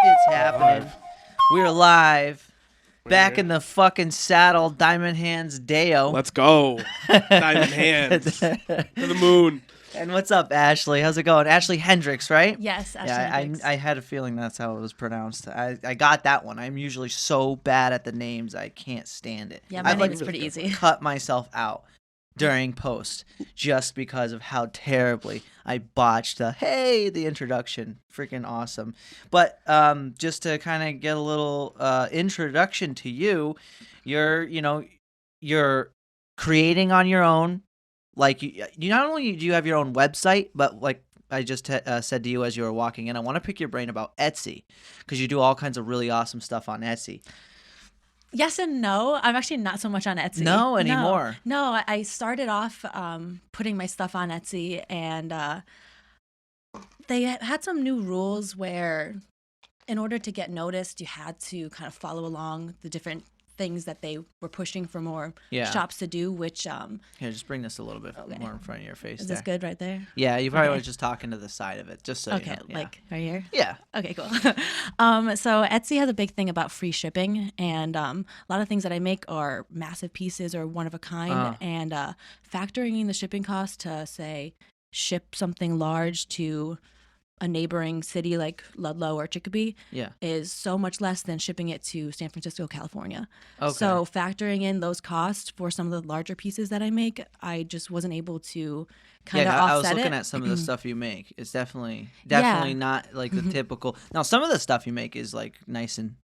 It's happening. We're live. Back here. in the fucking saddle, Diamond Hands Deo. Let's go. Diamond Hands. To the moon. And what's up, Ashley? How's it going? Ashley Hendricks, right? Yes, Ashley Yeah, Hendricks. I had a feeling that's how it was pronounced. I got that one. I'm usually so bad at the names, I can't stand it. Yeah, my I've name is pretty easy. cut myself out during post just because of how terribly I botched the introduction. Freaking awesome. But just to kind of get a little introduction to you, you're creating on your own. Like you not only do you have your own website, but like I just said to you as you were walking in, I want to pick your brain about Etsy because you do all kinds of really awesome stuff on Etsy. Yes and no. I'm actually not so much on Etsy. No anymore. No, I started off putting my stuff on Etsy, and they had some new rules where in order to get noticed, you had to kind of follow along the different things that they were pushing for more shops to do, which Here, just bring this a little bit more in front of your face. Is this good right there? Yeah, you probably were just talking to the side of it, just so you know. Yeah. Like right here? Yeah. Okay, cool. So Etsy has a big thing about free shipping, and a lot of things that I make are massive pieces or one of a kind, and factoring in the shipping cost to, say, ship something large to a neighboring city like Ludlow or Chicopee is so much less than shipping it to San Francisco, California. Okay. So factoring in those costs for some of the larger pieces that I make, I just wasn't able to kind of offset it. I was looking at some of the stuff you make. It's definitely not like the typical. Now, some of the stuff you make is like nice and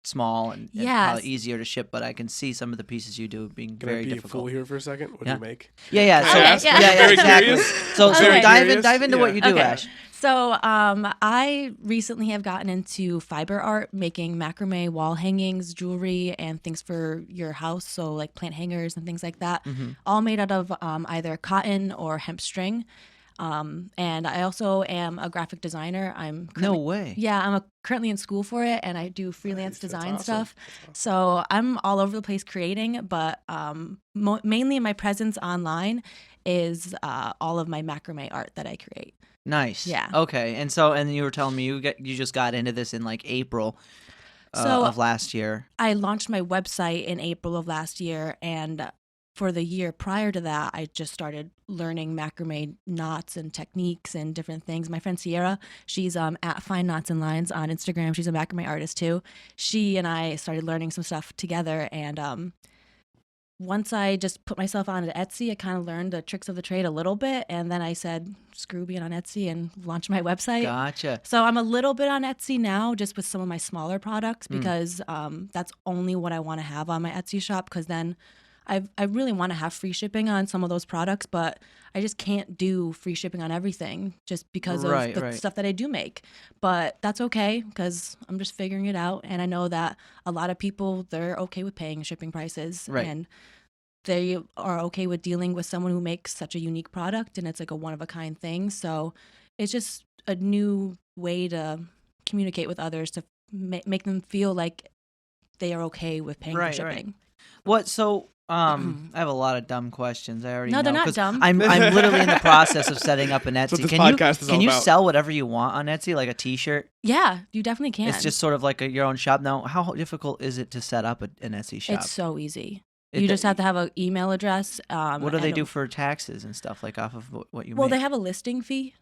small and probably easier to ship. But I can see some of the pieces you do being very difficult. Can I be a fool here for a second? What do you make? Yeah. Very exactly. curious. So Very dive into what you do, Okay. Ash. So I recently have gotten into fiber art, making macrame wall hangings, jewelry, and things for your house. So like plant hangers and things like that, all made out of either cotton or hemp string. And I also am a graphic designer. No way. Yeah, I'm currently in school for it, and I do freelance design stuff. So I'm all over the place creating, but mainly my presence online is all of my macrame art that I create. Nice. Yeah. Okay. And you were telling me you just got into this in like April of last year. I launched my website in April of last year, and for the year prior to that, I just started learning macrame knots and techniques and different things. My friend Sierra, she's at Fine Knots and Lines on Instagram. She's a macrame artist too. She and I started learning some stuff together, and once I just put myself onto Etsy, I kind of learned the tricks of the trade a little bit, and then I said, screw being on Etsy and launched my website. Gotcha. So I'm a little bit on Etsy now, just with some of my smaller products, because that's only what I want to have on my Etsy shop, because then I really want to have free shipping on some of those products, but I just can't do free shipping on everything just because of the stuff that I do make. But that's okay, because I'm just figuring it out. And I know that a lot of people, they're okay with paying shipping prices. Right. And they are okay with dealing with someone who makes such a unique product, and it's like a one-of-a-kind thing. So it's just a new way to communicate with others, to make them feel like they are okay with paying for shipping. Right. What? So I have a lot of dumb questions. I already know. No, they're not dumb. I'm literally in the process of setting up an Etsy. That's what this podcast is all can you about. sell whatever you want on Etsy, like a T-shirt? Yeah, you definitely can. It's just sort of like your own shop. Now, how difficult is it to set up an Etsy shop? It's so easy. You just have to have an email address. What do they do for taxes and stuff, like off of what you make? Well, they have a listing fee.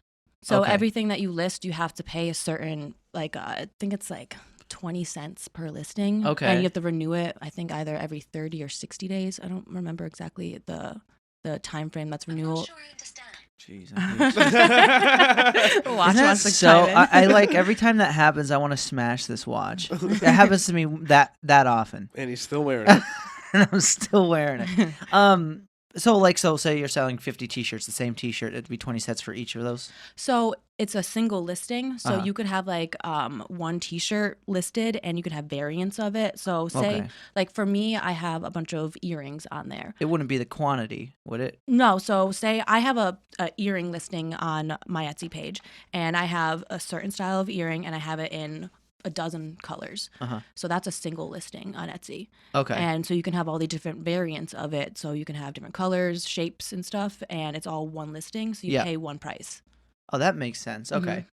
So everything that you list, you have to pay a certain, like, I think it's like 20 cents per listing. Okay. And you have to renew it, I think, either every 30 or 60 days. I don't remember exactly the time frame that's renewal. I'm not sure I understand. Jeez. Watch Isn't that wants to so? chime in. I like every time that happens, I want to smash this watch. It happens to me that often. And he's still wearing it. And I'm still wearing it. So say you're selling 50 T-shirts, the same T-shirt, it'd be 20 cents for each of those? So it's a single listing. So you could have like one T-shirt listed, and you could have variants of it. So say, like for me, I have a bunch of earrings on there. It wouldn't be the quantity, would it? No. So say I have a earring listing on my Etsy page, and I have a certain style of earring, and I have it in a dozen colors. So that's a single listing on Etsy. Okay. And so you can have all the different variants of it. So you can have different colors, shapes, and stuff, and it's all one listing. So you pay one price. Oh, that makes sense. Mhm. Okay.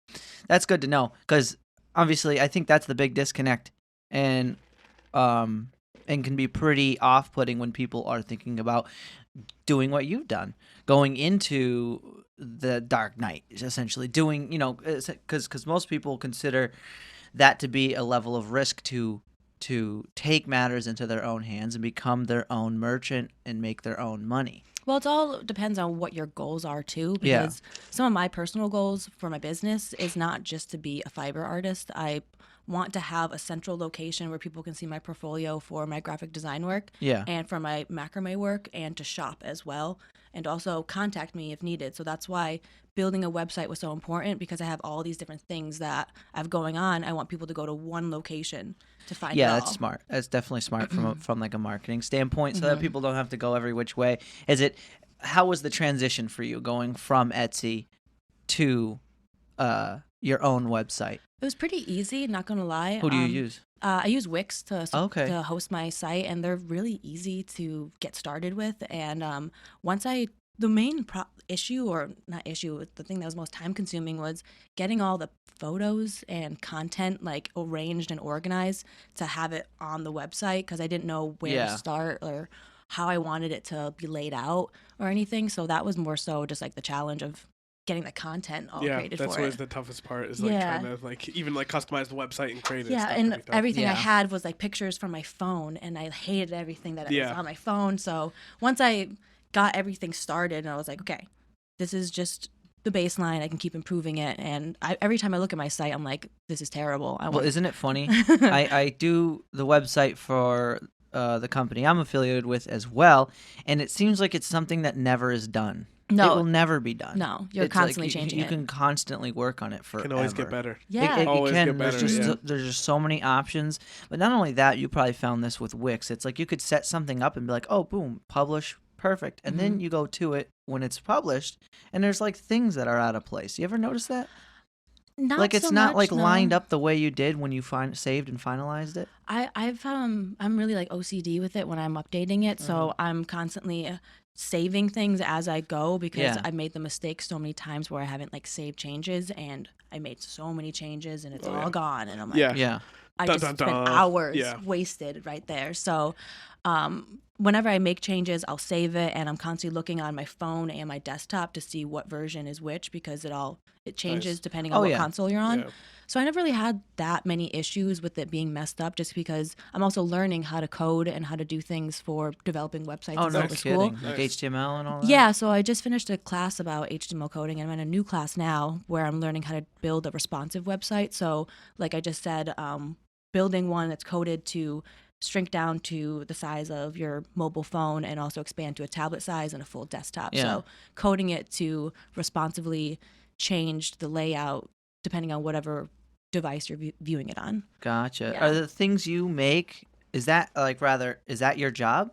That's good to know because obviously I think that's the big disconnect and um and can be pretty off-putting when people are thinking about doing what you've done, going into the dark night, essentially doing, because most people consider that to be a level of risk to take matters into their own hands and become their own merchant and make their own money. Well, it all depends on what your goals are too, Yeah. because some of my personal goals for my business is not just to be a fiber artist. I want to have a central location where people can see my portfolio for my graphic design work Yeah. and for my macrame work and to shop as well and also contact me if needed. So that's why building a website was so important because I have all these different things that I have going on. I want people to go to one location to find it Yeah, all. that's smart. That's definitely smart from like a marketing standpoint, so that Mhm. people don't have to go every which way. How was the transition for you going from Etsy to your own website? It was pretty easy, not gonna lie. Who do you use? I use Wix Okay. to host my site, and they're really easy to get started with. And once I, the main issue, or not issue, the thing that was most time consuming was getting all the photos and content like arranged and organized to have it on the website because I didn't know where Yeah. to start or how I wanted it to be laid out or anything. So that was more so just like the challenge of getting the content all Yeah, created that's for always it. the toughest part is like Yeah. trying to like even like customize the website and create it. Yeah, Stuff and can be tough. everything I Yeah. had was like pictures from my phone, and I hated everything that was Yeah. on my phone. So once I got everything started, I was like, okay, this is just the baseline. I can keep improving it. And every time I look at my site, I'm like, this is terrible. Well, isn't it funny? I do the website for the company I'm affiliated with as well, and it seems like it's something that never is done. No. It will never be done. No, you're It's like constantly changing you it. can constantly work on it forever. Can always get better. Yeah. It Always can. get better, There's just so many options. But not only that, you probably found this with Wix. It's like you could set something up and be like, oh, boom, publish, perfect. And then you go to it when it's published, and there's like things that are out of place. You ever notice that? Not Like it's so not much, like lined no. up the way you did when you saved and finalized it. I'm really like OCD with it when I'm updating it, so I'm constantly saving things as I go because Yeah. I've made the mistake so many times where I haven't like saved changes and I made so many changes and it's all gone and I'm like, Yeah. Yeah. I Dun, just dun, spent dun. hours Yeah. wasted right there. So whenever I make changes, I'll save it and I'm constantly looking on my phone and my desktop to see what version is which because it changes Nice. depending on Oh, what yeah. console you're on. Yeah. So I never really had that many issues with it being messed up just because I'm also learning how to code and how to do things for developing websites Oh, and no stuff with school. kidding. Like Nice. HTML and all that? Yeah, so I just finished a class about HTML coding and I'm in a new class now where I'm learning how to build a responsive website. So like I just said, building one that's coded to shrink down to the size of your mobile phone and also expand to a tablet size and a full desktop. Yeah. So coding it to responsively change the layout depending on whatever device you're viewing it on. Gotcha. Yeah. Are the things you make, is that your job?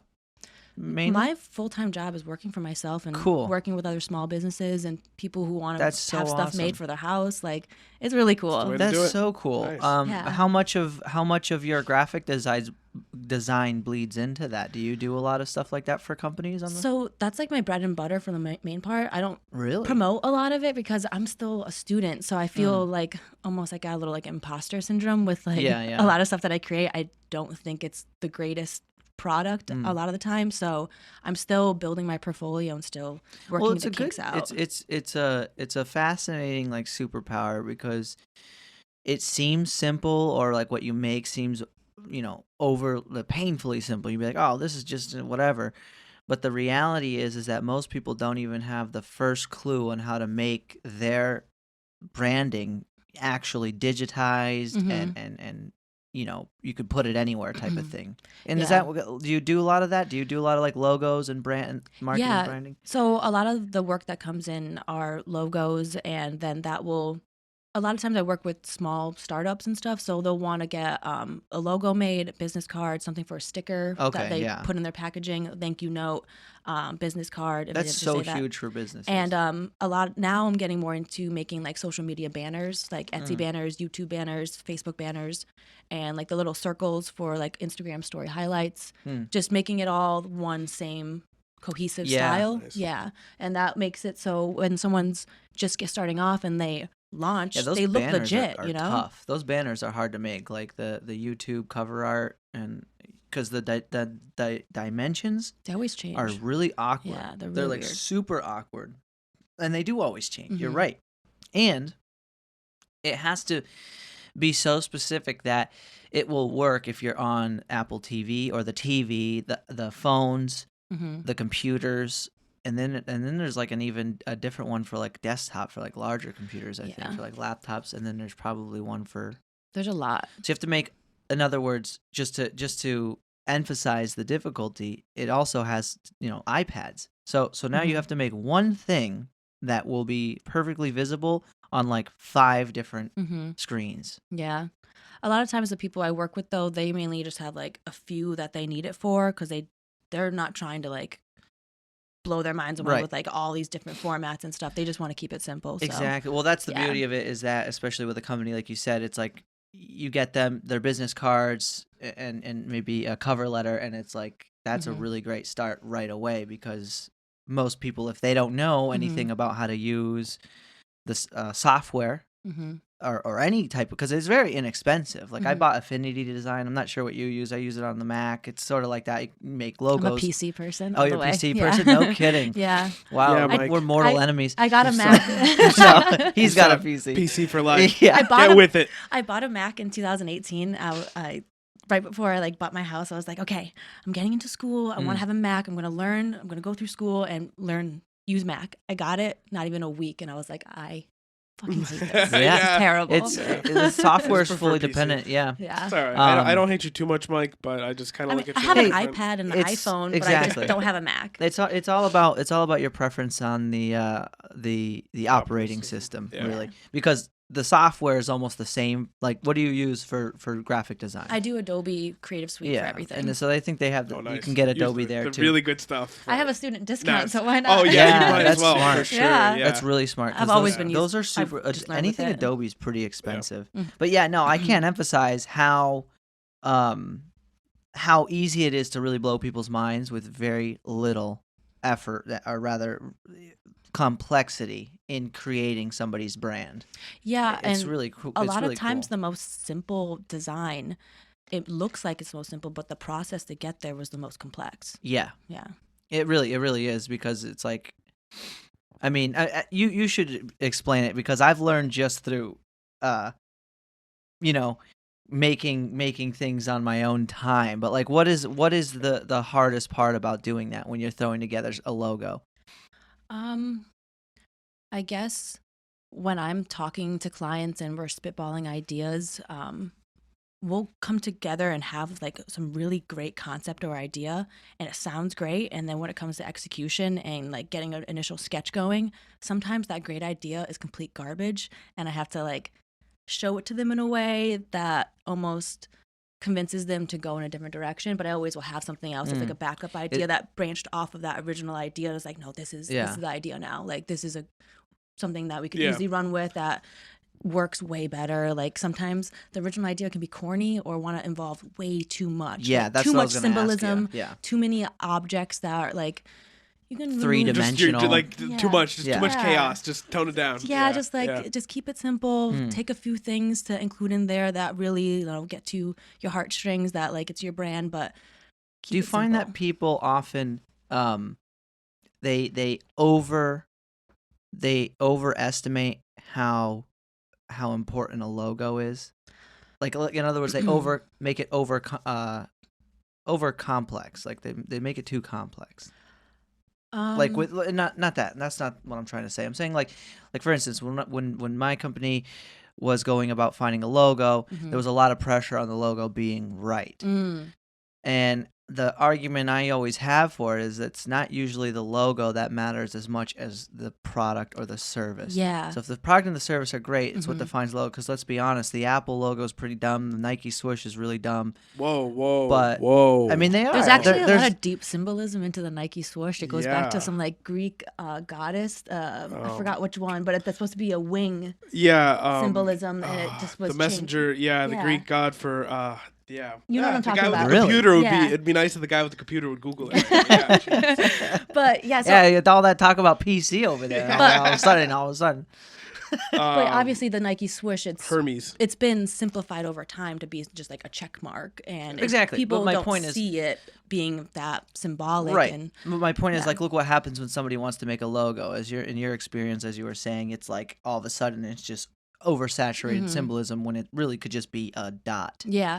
Mainly? My full-time job is working for myself and Cool. working with other small businesses and people who want to That's so have stuff awesome. made for their house. Like it's really cool. way to That's do it. so cool. Nice. Yeah. How much of your graphic design bleeds into that? Do you do a lot of stuff like that for companies on the So that's like my bread and butter for the main part. I don't Really? promote a lot of it because I'm still a student. So I feel like almost like I got a little like imposter syndrome with like Yeah. a lot of stuff that I create. I don't think it's the greatest product a lot of the time. So I'm still building my portfolio and still working the kinks out. It's a fascinating like superpower because it seems simple or like what you make seems over painfully simple. You'd be like, oh, this is just whatever. But the reality is that most people don't even have the first clue on how to make their branding actually digitized and you could put it anywhere type of thing. And is Yeah. that, do you do a lot of that? Do you do a lot of like logos and brand marketing Yeah. branding? So a lot of the work that comes in are logos, and then that will. A lot of times I work with small startups and stuff, so they'll want to get a logo made, a business card, something for a sticker Okay, that they yeah. put in their packaging, a thank you note, business card. if they That's didn't so say that. huge for businesses. And a lot now I'm getting more into making like social media banners, like Etsy banners, YouTube banners, Facebook banners, and like the little circles for like Instagram story highlights. Just making it all one same cohesive Yeah. style. Nice. Yeah. And that makes it so when someone's just starting off and they launch, Yeah, those they look banners legit, are you know? tough. Those banners are hard to make, like the YouTube cover art, and because the dimensions They always change. are really awkward. Yeah, they're They're really like weird. super awkward, and they do always change. You're Mhm. right, and it has to be so specific that it will work if you're on Apple TV or the TV, the phones, Mhm. the computers, and then there's like a different one for like desktop for like larger computers, I think, Yeah. for like laptops, and then there's probably one for. There's a lot. So you have to make, in other words, just to emphasize the difficulty, it also has, iPads. So now you Mhm. have to make one thing that will be perfectly visible on like 5 different Mhm. screens. Yeah. A lot of times the people I work with though, they mainly just have like a few that they need it for cuz they're not trying to like blow their minds away Right. with like all these different formats and stuff. They just want to keep it simple. So. Exactly. Well, that's the yeah. beauty of it, is that especially with a company like you said, it's like you get them their business cards and maybe a cover letter, and it's like that's a Mhm. really great start right away, because most people, if they don't know anything Mhm. about how to use this software Mhm. or any type, because it's very inexpensive. Like I Mhm. bought Affinity Design. I'm not sure what you use. I use it on the Mac. It's sort of like that. You make I'm logos. a PC person. Oh, all you're the a way. PC Yeah. person? No kidding. yeah. Wow, Yeah, Mike. we're mortal enemies. I got a You Mac. No, he's got a suck. PC. PC for life. Yeah. I bought Get a, with it. I bought a Mac in 2018. I right before I like bought my house. I was like, okay, I'm getting into school. I want Mm. to have a Mac. I'm gonna learn. I'm gonna go through school and use Mac. I got it not even a week, and I was like, I fucking hate this. This Yeah. is terrible. The software is prefer fully PC. dependent. Yeah. yeah. It's all right. Um, I don't hate you too much, Mike, but I just kind I of mean, look I at you. have an a little different. iPad and an It's- iPhone, but I exactly. just don't have a Mac. It's all about your preference on the operating system, Yeah. really, because the software is almost the same. Like, what do you use for graphic design? I do Adobe Creative Suite for everything. and so they think they have Oh, you nice. can get Use Adobe there the too. really good stuff. I have a student discount, Nice. so why not? Oh yeah, Yeah, you might that's as well smart. for sure. Yeah. Yeah. That's really smart. 'cause I've always those, been those used- are super. I've just learned with Anything it. Adobe is pretty expensive. Mm. But yeah, no, I can't emphasize how easy it is to really blow people's minds with very little effort, or rather complexity in creating somebody's brand. Yeah, It's and really cool. a It's lot really of times cool. the most simple design, it looks like it's most simple, but the process to get there was the most complex. Yeah, Yeah. it really is, because it's like, I mean, you should explain it, because I've learned just through, making things on my own time. But like, what is the hardest part about doing that when you're throwing together a logo? I guess when I'm talking to clients and we're spitballing ideas, we'll come together and have like some really great concept or idea, and it sounds great. And then when it comes to execution and like getting an initial sketch going, sometimes that great idea is complete garbage, and I have to like show it to them in a way that almost convinces them to go in a different direction. But I always will have something else. It's like a backup idea that branched off of that original idea. It's like, no, this is the idea now. Like, this is something that we could easily run with that works way better. Like, sometimes the original idea can be corny or want to involve way too much. Yeah, like, that's too what I much was gonna ask you. symbolism. Yeah. Too many objects that are like, you can remove- Three-dimensional. Too much, just too much Yeah. chaos. Just tone it down. Yeah, just just keep it simple. Mm. Take a few things to include in there that really get to your heartstrings. That like it's your brand, but keep Do you it find simple. that people often they overestimate how important a logo is? Like, in other words, they make it over complex. Like they make it too complex. Like with not that. That's not what I'm trying to say. I'm saying like for instance, when my company was going about finding a logo, there was a lot of pressure on the logo being right. Mm. And the argument I always have for it is it's not usually the logo that matters as much as the product or the service. Yeah. So if the product and the service are great, it's what defines the logo. Because let's be honest, the Apple logo is pretty dumb. The Nike swoosh is really dumb. Whoa. I mean, they are. There's actually a There's- lot of deep symbolism into the Nike swoosh. It goes back to some like Greek goddess. I forgot which one, but that's supposed to be a wing Yeah. symbolism, and it just was the messenger. changed. Yeah, the Yeah. Greek god for Yeah. You know what I'm the talking guy about. with the Really? computer would Yeah. be. It'd be nice if the guy with the computer would Google it. Yeah, jeez. But yeah, so Yeah, all that talk about PC over there. Yeah. All of a sudden. but obviously the Nike swoosh, Hermes. it's been simplified over time to be just like a check mark, and Exactly, but people my don't point is- see it being that symbolic. Right. And But my point is, yeah. like, look what happens when somebody wants to make a logo. In your experience, as you were saying, it's like all of a sudden it's just oversaturated symbolism when it really could just be a dot. yeah,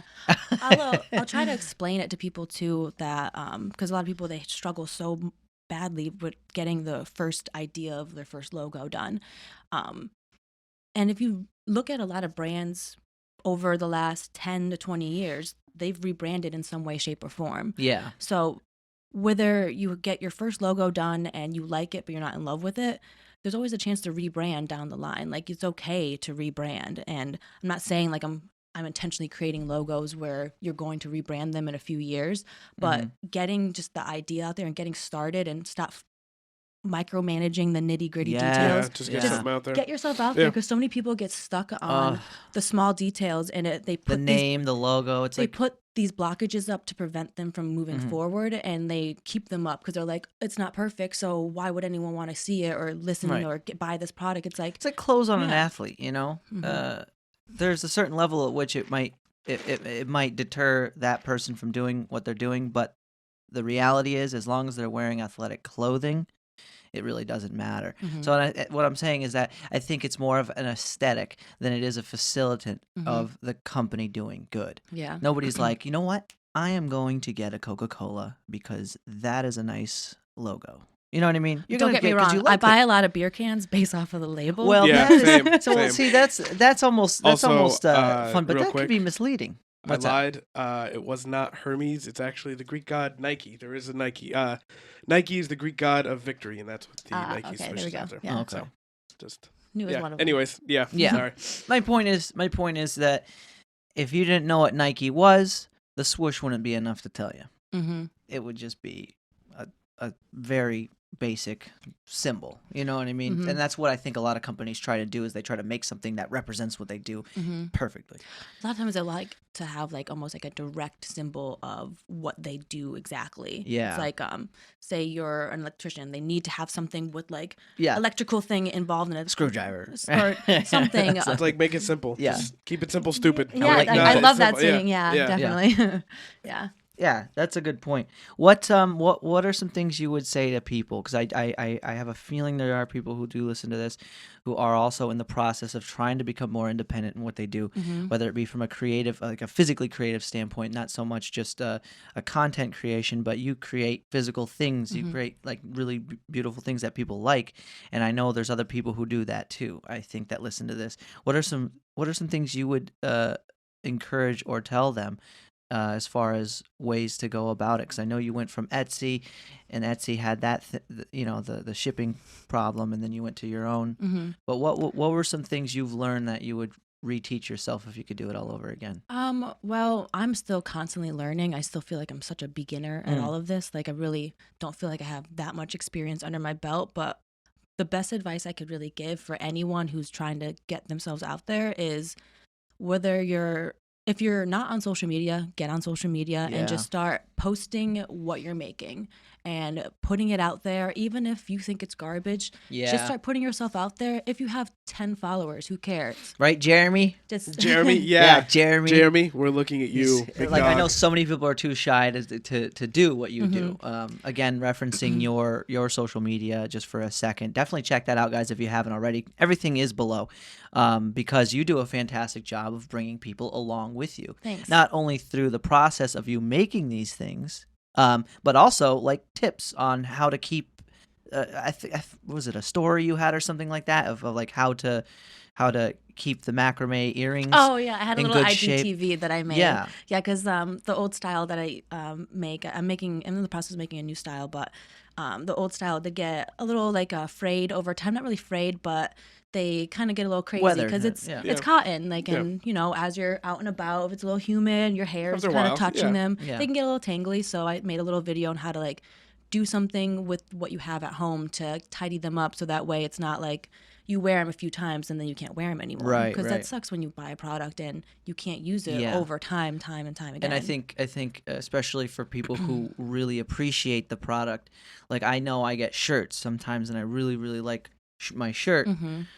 I'll try to explain it to people too, that because a lot of people, they struggle so badly with getting the first idea of their first logo done. And if you look at a lot of brands over the last 10 to 20 years, they've rebranded in some way, shape, or form. Yeah. So whether you get your first logo done and you like it, but you're not in love with it, there's always a chance to rebrand down the line. Like, it's okay to rebrand. And I'm not saying like I'm intentionally creating logos where you're going to rebrand them in a few years, but getting just the idea out there and getting started, and stop micromanaging the nitty gritty Yeah. details. Just get Yeah. something out there. Get yourself out there, because so many people get stuck on the small details, and they The put name, the logo. It's they like, put these blockages up to prevent them from moving forward, and they keep them up because they're like, it's not perfect, so why would anyone want to see it or listen Right. or buy this product? It's like clothes on an Yeah. athlete, you know? There's a certain level at which it might deter that person from doing what they're doing, but the reality is, as long as they're wearing athletic clothing, it really doesn't matter. So what I'm saying is that I think it's more of an aesthetic than it is a facilitant of the company doing good. yeah. Nobody's like, you know what? I am going to get a Coca-Cola because that is a nice logo. You know what I mean? You're Don't gonna get me 'cause you wrong. I liked it. buy a lot of beer cans based off of the label. Well, Yeah, that is- same, so same. see, that's almost Also, fun, but real that quick, could be misleading. What's I that? lied. It was not Hermes. It's actually the Greek god Nike. There is a Nike. Nike is the Greek god of victory, and that's what the Nike okay, swoosh there we is go. after. Yeah. Okay. So, just Knew it was yeah. one of them. Anyways, yeah. Yeah. Sorry. My point is that if you didn't know what Nike was, the swoosh wouldn't be enough to tell you. Mm-hmm. It would just be a very basic symbol. You know what I mean? Mhm. And that's what I think a lot of companies try to do, is they try to make something that represents what they do perfectly. A lot of times I like to have like almost like a direct symbol of what they do exactly. Yeah. It's like say you're an electrician, they need to have something with like Yeah. electrical thing involved in it. Screwdriver. Or something. It's like make it simple. Yeah. Just keep it simple, stupid. Yeah, like I that. love that Simple. saying. Yeah, Yeah. definitely. Yeah. Yeah, that's a good point. What are some things you would say to people? Because I have a feeling there are people who do listen to this who are also in the process of trying to become more independent in what they do, whether it be from a creative, like a physically creative standpoint, not so much just a content creation, but you create physical things. You create like really beautiful things that people like, and I know there's other people who do that too. I think that listen to this. What are some things you would encourage or tell them? As far as ways to go about it, because I know you went from Etsy, and Etsy had that, the shipping problem, and then you went to your own. But what were some things you've learned that you would reteach yourself if you could do it all over again? Well, I'm still constantly learning. I still feel like I'm such a beginner at all of this. Like, I really don't feel like I have that much experience under my belt, but the best advice I could really give for anyone who's trying to get themselves out there is, if you're not on social media, get on social media and just start posting what you're making and putting it out there. Even if you think it's garbage, just start putting yourself out there. If you have 10 followers, who cares? Right, Jeremy? Just Jeremy, Yeah, Jeremy. Jeremy, we're looking at you. He's- big like I dog. know so many people are too shy to do what you do. Again, referencing your social media just for a second. Definitely check that out, guys, if you haven't already. Everything is below, because you do a fantastic job of bringing people along with you. Thanks. Not only through the process of you making these things, but also like tips on how to keep. Was it a story you had or something like that of like how to keep the macrame earrings? Oh yeah, I had a in little good shape. IGTV that I made. Yeah. Because the old style that I I'm in the process of making a new style, but the old style did get a little like frayed over time. Not really frayed, but they kind of get a little crazy Weathered, because it's yeah. cotton. Like, and as you're out and about, if it's a little humid, your hair is After a kind of while, touching yeah. them. Yeah. They can get a little tangly. So I made a little video on how to like do something with what you have at home to tidy them up, so that way it's not like you wear them a few times and then you can't wear them anymore. Right, Because right. that sucks when you buy a product and you can't use it Yeah. over time and time again. And I think especially for people who really appreciate the product, like I know I get shirts sometimes, and I really really like my shirt.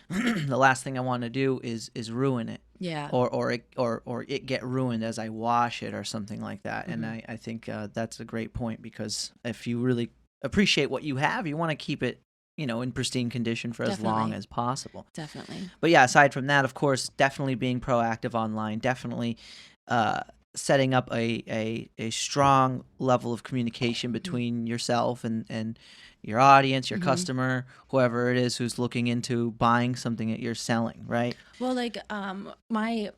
The last thing I want to do is ruin it, Yeah. or it get ruined as I wash it or something like that. And I think that's a great point, because if you really appreciate what you have, you want to keep it, in pristine condition for as long Definitely. as possible. Definitely. But yeah, aside from that, of course, definitely being proactive online, definitely setting up a strong level of communication between yourself and your audience, your customer, whoever it is who's looking into buying something that you're selling, right? Well, like my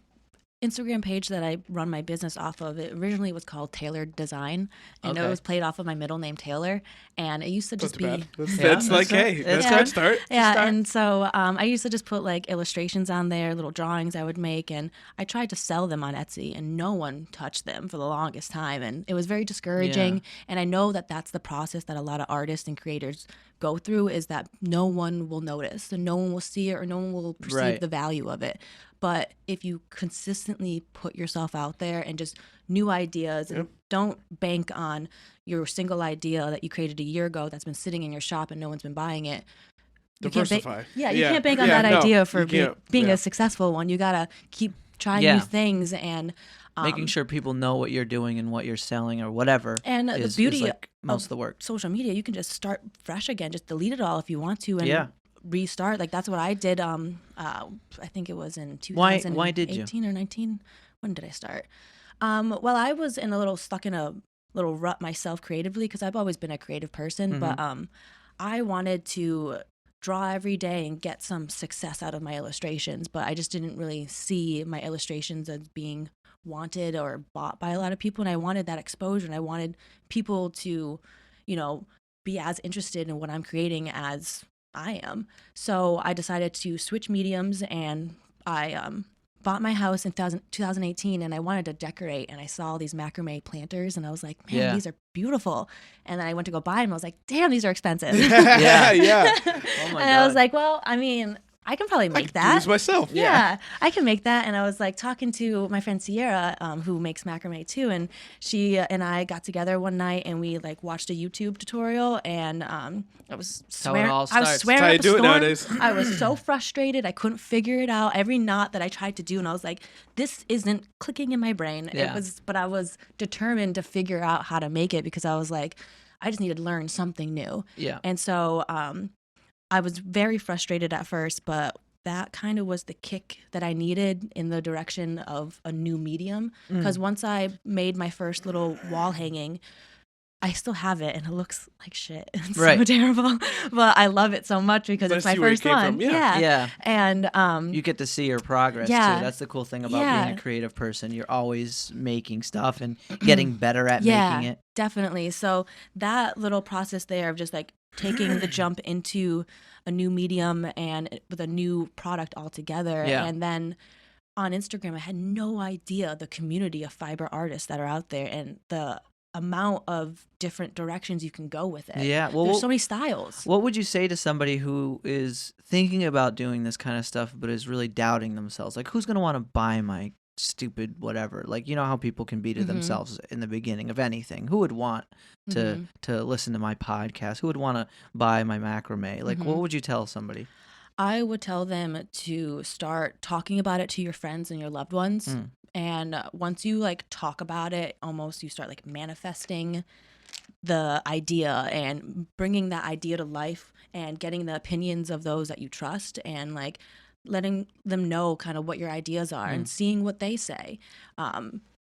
Instagram page that I run my business off of, it originally was called Tailored Design, and it was played off of my middle name Taylor, and it used to just That's be bad. That's like, hey, that's a good start. Yeah, and so I used to just put like illustrations on there, little drawings I would make, and I tried to sell them on Etsy, and no one touched them for the longest time, and it was very discouraging. And I know that that's the process that a lot of artists and creators go through, is that no one will notice, and no one will see it, or no one will perceive the value of it. But if you consistently put yourself out there and just new ideas, and don't bank on your single idea that you created a year ago that's been sitting in your shop and no one's been buying it. Diversify. You can't bank on that idea for being Yeah. a successful one. You gotta keep trying new things and making sure people know what you're doing and what you're selling or whatever. And is, the beauty is like most of the work. Social media, you can just start fresh again, just delete it all if you want to, and restart. Like that's what I did. I think it was in 2018 why did you? or 19. When did I start? Well, I was stuck in a little rut myself creatively, because I've always been a creative person, but I wanted to draw every day and get some success out of my illustrations, but I just didn't really see my illustrations as being wanted or bought by a lot of people, and I wanted that exposure, and I wanted people to, be as interested in what I'm creating as I am. So I decided to switch mediums, and I bought my house in 2018, and I wanted to decorate, and I saw all these macrame planters, and I was like, man, these are beautiful. And then I went to go buy them, and I was like, damn, these are expensive. Yeah. Oh my God. I was like, well, I mean, I can probably make that. Do this myself. Yeah, I can make that. And I was like talking to my friend Sierra, who makes macrame too, and she and I got together one night and we like watched a YouTube tutorial, and I was swearing up a storm. Nowadays. I was so frustrated. I couldn't figure it out. Every knot that I tried to do, and I was like, this isn't clicking in my brain. But I was determined to figure out how to make it, because I was like, I just needed to learn something new. Yeah. And so I was very frustrated at first, but that kind of was the kick that I needed in the direction of a new medium. Because once I made my first little wall hanging, I still have it, and it looks like shit. It's so terrible, but I love it so much because it's my first one. Yeah. And you get to see your progress too. That's the cool thing about being a creative person. You're always making stuff and getting better at making it. Definitely. So that little process there of just like taking the jump into a new medium and with a new product altogether. And then on Instagram, I had no idea the community of fiber artists that are out there and the amount of different directions you can go with it. Yeah. Well, there's so many styles. What would you say to somebody who is thinking about doing this kind of stuff but is really doubting themselves? Like, who's going to want to buy my stupid whatever? Like, you know how people can be to themselves in the beginning of anything. Who would want to listen to my podcast? Who would want to buy my macrame? Like, what would you tell somebody? I would tell them to start talking about it to your friends and your loved ones. And once you like talk about it, almost you start like manifesting the idea and bringing that idea to life and getting the opinions of those that you trust and like letting them know kind of what your ideas are and seeing what they say.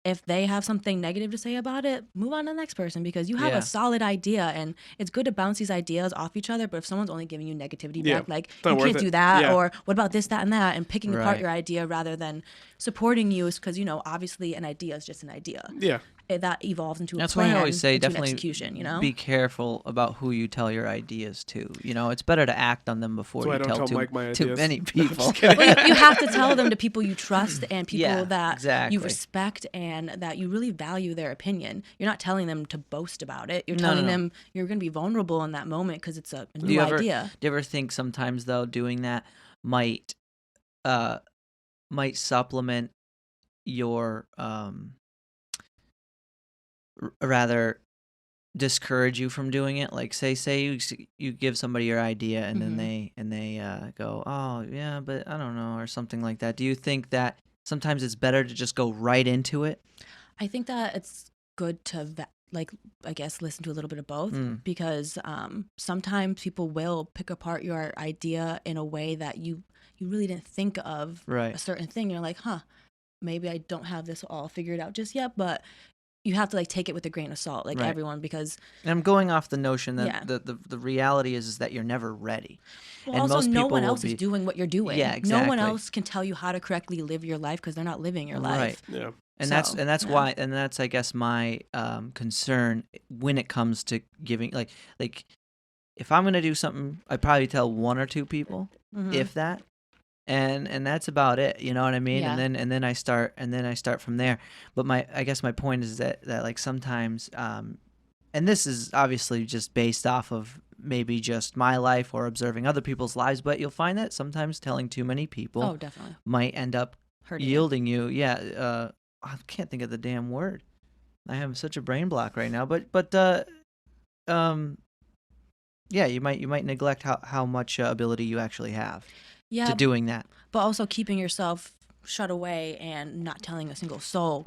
If they have something negative to say about it, move on to the next person, because you have a solid idea, and it's good to bounce these ideas off each other. But if someone's only giving you negativity back, like, you can't do that, or what about this, that, and that, and picking apart your idea rather than supporting you, is because, obviously an idea is just an idea. Yeah. That evolves into a That's plan. why I always say definitely execution, be careful about who you tell your ideas to. It's better to act on them before you tell too many people. Well, you have to tell them to people you trust and people that you respect and that you really value their opinion. You're not telling them to boast about it. You're telling them you're going to be vulnerable in that moment because it's a new idea. Do you ever think sometimes, though, doing that, might uh might supplement your rather discourage you from doing it. Like say you give somebody your idea and then they go, oh yeah, but I don't know, or something like that. Do you think that sometimes it's better to just go right into it? I think that it's good to I guess listen to a little bit of both, because sometimes people will pick apart your idea in a way that you really didn't think of a certain thing. You're like, maybe I don't have this all figured out just yet, but you have to like take it with a grain of salt, like everyone, because and I'm going off the notion that the reality is that you're never ready. Well, and also most no people one will else is doing what you're doing. Yeah, exactly. No one else can tell you how to correctly live your life because they're not living your life. Yeah. And that's why, and that's I guess my concern when it comes to giving, like if I'm gonna do something, I probably tell one or two people, if that, and that's about it. You know what I mean? Yeah. And then I start from there. But I guess my point is that like sometimes, and this is obviously just based off of maybe just my life or observing other people's lives, but you'll find that sometimes telling too many people definitely might end up hurting yielding you. Yeah. I can't think of the damn word. I have such a brain block right now. But yeah, you might neglect how much ability you actually have to doing that. But also keeping yourself shut away and not telling a single soul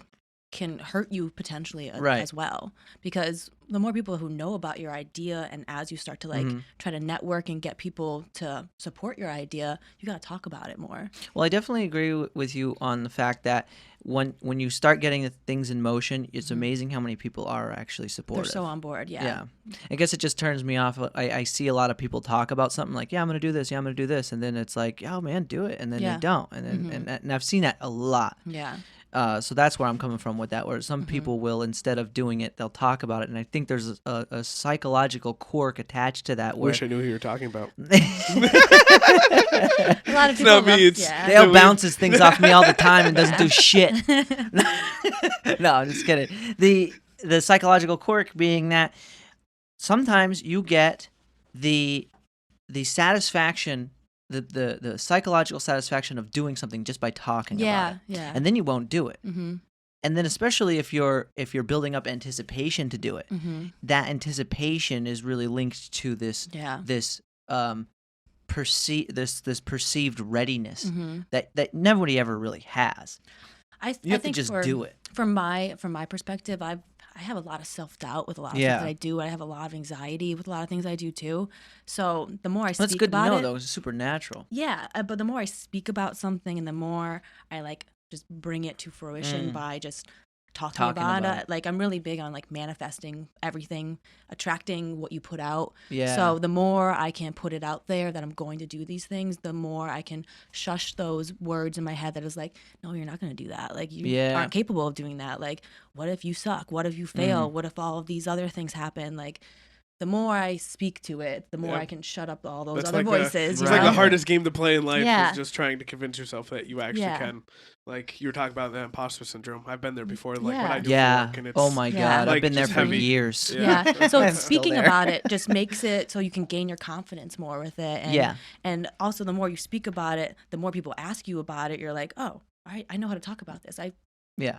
can hurt you potentially as well, because the more people who know about your idea, and as you start to like try to network and get people to support your idea, you got to talk about it more. Well, I definitely agree with you on the fact that when you start getting the things in motion, it's amazing how many people are actually supportive. They're so on board. Yeah. I guess it just turns me off. I see a lot of people talk about something like, yeah, I'm going to do this. Yeah, I'm going to do this. And then it's like, oh man, do it. And then they don't. And then, and I've seen that a lot. Yeah. So that's where I'm coming from with that, where some people will, instead of doing it, they'll talk about it. And I think there's a psychological quirk attached to that. Where Wish I knew who you're talking about. A lot of people Dale bounces things off me all the time and doesn't do shit. No, I'm just kidding. The psychological quirk being that sometimes you get the satisfaction, the psychological satisfaction of doing something just by talking about it. Yeah. And then you won't do it. And then especially if you're building up anticipation to do it, that anticipation is really linked to this perceived readiness that nobody ever really has. I think to just do it. From my perspective, I have a lot of self-doubt with a lot of things that I do. I have a lot of anxiety with a lot of things I do too. So the more I speak about it... That's good to know, though. It's supernatural. Yeah, but the more I speak about something and the more I like just bring it to fruition by just talking about it. Like I'm really big on like manifesting everything, attracting what you put out. Yeah. So the more I can put it out there that I'm going to do these things, the more I can shush those words in my head that is like, no, you're not going to do that. Like you aren't capable of doing that. Like, what if you suck? What if you fail? What if all of these other things happen? Like, the more I speak to it, the more I can shut up all those other voices. It's like the hardest game to play in life is just trying to convince yourself that you actually can. Like you were talking about the imposter syndrome. I've been there before. Like what I do for work, and it's oh my god, like, I've been there for years. Yeah. So speaking about it just makes it so you can gain your confidence more with it. And, and also the more you speak about it, the more people ask you about it. You're like, oh, I know how to talk about this.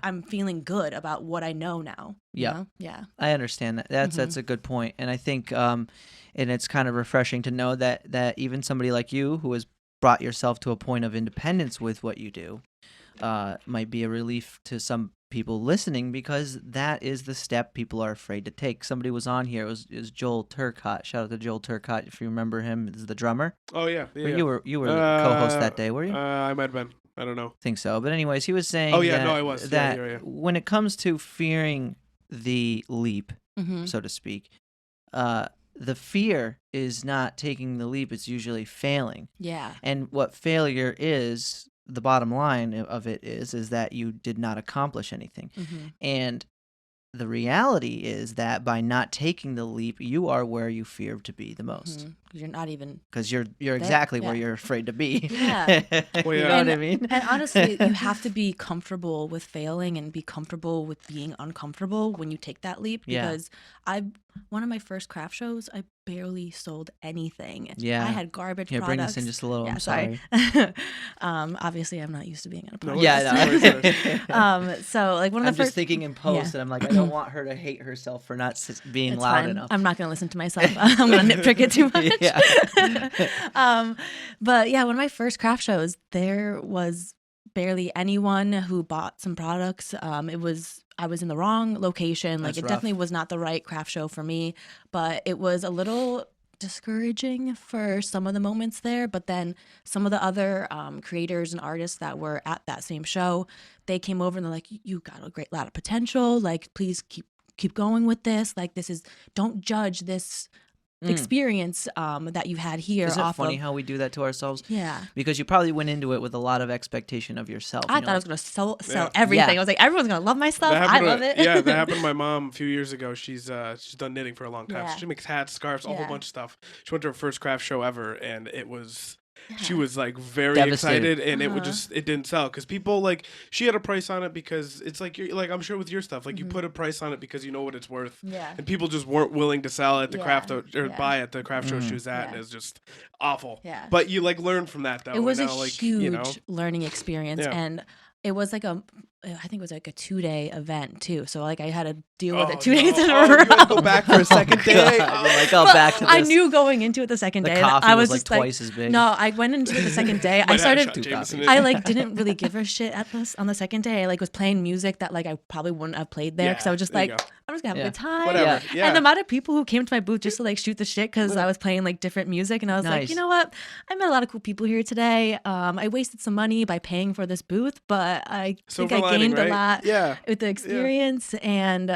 I'm feeling good about what I know now. Yeah. Yeah. I understand that. That's a good point. And I think and it's kind of refreshing to know that even somebody like you who has brought yourself to a point of independence with what you do might be a relief to some people listening, because that is the step people are afraid to take. Somebody was on here. It was Joel Turcotte. Shout out to Joel Turcotte if you remember him. Is the drummer. Oh yeah. You were the co-host that day, were you? I might have been. I don't know. Think so. But anyways, he was saying I was. that when it comes to fearing the leap, so to speak, the fear is not taking the leap. It's usually failing. Yeah. And what failure is, the bottom line of it is that you did not accomplish anything. And the reality is that by not taking the leap, you are where you fear to be the most. Because you're not even... Because you're exactly where you're afraid to be. Yeah. You know what I mean? And honestly, you have to be comfortable with failing and be comfortable with being uncomfortable when you take that leap. Because one of my first craft shows, barely sold anything. Yeah. I had garbage products. Bring us in just a little. I'm sorry. Obviously, I'm not used to being in a podcast. So like one of the I'm just thinking in post, and I'm like, I don't want her to hate herself for not being it's loud fine. enough. I'm not going to listen to myself. I'm going to nitpick it too much. But yeah, one of my first craft shows, there was barely anyone who bought some products. I was in the wrong location. Like, it definitely was not the right craft show for me, but it was a little discouraging for some of the moments there. But then some of the other creators and artists that were at that same show, they came over and they're like, you got a great lot of potential. Like, please keep going with this. Like, don't judge this experience that you had here. Isn't it funny how we do that to ourselves? Yeah. Because you probably went into it with a lot of expectation of yourself. I thought I was going to sell everything. I was like, everyone's going to love my stuff. I love it. Yeah, that happened to my mom a few years ago. She's done knitting for a long time. Yeah. So she makes hats, scarves, a whole bunch of stuff. She went to her first craft show ever, and it was... Yeah. She was like very excited, and it didn't sell because people like she had a price on it because it's like you're like I'm sure with your stuff like you put a price on it because you know what it's worth, and people just weren't willing to sell at the craft or buy at the craft show she was at, and it's just awful. Yeah, but you like learn from that though. It was a huge learning experience, and it was like I think it was like a 2-day event too. So like I had to deal with it 2 days in a row. You had to go back for a second day. Back to this. I knew going into it the second day. I was just like twice as big. No, I went into it the second day. I like didn't really give a shit on the second day. I like was playing music that like I probably wouldn't have played there because I was just like I'm just gonna have a good time. Whatever. And the amount of people who came to my booth just to like shoot the shit because I was playing like different music, and I was like, you know what? I met a lot of cool people here today. I wasted some money by paying for this booth, but I think I gained a lot with the experience, and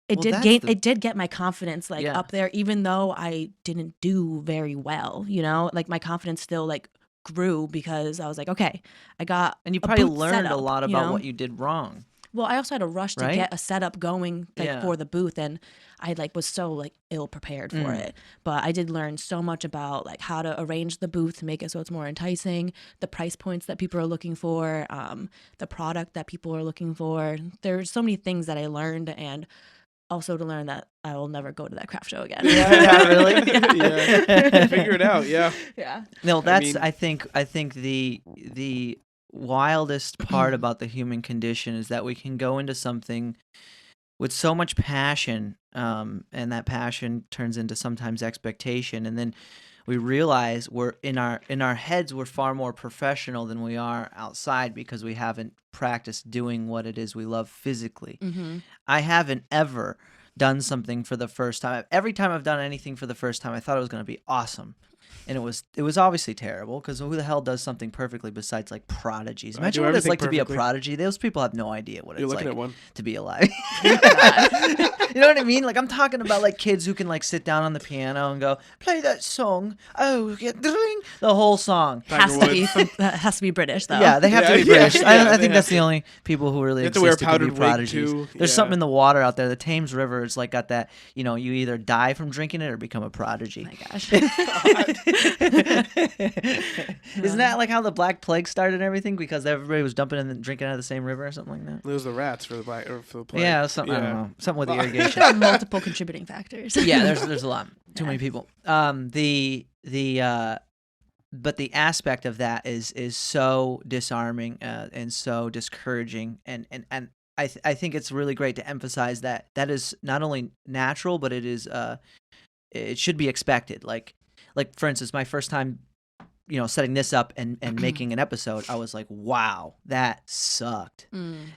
it did get my confidence like up there, even though I didn't do very well. You know, like my confidence still like grew because I was like, okay, I got. And you probably learned a lot about what you did wrong. Well, I also had a rush to get a setup going for the booth, and I like was so like ill prepared for it. But I did learn so much about like how to arrange the booth to make it so it's more enticing, the price points that people are looking for, the product that people are looking for. There's so many things that I learned, and also to learn that I will never go to that craft show again. Yeah, really? Figure it out. Yeah. No, that's I think the wildest part about the human condition is that we can go into something with so much passion, and that passion turns into sometimes expectation, and then we realize we're in our heads we're far more professional than we are outside because we haven't practiced doing what it is we love physically. I haven't ever done something for the first time. Every time I've done anything for the first time, I thought it was going to be awesome. And it was obviously terrible because who the hell does something perfectly besides like prodigies? Imagine what it's like to be a prodigy. Those people have no idea what it's like to be alive. You know what I mean? Like I'm talking about like kids who can like sit down on the piano and go play that song. Oh, get the whole song. Has to be British though. Yeah, they have to be British. I think that's the only people who really exist to be prodigies. There's something in the water out there. The Thames River is like got that. You know, you either die from drinking it or become a prodigy. Oh my gosh. Isn't that like how the Black Plague started and everything? Because everybody was dumping and drinking out of the same river or something like that? It was the rats for the plague. Yeah, something, I don't know. Something with the irrigation. There are multiple contributing factors. Yeah, there's a lot. Too many people. But the aspect of that is so disarming and so discouraging, and I think it's really great to emphasize that is not only natural, but it is it should be expected. Like for instance, my first time, you know, setting this up and making an episode, I was like, wow, that sucked.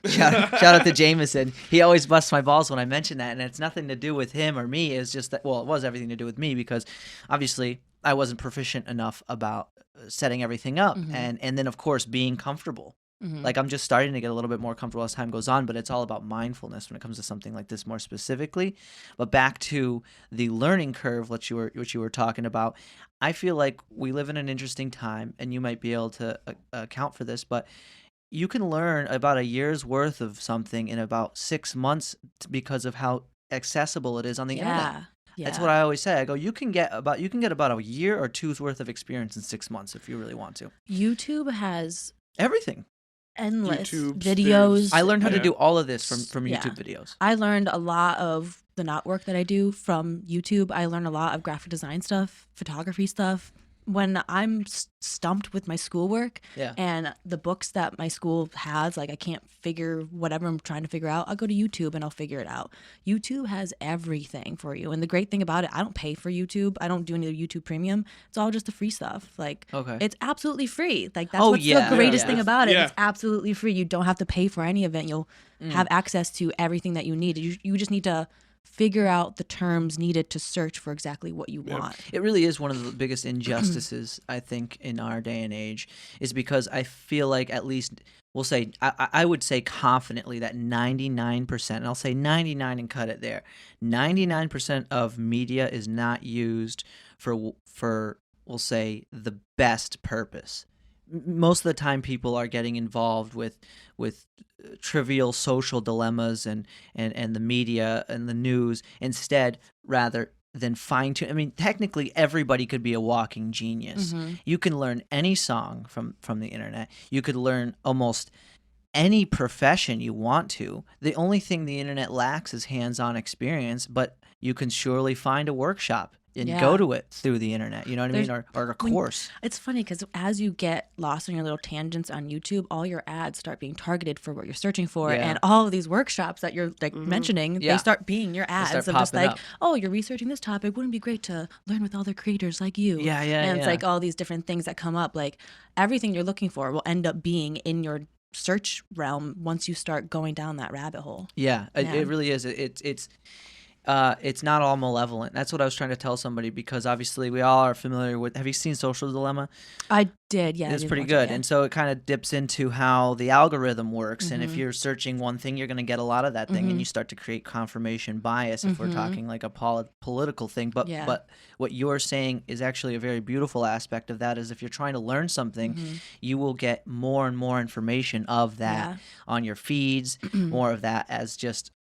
Shout out to Jameson. He always busts my balls when I mention that, and it's nothing to do with him or me. It's just that, well, it was everything to do with me because obviously I wasn't proficient enough about setting everything up, and then of course being comfortable. Like I'm just starting to get a little bit more comfortable as time goes on, but it's all about mindfulness when it comes to something like this more specifically. But back to the learning curve, which you were talking about, I feel like we live in an interesting time, and you might be able to account for this, but you can learn about a year's worth of something in about 6 months because of how accessible it is on the internet. Yeah. That's what I always say. I go, you can get about a year or two's worth of experience in 6 months if you really want to. YouTube has everything. Endless videos. I learned how to do all of this from YouTube videos. I learned a lot of the knot work that I do from YouTube. I learn a lot of graphic design stuff, photography stuff. When I'm stumped with my schoolwork and the books that my school has, like I can't figure whatever I'm trying to figure out, I'll go to YouTube and I'll figure it out. YouTube has everything for you. And the great thing about it, I don't pay for YouTube. I don't do any of the YouTube Premium. It's all just the free stuff. Like, it's absolutely free. Like, that's what's the greatest thing about it. It's absolutely free. You don't have to pay for any of it. You'll have access to everything that you need. You just need to figure out the terms needed to search for exactly what you want. It really is one of the biggest injustices, I think, in our day and age, is because I feel like, at least we'll say, I would say confidently that 99%, and I'll say 99 and cut it there, 99% of media is not used for we'll say, the best purpose. Most of the time people are getting involved with trivial social dilemmas and the media and the news instead, rather than fine-tune. I mean, technically everybody could be a walking genius. You can learn any song from the internet. You could learn almost any profession you want to. The only thing the internet lacks is hands-on experience, but you can surely find a workshop and go to it through the internet, you know what I mean, or a course. It's funny because as you get lost in your little tangents on YouTube, all your ads start being targeted for what you're searching for, and all of these workshops that you're like mentioning, they start being your ads of just like, oh, you're researching this topic. Wouldn't it be great to learn with other creators like you? And it's like all these different things that come up. Like everything you're looking for will end up being in your search realm once you start going down that rabbit hole. It really is. It's not all malevolent. That's what I was trying to tell somebody, because obviously we all are familiar with. Have you seen Social Dilemma? I did, yeah. It's pretty good. And so it kind of dips into how the algorithm works. And if you're searching one thing, you're going to get a lot of that thing, and you start to create confirmation bias if we're talking like a political thing. But what you're saying is actually a very beautiful aspect of that, is if you're trying to learn something, you will get more and more information of that on your feeds, more of that as just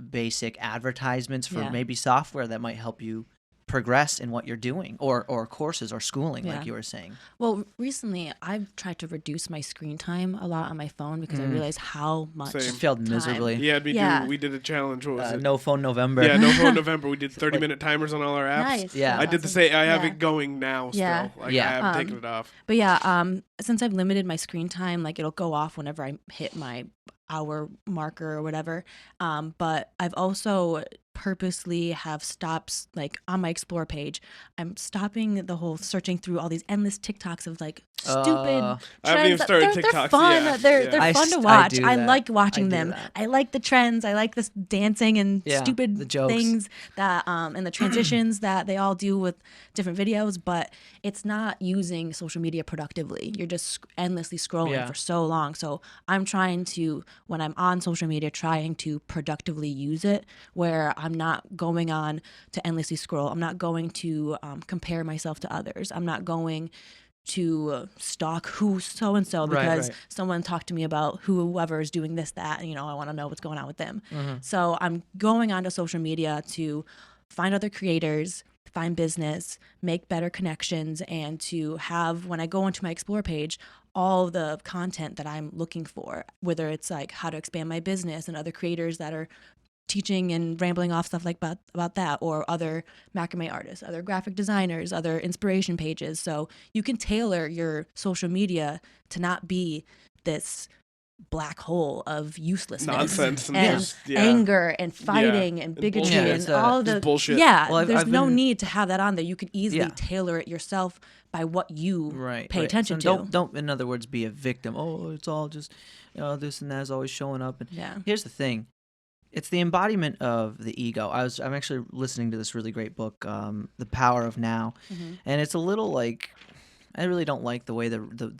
basic advertisements for maybe software that might help you progress in what you're doing, or courses or schooling, like you were saying. Well, recently I've tried to reduce my screen time a lot on my phone because I realized how much It failed miserably. We did a challenge. What was it? No Phone November. Yeah, No Phone November. We did 30-minute timers on all our apps. Nice. Yeah. I did the same. I have it going now still. Like, I haven't taken it off. But since I've limited my screen time, like it'll go off whenever I hit my hour marker or whatever. But I've also purposely have stopped, like on my explore page, I'm stopping the whole searching through all these endless TikToks of like stupid trends. I haven't even started TikToks. They're fun. They're fun to watch. I like watching them. That. I like the trends. I like this dancing and stupid the jokes. Things that and the transitions that they all do with different videos, but it's not using social media productively. You're just endlessly scrolling for so long. So I'm trying to, when I'm on social media, trying to productively use it, where I'm not going on to endlessly scroll. I'm not going to compare myself to others. I'm not going to stalk who so-and-so because someone talked to me about whoever is doing this, that, and, I want to know what's going on with them. So I'm going onto social media to find other creators, find business, make better connections, and to have, when I go onto my Explore page, all the content that I'm looking for, whether it's like how to expand my business and other creators that are teaching and rambling off stuff like about that, or other macrame artists, other graphic designers, other inspiration pages. So you can tailor your social media to not be this black hole of uselessness, nonsense, and anger and fighting and bigotry and all the bullshit. There's no need to have that on there. You can easily tailor it yourself by what you pay attention so to. Don't, in other words, be a victim. Oh, it's all just this and that is always showing up. And here's the thing. It's the embodiment of the ego. I'm actually listening to this really great book, The Power of Now, and it's a little like, I really don't like the way the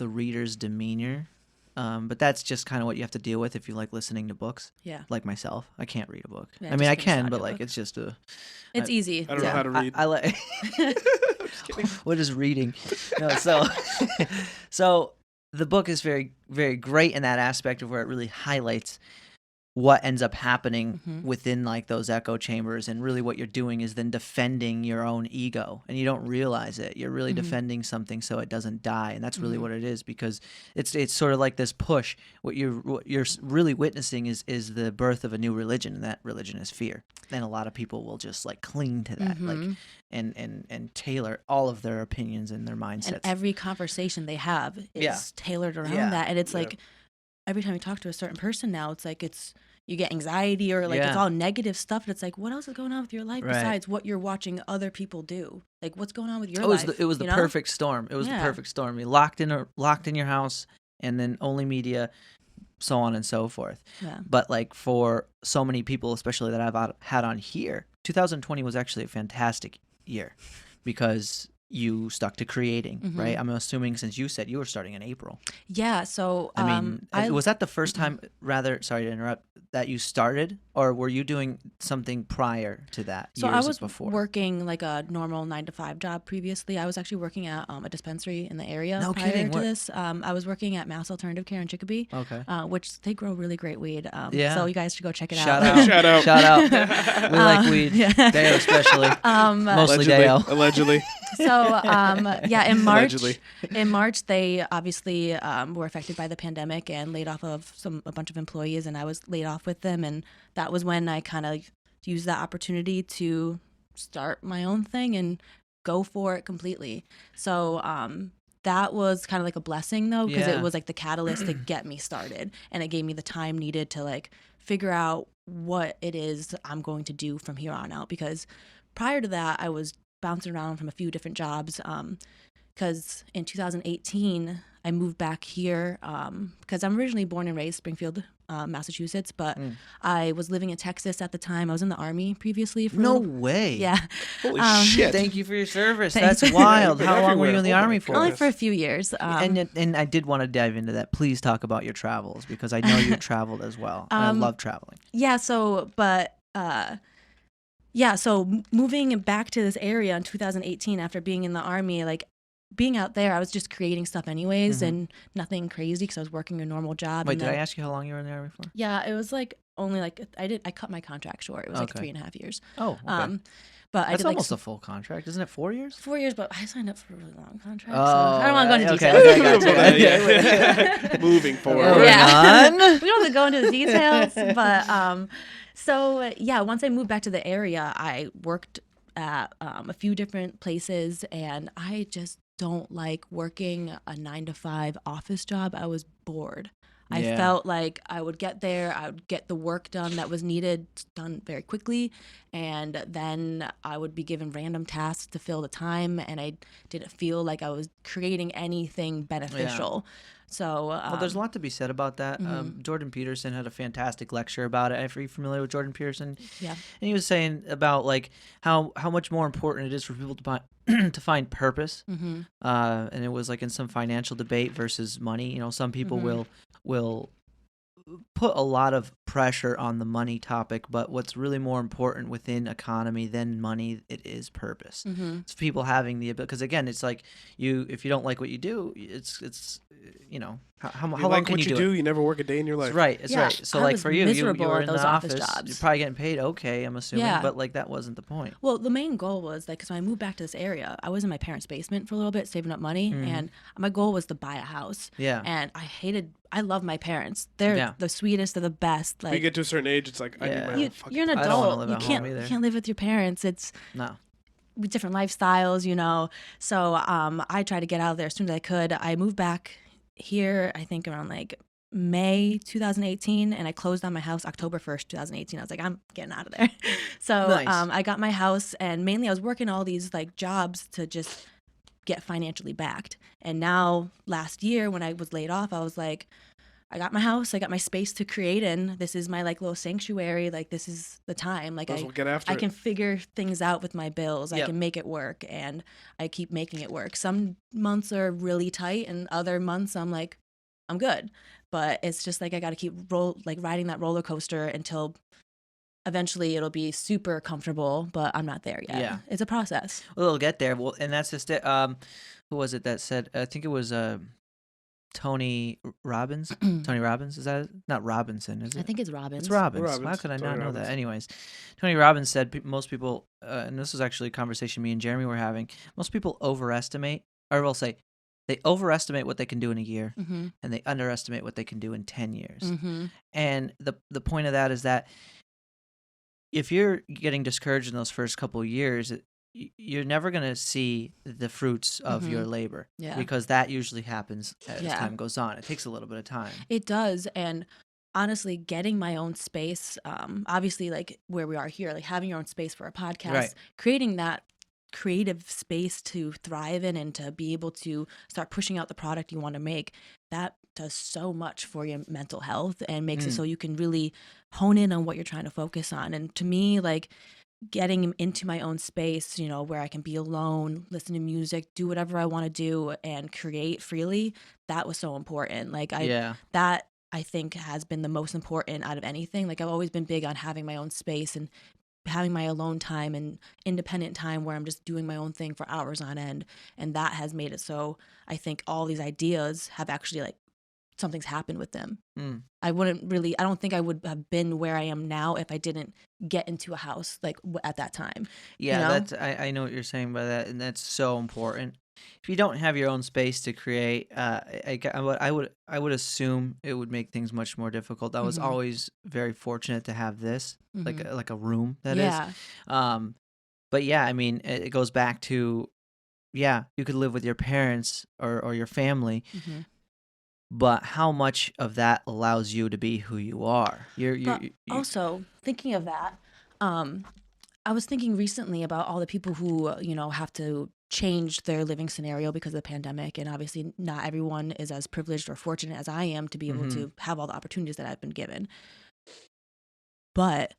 reader's demeanor, but that's just kind of what you have to deal with if you like listening to books. Yeah. Like myself, I can't read a book. I mean, I can, but like it's just it's easy. I don't know how to read. I like. I'm just kidding. What is reading? No, so the book is very, very great in that aspect of where it really highlights what ends up happening Mhm. within like those echo chambers, and really what you're doing is then defending your own ego, and you don't realize it. You're really Mhm. defending something so it doesn't die, and that's really Mhm. what it is, because it's sort of like this push. What you're really witnessing is the birth of a new religion, and that religion is fear. And a lot of people will just like cling to that, like Mhm. and tailor all of their opinions and their mindsets. And every conversation they have is Yeah. tailored around Yeah. that. And it's Yeah. like every time you talk to a certain person now, it's like you get anxiety or like it's Yeah. all negative stuff. And it's like, what else is going on with your life Right. besides what you're watching other people do? Like, what's going on with your It was life? it was the you know? perfect storm. It was the Yeah. perfect storm. You locked in your house, and then only media, so on and so forth. Yeah. But like for so many people, especially that I've had on here, 2020 was actually a fantastic year because you stuck to creating, Mhm. right? I'm assuming since you said you were starting in April. Yeah. So, I mean, was that the first time, rather, sorry to interrupt, that you started, or were you doing something prior to that, So years I was before? working like a normal 9 to 5 job previously. I was actually working at a dispensary in the area No prior kidding. to What? this. I was working at Mass Alternative Care in Chicopee, Okay. which they grow really great weed. Yeah. So you guys should go check it Shout out. out. Shout out. Shout out. We like weed. Yeah. Deo especially. Mostly Deo. Allegedly. So yeah, in March, Allegedly. they obviously were affected by the pandemic and laid off of a bunch of employees, and I was laid off with them, and that was when I kind of used that opportunity to start my own thing and go for it completely. So that was kind of like a blessing though, because Yeah. it was like the catalyst to get me started, and it gave me the time needed to like figure out what it is I'm going to do from here on out, because prior to that I was bouncing around from a few different jobs, because in 2018 I moved back here because I'm originally born and raised Springfield, Massachusetts, but I was living in Texas at the time. I was in the Army previously. No way. Yeah. Holy shit. Thank you for your service. Thanks. That's wild. You've been How long were you in the everywhere. Oh my Army for? Only goodness. for a few years. And I did want to dive into that. Please talk about your travels, because I know you traveled as well. And I love traveling. Yeah. So, but yeah. So moving back to this area in 2018 after being in the Army, like being out there, I was just creating stuff anyways, and nothing crazy because I was working a normal job. Wait, and did then, I ask you how long you were in the Army for? Yeah, it was like only like I cut my contract short. It was like Okay. 3.5 years. Oh, okay. But I That's did like almost a full contract, isn't it? 4 years? 4 years, but I signed up for a really long contract. Oh, so I don't want to go into okay, details. okay, gotcha. Moving forward. Moving on. We don't have to go into the details, but so yeah, once I moved back to the area, I worked at a few different places, and I just don't like working a 9 to 5 office job. I was bored. I Yeah. felt like I would get there, I would get the work done that was needed, done very quickly, and then I would be given random tasks to fill the time, and I didn't feel like I was creating anything beneficial. So, Well, there's a lot to be said about that. Jordan Peterson had a fantastic lecture about it. Are you familiar with Jordan Peterson? yeah. And he was saying about like how much more important it is for people to to find purpose. Mm-hmm. And it was like in some financial debate versus money. You know, some people will put a lot of pressure on the money topic, but what's really more important within economy than money, it is purpose. Mm-hmm. It's people having the ability, because again, it's like if you don't like what you do, it's you know, how You long like can what you you do, you never work a day in your life. That's right. That's Yeah, right. So I like was for you miserable were at in those the office office. jobs. You're probably getting paid okay, I'm assuming, Yeah. but like that wasn't the point. Well, the main goal was like, so I moved back to this area. I was in my parents' basement for a little bit, saving up money, and my goal was to buy a house. Yeah. And I love my parents. They're Yeah. the sweetest, they're the best. When you Like get to a certain age, it's like, I need Yeah. my own fucking you're an I don't wanna adult. live You at can't home either. you can't live with your parents. It's No. with different lifestyles, you know. So I tried to get out of there as soon as I could. I moved back here, I think around like May 2018, and I closed on my house October 1st, 2018. I was like, I'm getting out of there. So Nice. I got my house, and mainly I was working all these like jobs to just get financially backed. And now last year when I was laid off, I was like, I got my house, I got my space to create in. This is my like little sanctuary. Like this is the time. Like Might as well get after I it. can figure things out with my bills. I Yep. can make it work, and I keep making it work. Some months are really tight, and other months I'm like, I'm good. But it's just like I got to keep riding that roller coaster until eventually it'll be super comfortable. But I'm not there yet. Yeah. It's a process. Well, it'll get there. Well, and that's just it. Who was it that said? I think it was Tony Robbins. Tony Robbins, is that not Robinson? Is it? I think it's Robbins. It's Robbins. Robbins. Why could I Tony not know Robbins. that? Anyways, Tony Robbins said most people, and this was actually a conversation me and Jeremy were having. Most people overestimate, or will say, they overestimate what they can do in a year, and they underestimate what they can do in 10 years. And the point of that is that if you're getting discouraged in those first couple of years, you're never going to see the fruits of your labor, because that usually happens as time goes on. It takes a little bit of time. It does. And honestly, getting my own space, obviously, like where we are here, like having your own space for a podcast, creating that creative space to thrive in and to be able to start pushing out the product you want to make, that does so much for your mental health and makes it so you can really hone in on what you're trying to focus on. And to me, like, getting into my own space, you know, where I can be alone, listen to music, do whatever I want to do and create freely, that was so important. Like that I think has been the most important out of anything. Like I've always been big on having my own space and having my alone time and independent time where I'm just doing my own thing for hours on end. And that has made it so I think all these ideas have actually, like, something's happened with them. I don't think I would have been where I am now if I didn't get into a house like at that time. Yeah, you know? I know what you're saying by that, and that's so important. If you don't have your own space to create, I would assume it would make things much more difficult. I was always very fortunate to have this, like a room that is. But yeah, I mean, it goes back to, you could live with your parents or your family. But how much of that allows you to be who you are? Also, thinking of that, I was thinking recently about all the people who, you know, have to change their living scenario because of the pandemic. And obviously not everyone is as privileged or fortunate as I am to be able to have all the opportunities that I've been given. But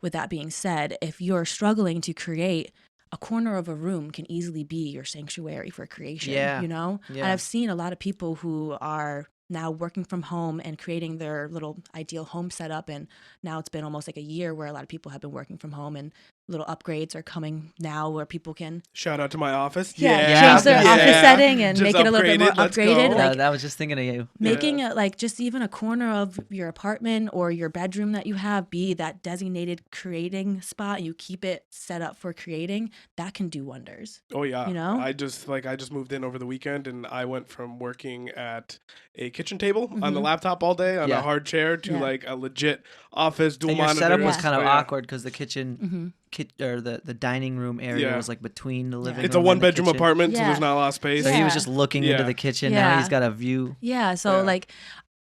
with that being said, if you're struggling to create, a corner of a room can easily be your sanctuary for creation, you know? Yeah. And I've seen a lot of people who are now working from home and creating their little ideal home setup. And now it's been almost like a year where a lot of people have been working from home, and little upgrades are coming now where people can shout out to my office. Change their office setting and just make it a little bit more upgraded. Like, I was just thinking of you. Making it like just even a corner of your apartment or your bedroom that you have be that designated creating spot, and you keep it set up for creating, that can do wonders. Oh yeah. You know? I just moved in over the weekend, and I went from working at a kitchen table on the laptop all day on a hard chair to like a legit office dual monitor. Your setup was kind of awkward because the kitchen or the dining room area was like between the living room. It's a one bedroom apartment, so there's not a lot of space. So he was just looking into the kitchen. Now he's got a view. So like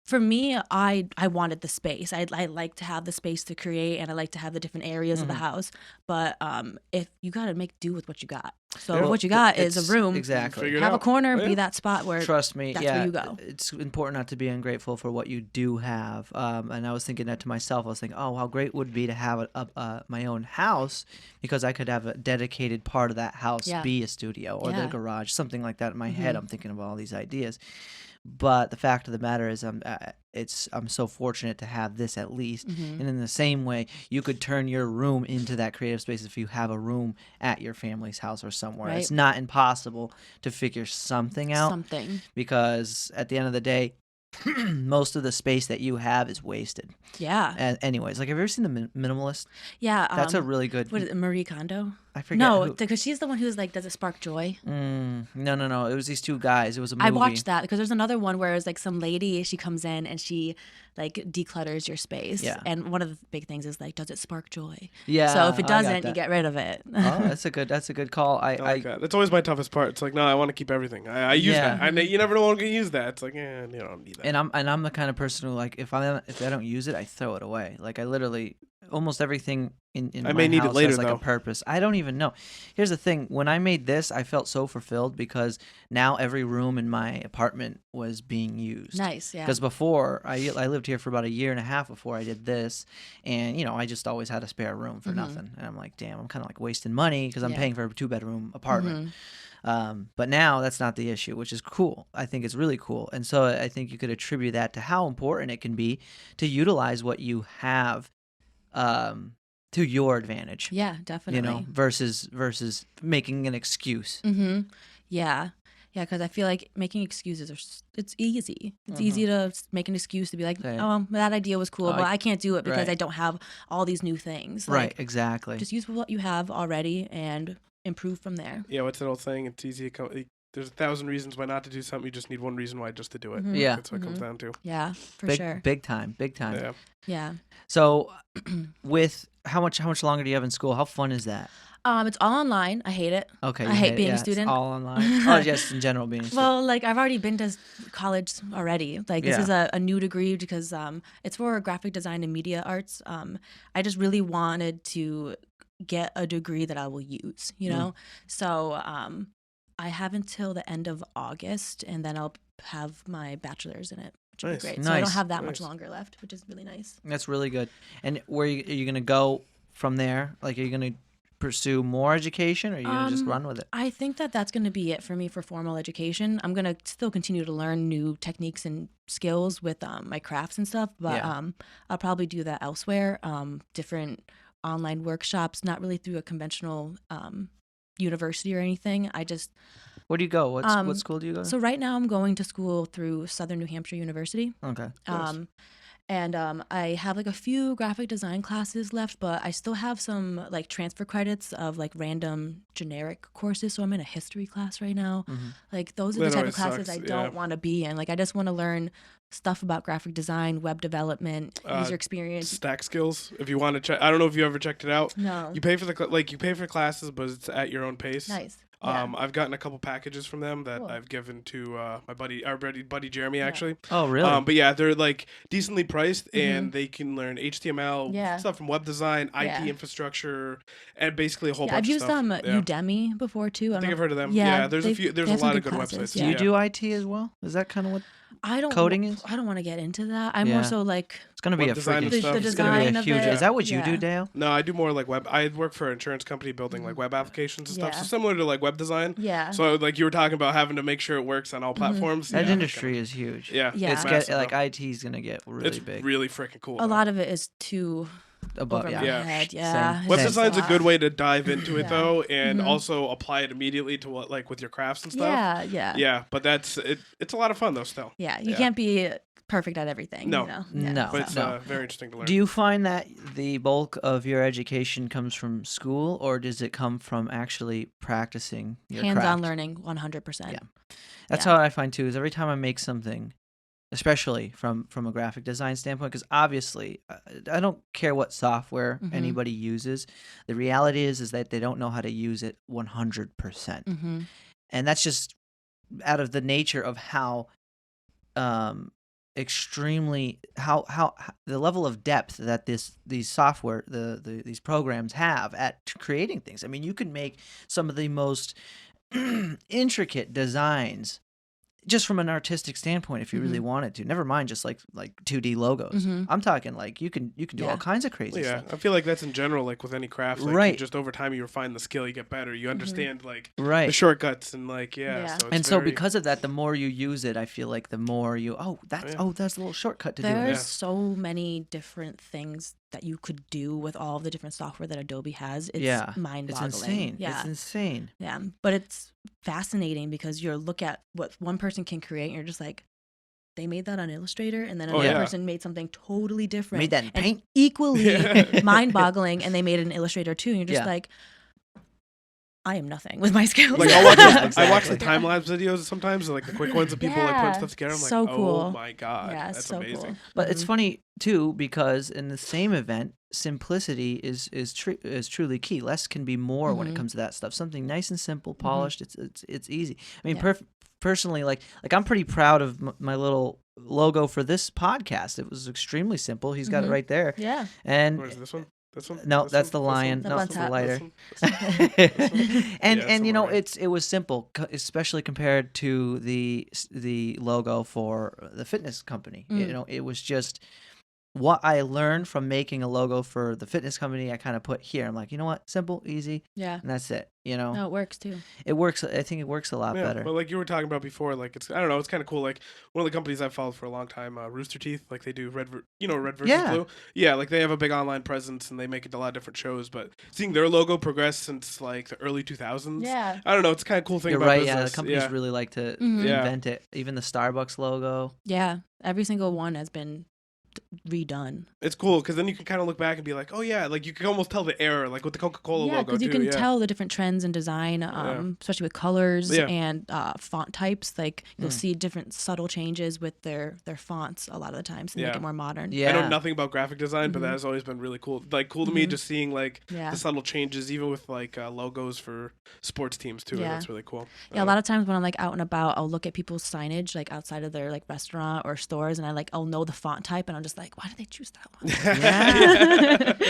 for me, I wanted the space. I like to have the space to create, and I like to have the different areas of the house. But if you got to make do with what you got. So what you got is a room. Exactly. Have a corner, be that spot where. Trust me. That's where you go. It's important not to be ungrateful for what you do have. And I was thinking that to myself. I was thinking, oh, how great it would be to have my own house, because I could have a dedicated part of that house be a studio or the garage, something like that. In my head, I'm thinking of all these ideas. But the fact of the matter is, I'm so fortunate to have this at least. And in the same way, you could turn your room into that creative space if you have a room at your family's house or somewhere. Right. It's not impossible to figure something out. Because at the end of the day, most of the space that you have is wasted. Yeah. And anyways, like, have you ever seen The Minimalist? Yeah. That's a really good. What is it, Marie Kondo? I forget. No, because she's the one who's like, does it spark joy? No. It was these two guys. It was a movie. I watched that because there's another one where it's like some lady, she comes in and she like declutters your space. Yeah. And one of the big things is like, does it spark joy? Yeah. So if it doesn't, you get rid of it. Oh, that's a good call. I like that. That's always my toughest part. It's like, no, I want to keep everything. I use that. You never know when I'm gonna use that. It's like, you don't need that. And I'm the kind of person who, like, if I don't use it, I throw it away. Like, I literally almost everything in I my may need house it later, has like though. a purpose. I don't even know. Here's the thing: when I made this, I felt so fulfilled because now every room in my apartment was being used. Nice, yeah. Because before I lived here for about a year and a half before I did this, and I just always had a spare room for nothing, and I'm like, damn, I'm kind of like wasting money because I'm paying for a 2-bedroom apartment. But now that's not the issue, which is cool. I think it's really cool. And so I think you could attribute that to how important it can be to utilize what you have to your advantage. Yeah, definitely. Versus making an excuse. Yeah. Yeah, because I feel like making excuses it's easy. It's easy to make an excuse to be like, oh, that idea was cool, but I can't do it because I don't have all these new things. Like, right, exactly. Just use what you have already and improve from there. Yeah, what's that old saying? It's easy. There's 1,000 reasons why not to do something. You just need one reason why just to do it. Yeah, that's what it comes down to. Yeah, for sure. Big time. Yeah. So, with how much longer do you have in school? How fun is that? It's all online. I hate it. Okay. I hate being a student. It's all online. Oh, just in general being a student. Well, like I've already been to college already. Like this is a new degree because it's for graphic design and media arts. I just really wanted to get a degree that I will use, you know? So I have until the end of August, and then I'll have my bachelor's in it, which would be great. So I don't have that much longer left, which is really nice. That's really good. And where are you going to go from there? Like, are you going to pursue more education, or are you going to just run with it? I think that's going to be it for me for formal education. I'm going to still continue to learn new techniques and skills with my crafts and stuff, but I'll probably do that elsewhere, different online workshops, not really through a conventional university or anything. Where do you go? What school do you go to? So right now I'm going to school through Southern New Hampshire University. Okay. Nice. And I have like a few graphic design classes left, but I still have some like transfer credits of like random generic courses. So I'm in a history class right now. Like those are the type of classes I don't want to be in. Like I just want to learn stuff about graphic design, web development, user experience, stack skills. If you want to check, I don't know if you ever checked it out. No. You pay for you pay for classes, but it's at your own pace. Nice. I've gotten a couple packages from them that I've given to our buddy Jeremy actually. Oh, really? But yeah, they're like decently priced, and they can learn HTML stuff from web design, IT infrastructure, and basically a whole bunch of stuff. I've used Udemy before too. I think I've heard of them. Yeah, there's a lot of good websites. Do you do IT as well? Is that kind of what coding is? I don't want to get into that. I'm more so like it's going to be web design freaking stuff. The design of it. Is that what you do, Dale? No, I do more like web. I work for an insurance company building like web applications and stuff. So similar to like web design. Yeah. So like you were talking about having to make sure it works on all platforms. That industry is huge. Yeah. It's like IT is going to get really big. It's really freaking cool. A lot of it is too above my head. Yeah. Web design is a good way to dive into it though, and also apply it immediately to what like with your crafts and stuff. Yeah. But that's it. It's a lot of fun though. Still. Yeah. You can't be perfect at everything. No. You know? No. But it's very interesting to learn. Do you find that the bulk of your education comes from school, or does it come from actually practicing your hands-on craft? learning? 100%. Yeah. That's how I find too. Is every time I make something, especially from a graphic design standpoint, because obviously I don't care what software anybody uses. The reality is that they don't know how to use it 100%, and that's just out of the nature of how extremely how the level of depth that these software these programs have at creating things. I mean, you can make some of the most intricate designs just from an artistic standpoint if you really wanted to. Never mind just like 2D logos. I'm talking like you can do all kinds of crazy stuff. I feel like that's in general like with any craft. Like, you just over time you refine the skill, you get better, you understand like the shortcuts and like So because of that, the more you use it, I feel like the more you that's a little shortcut to do it. There's so many different things that you could do with all of the different software that Adobe has. It's mind-boggling. It's insane. It's insane. Yeah, but it's fascinating because you look at what one person can create and you're just like, they made that on Illustrator, and then another person made something totally different. Made that in Paint. Equally mind-boggling, and they made it in Illustrator too. And you're just like, I am nothing with my skills. Like I watch the time lapse videos sometimes, like the quick ones of people like putting stuff together. I'm like, so cool. Oh my god, that's so amazing. Cool. But it's funny too because in the same event, simplicity is truly key. Less can be more when it comes to that stuff. Something nice and simple, polished. It's easy. I mean, personally, like I'm pretty proud of my little logo for this podcast. It was extremely simple. He's got it right there. Yeah. And where's this one? No, that's the lion. No, that's the lighter. And you know, it was simple, especially compared to the logo for the fitness company. You know, it was just what I learned from making a logo for the fitness company, I kind of put here. I'm like, you know what? Simple, easy. Yeah. And that's it. You know? No, it works too. It works. I think it works a lot better. But like you were talking about before, like I don't know, it's kind of cool. Like one of the companies I've followed for a long time, Rooster Teeth, like they do red versus blue. Yeah, like they have a big online presence and they make it a lot of different shows. But seeing their logo progress since like the early 2000s, I don't know, it's kind of cool thing You're about right. business. Yeah, the companies really like to invent it. Even the Starbucks logo. Yeah, every single one has been redone. It's cool because then you can kind of look back and be like, oh yeah, like you can almost tell the era, like with the Coca-Cola logo. Yeah, because you can tell the different trends in design, especially with colors and font types. Like you'll see different subtle changes with their fonts a lot of the times to make it more modern. Yeah, I know nothing about graphic design, but that has always been really cool. Like cool to me, just seeing like the subtle changes, even with like logos for sports teams too. That's really cool. Yeah, a lot of times when I'm like out and about, I'll look at people's signage like outside of their like restaurant or stores, and I'll know the font type, and I'm just like, why did they choose that one?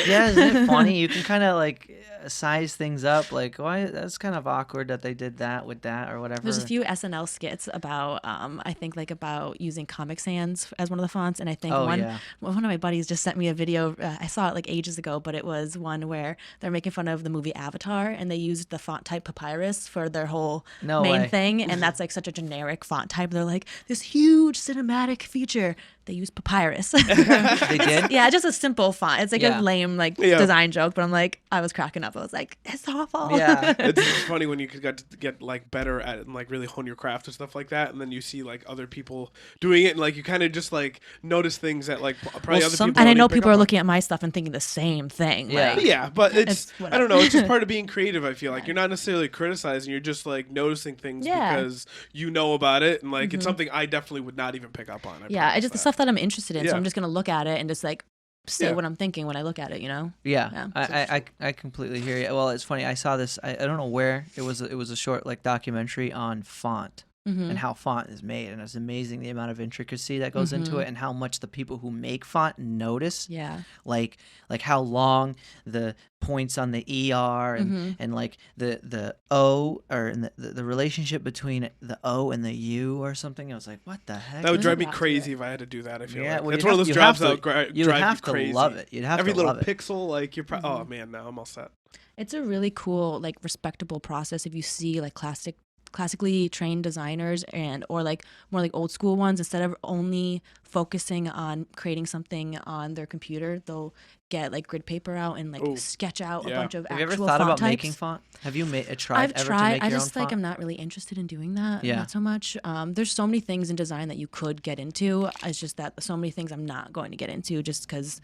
Yeah, isn't it funny? You can kind of like size things up. Like, why? That's kind of awkward that they did that with that or whatever. There's a few SNL skits about, I think like about using Comic Sans as one of the fonts, and I think one of my buddies just sent me a video. I saw it like ages ago, but it was one where they're making fun of the movie Avatar, and they used the font type Papyrus for their whole main thing, and that's like such a generic font type. They're like, this huge cinematic feature. They use Papyrus. They did? Yeah, just a simple font. It's like a lame design joke, but I'm like, I was cracking up. I was like, it's awful. Yeah, it's funny when you get like better at it and like really hone your craft and stuff like that, and then you see like other people doing it, and like you kind of just like notice things that like probably other people. And I know people are looking at my stuff and thinking the same thing. Yeah, like, but it's I don't know. It's just part of being creative. I feel like you're not necessarily criticizing. You're just like noticing things because you know about it, and like it's something I definitely would not even pick up on. It's just the stuff that I'm interested in, so I'm just gonna look at it and just like say what I'm thinking when I look at it, you know? Yeah. I completely hear you. Well, it's funny. I saw this. I don't know where it was. It was a short like documentary on font and how font is made, and it's amazing the amount of intricacy that goes into it, and how much the people who make font notice. Yeah. Like how long the points on the ER and like the O or in the relationship between the O and the U or something. I was like, what the heck? That would drive me crazy if I had to do that. I feel like well, it's one of those jobs that would drive you crazy. You have to love it. You'd have every to little love it. pixel. Like you're oh man, now I'm all set. It's a really cool, like respectable process if you see like classically trained designers or like more like old school ones. Instead of only focusing on creating something on their computer, they'll get like grid paper out and like sketch out a bunch of Have actual font types. you ever thought about making font? Have you tried I've ever tried. to make I your just own like font? I'm not really interested in doing that. Not so much. There's so many things in design that you could get into. It's just that so many things I'm not going to get into just because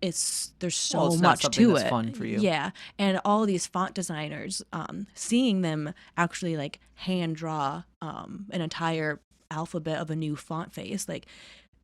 there's so much to that's it. Fun for you. Yeah, and all of these font designers, seeing them actually like hand draw an entire alphabet of a new font face, like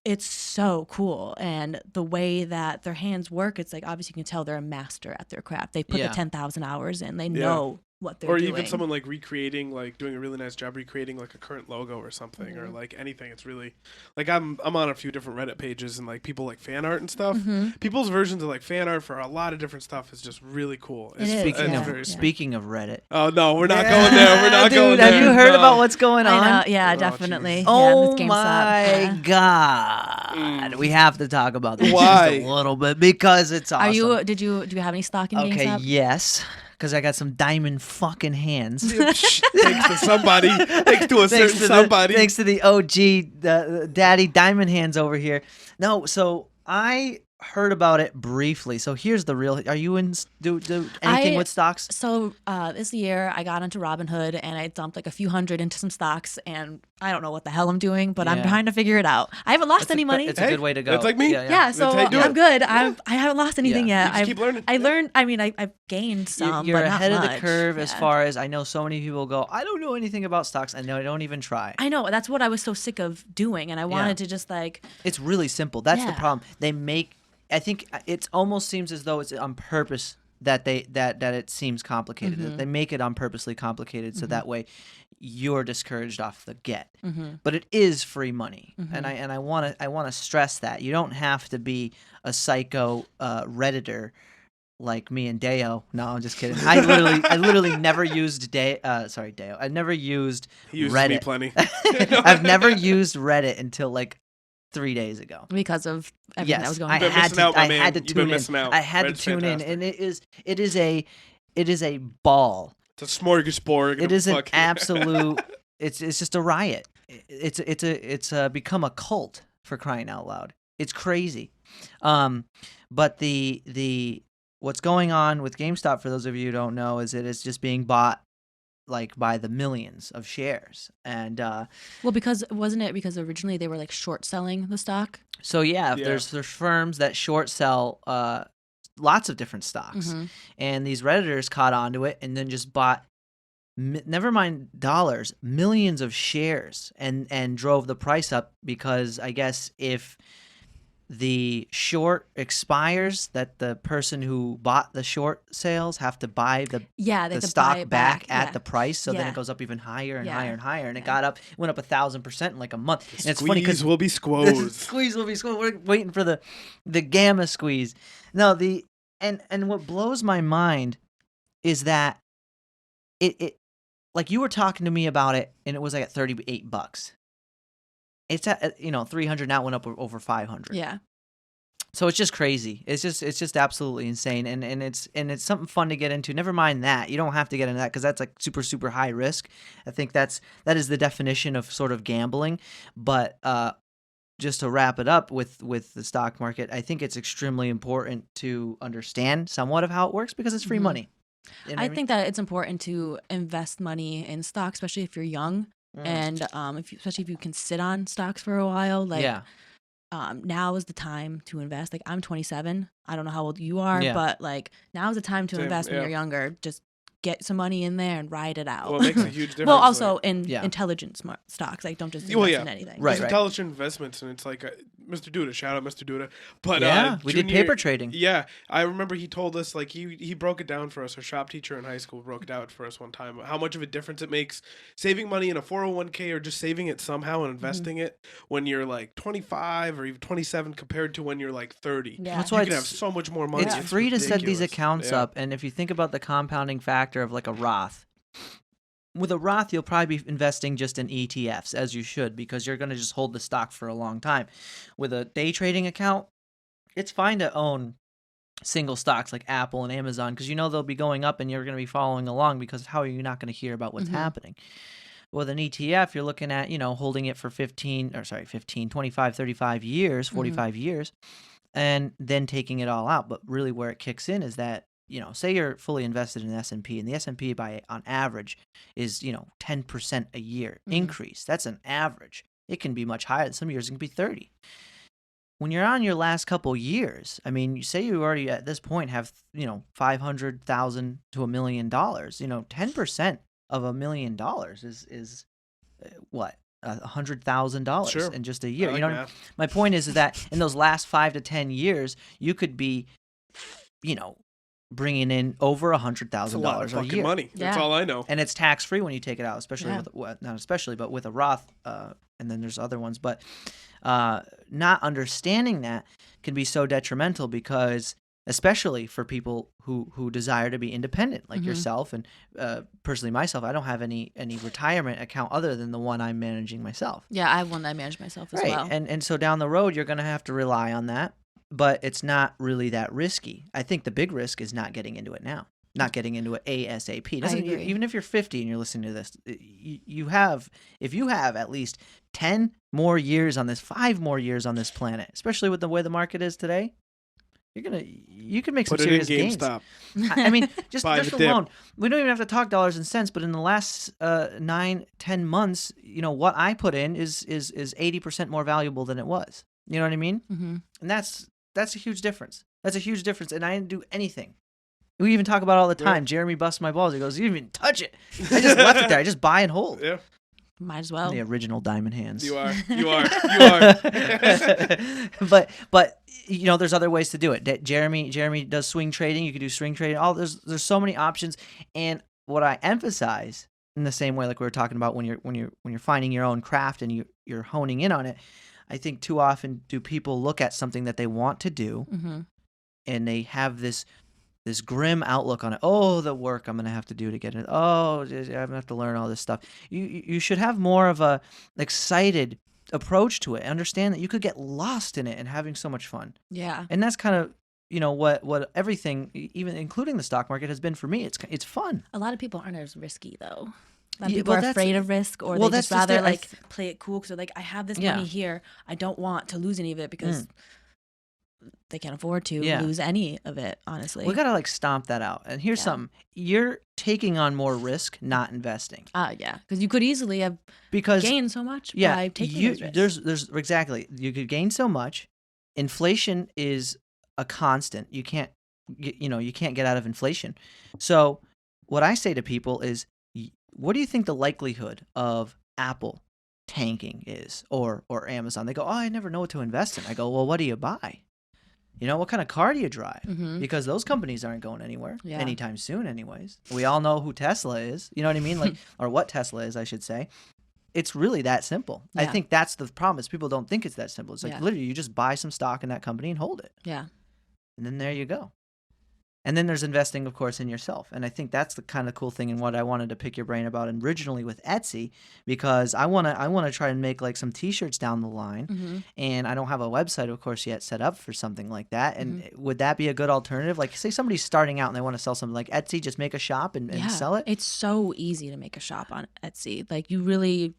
it's so cool. And the way that their hands work, it's like obviously you can tell they're a master at their craft. They put the 10,000 hours in. They know what they're doing. Or even someone like recreating, like doing a really nice job recreating like a current logo or something, or like anything. It's really like I'm on a few different Reddit pages, and like people like fan art and stuff. People's versions of like fan art for a lot of different stuff is just really cool. Speaking of Reddit. Oh no, we're not going there. We're not going there. there. Have you heard about what's going on? Yeah, definitely. Oh my god, we have to talk about this just a little bit because it's awesome. Do you have any stock in GameStop? Okay, yes. Because I got some diamond fucking hands. Thanks to somebody. Thanks to a certain somebody. Thanks to the OG daddy diamond hands over here. No, so I heard about it briefly. So here's the real. Are you in do anything with stocks? So this year I got into Robinhood and I dumped like a few hundred into some stocks, and I don't know what the hell I'm doing, but I'm trying to figure it out. I haven't lost any money. It's a good way to go. It's like me. Yeah, so I'm good. I haven't lost anything yet. You just keep learning. I learned. I mean, I've gained some. You're but ahead not of the much. curve as far as I know. So many people go, I don't know anything about stocks. I know I don't even try. I know. That's what I was so sick of doing, and I wanted to just like. It's really simple. That's the problem. They make. I think it almost seems as though it's on purpose that it seems complicated. That they make it on purposely complicated so that way you're discouraged off the get. But it is free money, and I want to stress that you don't have to be a psycho Redditor like me and Deo. No, I'm just kidding. I literally never used Deo. I never used he uses Reddit. me plenty. I've never used Reddit until like 3 days ago because of everything that was going on. I had to tune in. I had to tune in, and it is a ball. It's a smorgasbord. It is an absolute. It's just a riot. It's become a cult, for crying out loud. It's crazy. But the what's going on with GameStop, for those of you who don't know, is it is just being bought like by the millions of shares. And well, because wasn't it because originally they were like short selling the stock? So there's firms that short sell lots of different stocks, and these Redditors caught onto it and then just bought never mind dollars, millions of shares, and drove the price up, because I guess if the short expires, that the person who bought the short sales have to buy the stock back at the price, so then it goes up even higher and higher and higher, and it went up 1,000% in like a month. And it's funny because will be squeezed. Squeeze will be squeezed. We're waiting for the gamma squeeze. No, and what blows my mind is that it like you were talking to me about it, and it was like at $38. It's at 300 now, went up over 500. Yeah. So it's just crazy. It's just absolutely insane, and it's something fun to get into. Never mind that, you don't have to get into that because that's like super super high risk. I think that is the definition of sort of gambling. But just to wrap it up with the stock market, I think it's extremely important to understand somewhat of how it works because it's free money. You know I think that it's important to invest money in stocks, especially if you're young, and especially if you can sit on stocks for a while. Like, now is the time to invest. Like, I'm 27. I don't know how old you are, but like now is the time to invest when you're younger. Just get some money in there and ride it out. Well, it makes a huge difference. Well, also in intelligent smart stocks. Like, don't just invest in anything. Right, intelligent investments, and it's like Mr. Duda. Shout out Mr. Duda. But we did paper trading. Yeah, I remember he told us, like, he broke it down for us. Our shop teacher in high school broke it out for us one time. How much of a difference it makes saving money in a 401k or just saving it somehow and investing it when you're like 25 or even 27 compared to when you're like 30. Yeah. That's why you can have so much more money. It's free to set these accounts up, and if you think about the compounding factor of like a Roth. With a Roth, you'll probably be investing just in ETFs, as you should, because you're going to just hold the stock for a long time. With a day trading account, it's fine to own single stocks like Apple and Amazon, because they'll be going up and you're going to be following along, because how are you not going to hear about what's happening? With an ETF, you're looking at, holding it for 25, 35 years, 45 years, and then taking it all out. But really where it kicks in is that, say you're fully invested in the S&P, and the S&P on average is, 10% a year increase. That's an average. It can be much higher. Some years it can be 30. When you're on your last couple years, I mean, you say you already at this point have, $500,000 to $1 million. 10% of $1 million is what? $100,000 in just a year. My point is that in those last 5 to 10 years, you could be, bringing in over $100,000 a year. Money. That's all I know. And it's tax free when you take it out, especially but with a Roth, and then there's other ones. But not understanding that can be so detrimental, because especially for people who desire to be independent, like yourself, and personally myself, I don't have any retirement account other than the one I'm managing myself. Yeah, I have one that I manage myself as well. And so down the road, you're going to have to rely on that. But it's not really that risky. I think the big risk is not getting into it now, not getting into it ASAP. Even if you're 50 and you're listening to this, if you have at least 10 more years on this, 5 more years on this planet, especially with the way the market is today, you can make some serious gains. I mean, just alone, we don't even have to talk dollars and cents, but in the last 9-10 months, what I put in is 80% more valuable than it was. You know what I mean? And that's a huge difference. That's a huge difference. And I didn't do anything. We even talk about it all the time. Jeremy busts my balls. He goes, "You didn't even touch it. I just left it there. I just buy and hold." Yeah. Might as well. The original diamond hands. You are. You are. But there's other ways to do it. Jeremy does swing trading. You can do swing trading. There's so many options. And what I emphasize, in the same way like we were talking about when you're finding your own craft and you're honing in on it, I think too often do people look at something that they want to do, and they have this grim outlook on it. Oh, the work I'm going to have to do to get it. Oh, I'm going to have to learn all this stuff. You should have more of a excited approach to it. Understand that you could get lost in it and having so much fun. Yeah. And that's kind of, what everything, even including the stock market, has been for me. It's fun. A lot of people aren't as risky though. A lot of people are afraid of risk, or they that's just rather just play it cool because they're like, I have this money here. I don't want to lose any of it because they can't afford to lose any of it, honestly. We got to stomp that out. And here's something. You're taking on more risk, not investing. Yeah, because you could easily have gained so much by taking those risks. There's exactly. You could gain so much. Inflation is a constant. You can't get out of inflation. So what I say to people is, what do you think the likelihood of Apple tanking is, or Amazon? They go, I never know what to invest in. I go, well, what do you buy? What kind of car do you drive? Mm-hmm. Because those companies aren't going anywhere anytime soon anyways. We all know who Tesla is. You know what I mean? Or what Tesla is, I should say. It's really that simple. Yeah. I think that's the problem is people don't think it's that simple. It's literally you just buy some stock in that company and hold it. Yeah. And then there you go. And then there's investing, of course, in yourself. And I think that's the kind of cool thing and what I wanted to pick your brain about originally with Etsy, because I want to try and make some T-shirts down the line. Mm-hmm. And I don't have a website, of course, yet set up for something like that. And would that be a good alternative? Say somebody's starting out and they want to sell something like Etsy, just make a shop and sell it? It's so easy to make a shop on Etsy. You really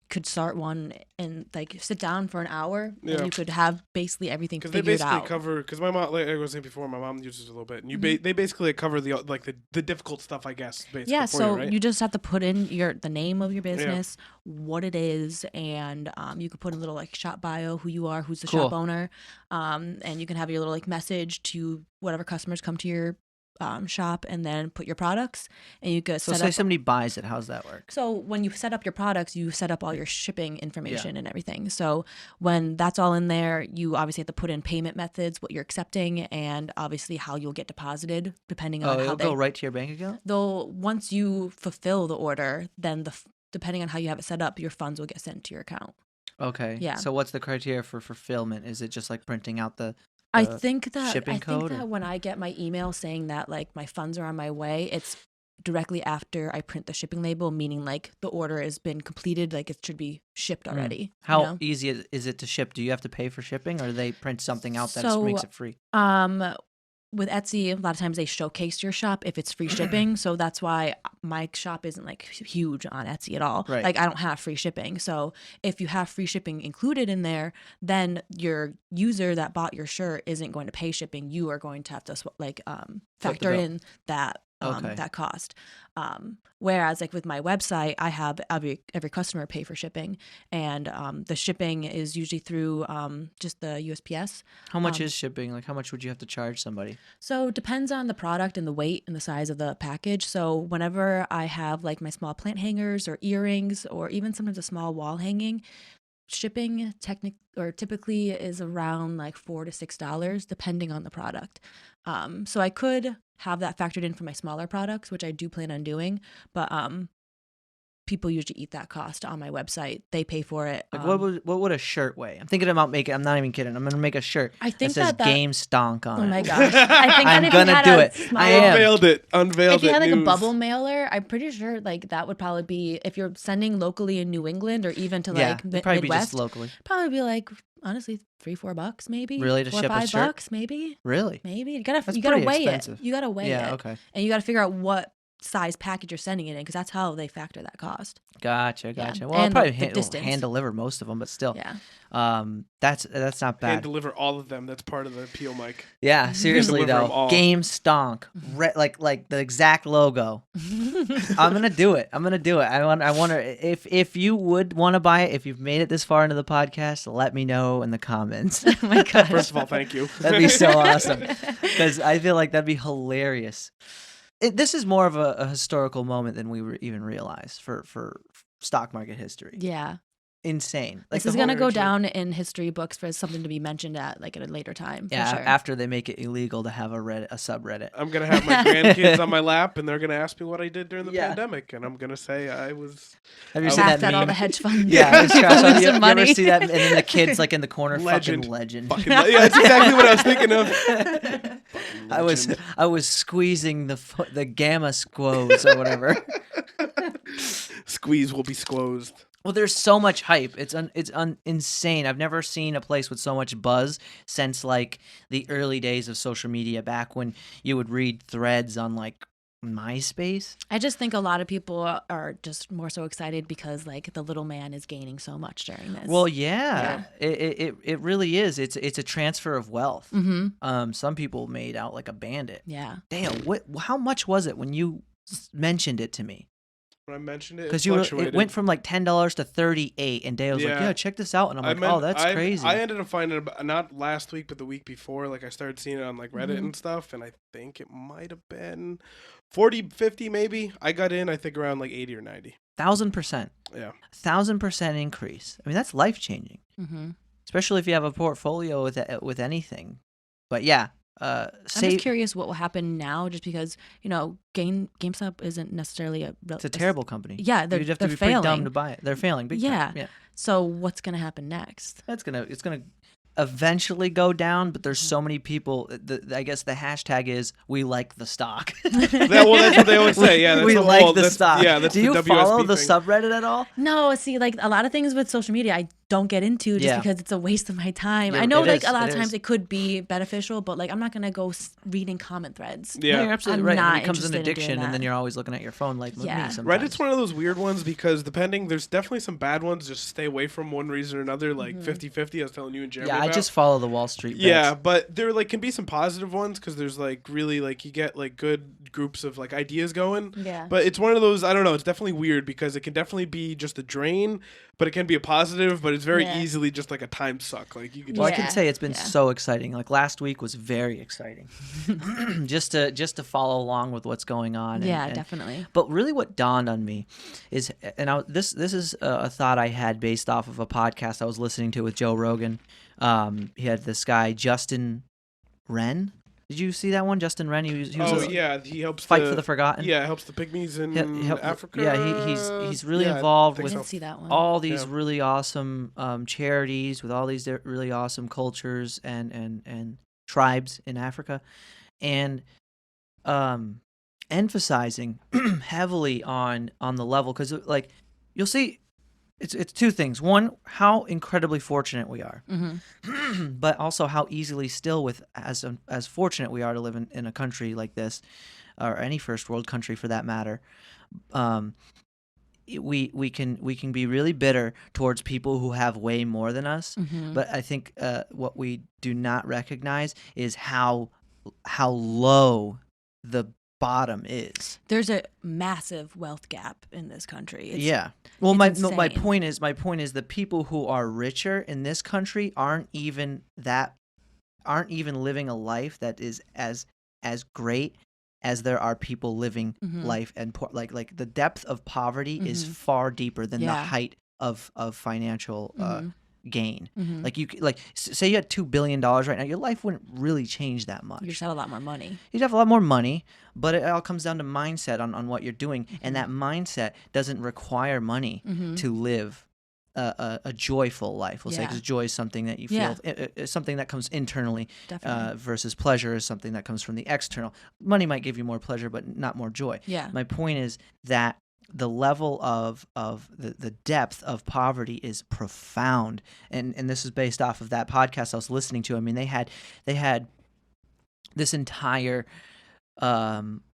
could start one and sit down for an hour and you could have basically everything figured out. Because they basically cover, because my mom, like I was saying before, my mom uses it a little bit, and they basically cover the difficult stuff, I guess. Basically, yeah, so you, right? you just have to put in the name of your business, what it is, and you could put a little shop bio, who you are, who's the shop owner, and you can have your little message to whatever customers come to your shop, and then put your products, and you could set up. So say somebody buys it, how's that work? So when you set up your products, you set up all your shipping information and everything. So when that's all in there, you obviously have to put in payment methods, what you're accepting, and obviously how you'll get deposited, depending on how it'll go right to your bank account? Once you fulfill the order, then depending on how you have it set up, your funds will get sent to your account. Okay. Yeah. So what's the criteria for fulfillment? Is it just printing out the I think that code, when I get my email saying that my funds are on my way, it's directly after I print the shipping label, meaning the order has been completed, it should be shipped already. How easy is it to ship? Do you have to pay for shipping, or do they print something out that makes it free? With Etsy, a lot of times they showcase your shop if it's free shipping. So that's why my shop isn't huge on Etsy at all. Right. I don't have free shipping. So if you have free shipping included in there, then your user that bought your shirt isn't going to pay shipping. You are going to have to factor in that that cost. Whereas with my website, I have every customer pay for shipping, and the shipping is usually through just the USPS. How much is shipping? How much would you have to charge somebody? So it depends on the product and the weight and the size of the package. So whenever I have my small plant hangers or earrings, or even sometimes a small wall hanging, shipping typically is around $4 to $6 depending on the product. So I could have that factored in for my smaller products, which I do plan on doing, but people usually eat that cost on my website. They pay for it. What would a shirt weigh? I'm thinking about making. I'm not even kidding. I'm gonna make a shirt. I think that says "Game Stonk" on it. Oh my gosh! I think I'm gonna do it. I am. Unveiled it. If you had a bubble mailer, I'm pretty sure that would probably be, if you're sending locally in New England or even to Midwest, probably be just locally. Probably be honestly $3-4 maybe. Really, to $4 or ship a shirt? $5 maybe. Really? Maybe you gotta weigh expensive. it. You gotta weigh it. Yeah. Okay. And you gotta figure out what size package you're sending it in, because that's how they factor that cost. Gotcha. Yeah. Well, I'll probably distance. hand deliver most of them, but still. Yeah. That's not bad. Hand deliver all of them. That's part of the appeal, Mike. Yeah, seriously though. Game Stonk. Like the exact logo. I'm gonna do it. I wonder if you would want to buy it. If you've made it this far into the podcast, let me know in the comments. Oh my god. First of all, thank you. That'd be so awesome, because I feel like that'd be hilarious. This is more of a historical moment than we even realized for stock market history. Yeah. Insane. This is going to go down in history books for something to be mentioned at a later time. Yeah, for sure. After they make it illegal to have a subreddit. I'm going to have my grandkids on my lap, and they're going to ask me what I did during the pandemic, and I'm going to say I was... Have you seen that meme? All the hedge funds. Yeah, it's trash. Lose you some money. ever see that? And then the kids in the corner, legend. fucking legend. Yeah, that's exactly what I was thinking of. I was squeezing the gamma squoze or whatever. Squeeze will be squozed. Well, there's so much hype. It's insane. I've never seen a place with so much buzz since like the early days of social media, back when you would read threads on like MySpace. I just think a lot of people are just more so excited because like the little man is gaining so much during this. Well, yeah. It really is. It's a transfer of wealth. Mm-hmm. Some people made out like a bandit. Yeah. Dale, how much was it when you mentioned it to me? When I mentioned it, because it went from like $10 to $38, and Dale was like, "Yeah, check this out," and I'm like, "Oh, that's crazy." I ended up finding it not last week, but the week before. Like I started seeing it on like Reddit and stuff, and I think it might have been 40, 50 maybe. I got in, I think around like 80 or 90. 1,000%. Yeah, 1,000% increase. I mean, that's life changing, especially if you have a portfolio with anything. But yeah. I'm just curious what will happen now, just because GameStop isn't necessarily it's a terrible company. Yeah, you'd have to be failing. pretty dumb to buy it. They're failing big time. Yeah. So what's gonna happen next? It's gonna eventually go down, but there's so many people. I guess the hashtag is "we like the stock." That's what they always say. Yeah, we like the stock. Yeah, that's do you the follow the thing. subreddit at all? No, see, like a lot of things with social media, I don't get into just because it's a waste of my time. I know, like a lot of times it could be beneficial, but like I'm not gonna go reading comment threads. Yeah, you're absolutely right. Not it becomes an addiction, and then you're always looking at your phone, like me sometimes. Reddit's one of those weird ones because there's definitely some bad ones. Just stay away from one reason or another, like 50-50. I was telling you and Jeremy. Yeah, about. I just follow the Wall Street bets. Yeah, but there like can be some positive ones because there's like really like you get like good groups of like ideas going. Yeah. But it's one of those, I don't know, it's definitely weird because it can definitely be just a drain, but it can be a positive, but it's very easily just like a time suck. Like you can I can say it's been so exciting. Like last week was very exciting. just to follow along with what's going on. Yeah, definitely. But really what dawned on me is, and this is a thought I had based off of a podcast I was listening to with Joe Rogan. He had this guy, Justin Wren. Did you see that one? Justin Wren? He helps Fight for the Forgotten. Yeah, helps the pygmies in Africa. Yeah, he's really involved with all these one. really awesome charities, with all these really awesome cultures and tribes in Africa, and emphasizing heavily on the level, because like you'll see. It's two things. One, how incredibly fortunate we are, but also how easily still as fortunate we are to live in a country like this, or any first world country for that matter. We can be really bitter towards people who have way more than us, but I think what we do not recognize is how low the bottom is. There's a massive wealth gap in this country. Well, my point is the people who are richer in this country aren't even living a life that is as great as there are people living life and poor. Like the depth of poverty is far deeper than the height of financial gain. Like say you had $2 billion right now, your life wouldn't really change that much. You just have a lot more money. You'd have a lot more money, but it all comes down to mindset on what you're doing, and that mindset doesn't require money to live a joyful life. We'll say, because joy is something that you feel, something that comes internally, versus pleasure is something that comes from the external. Money might give you more pleasure, but not more joy. Yeah. My point is that the level of the depth of poverty is profound, and this is based off of that podcast I was listening to. I mean, they had this entire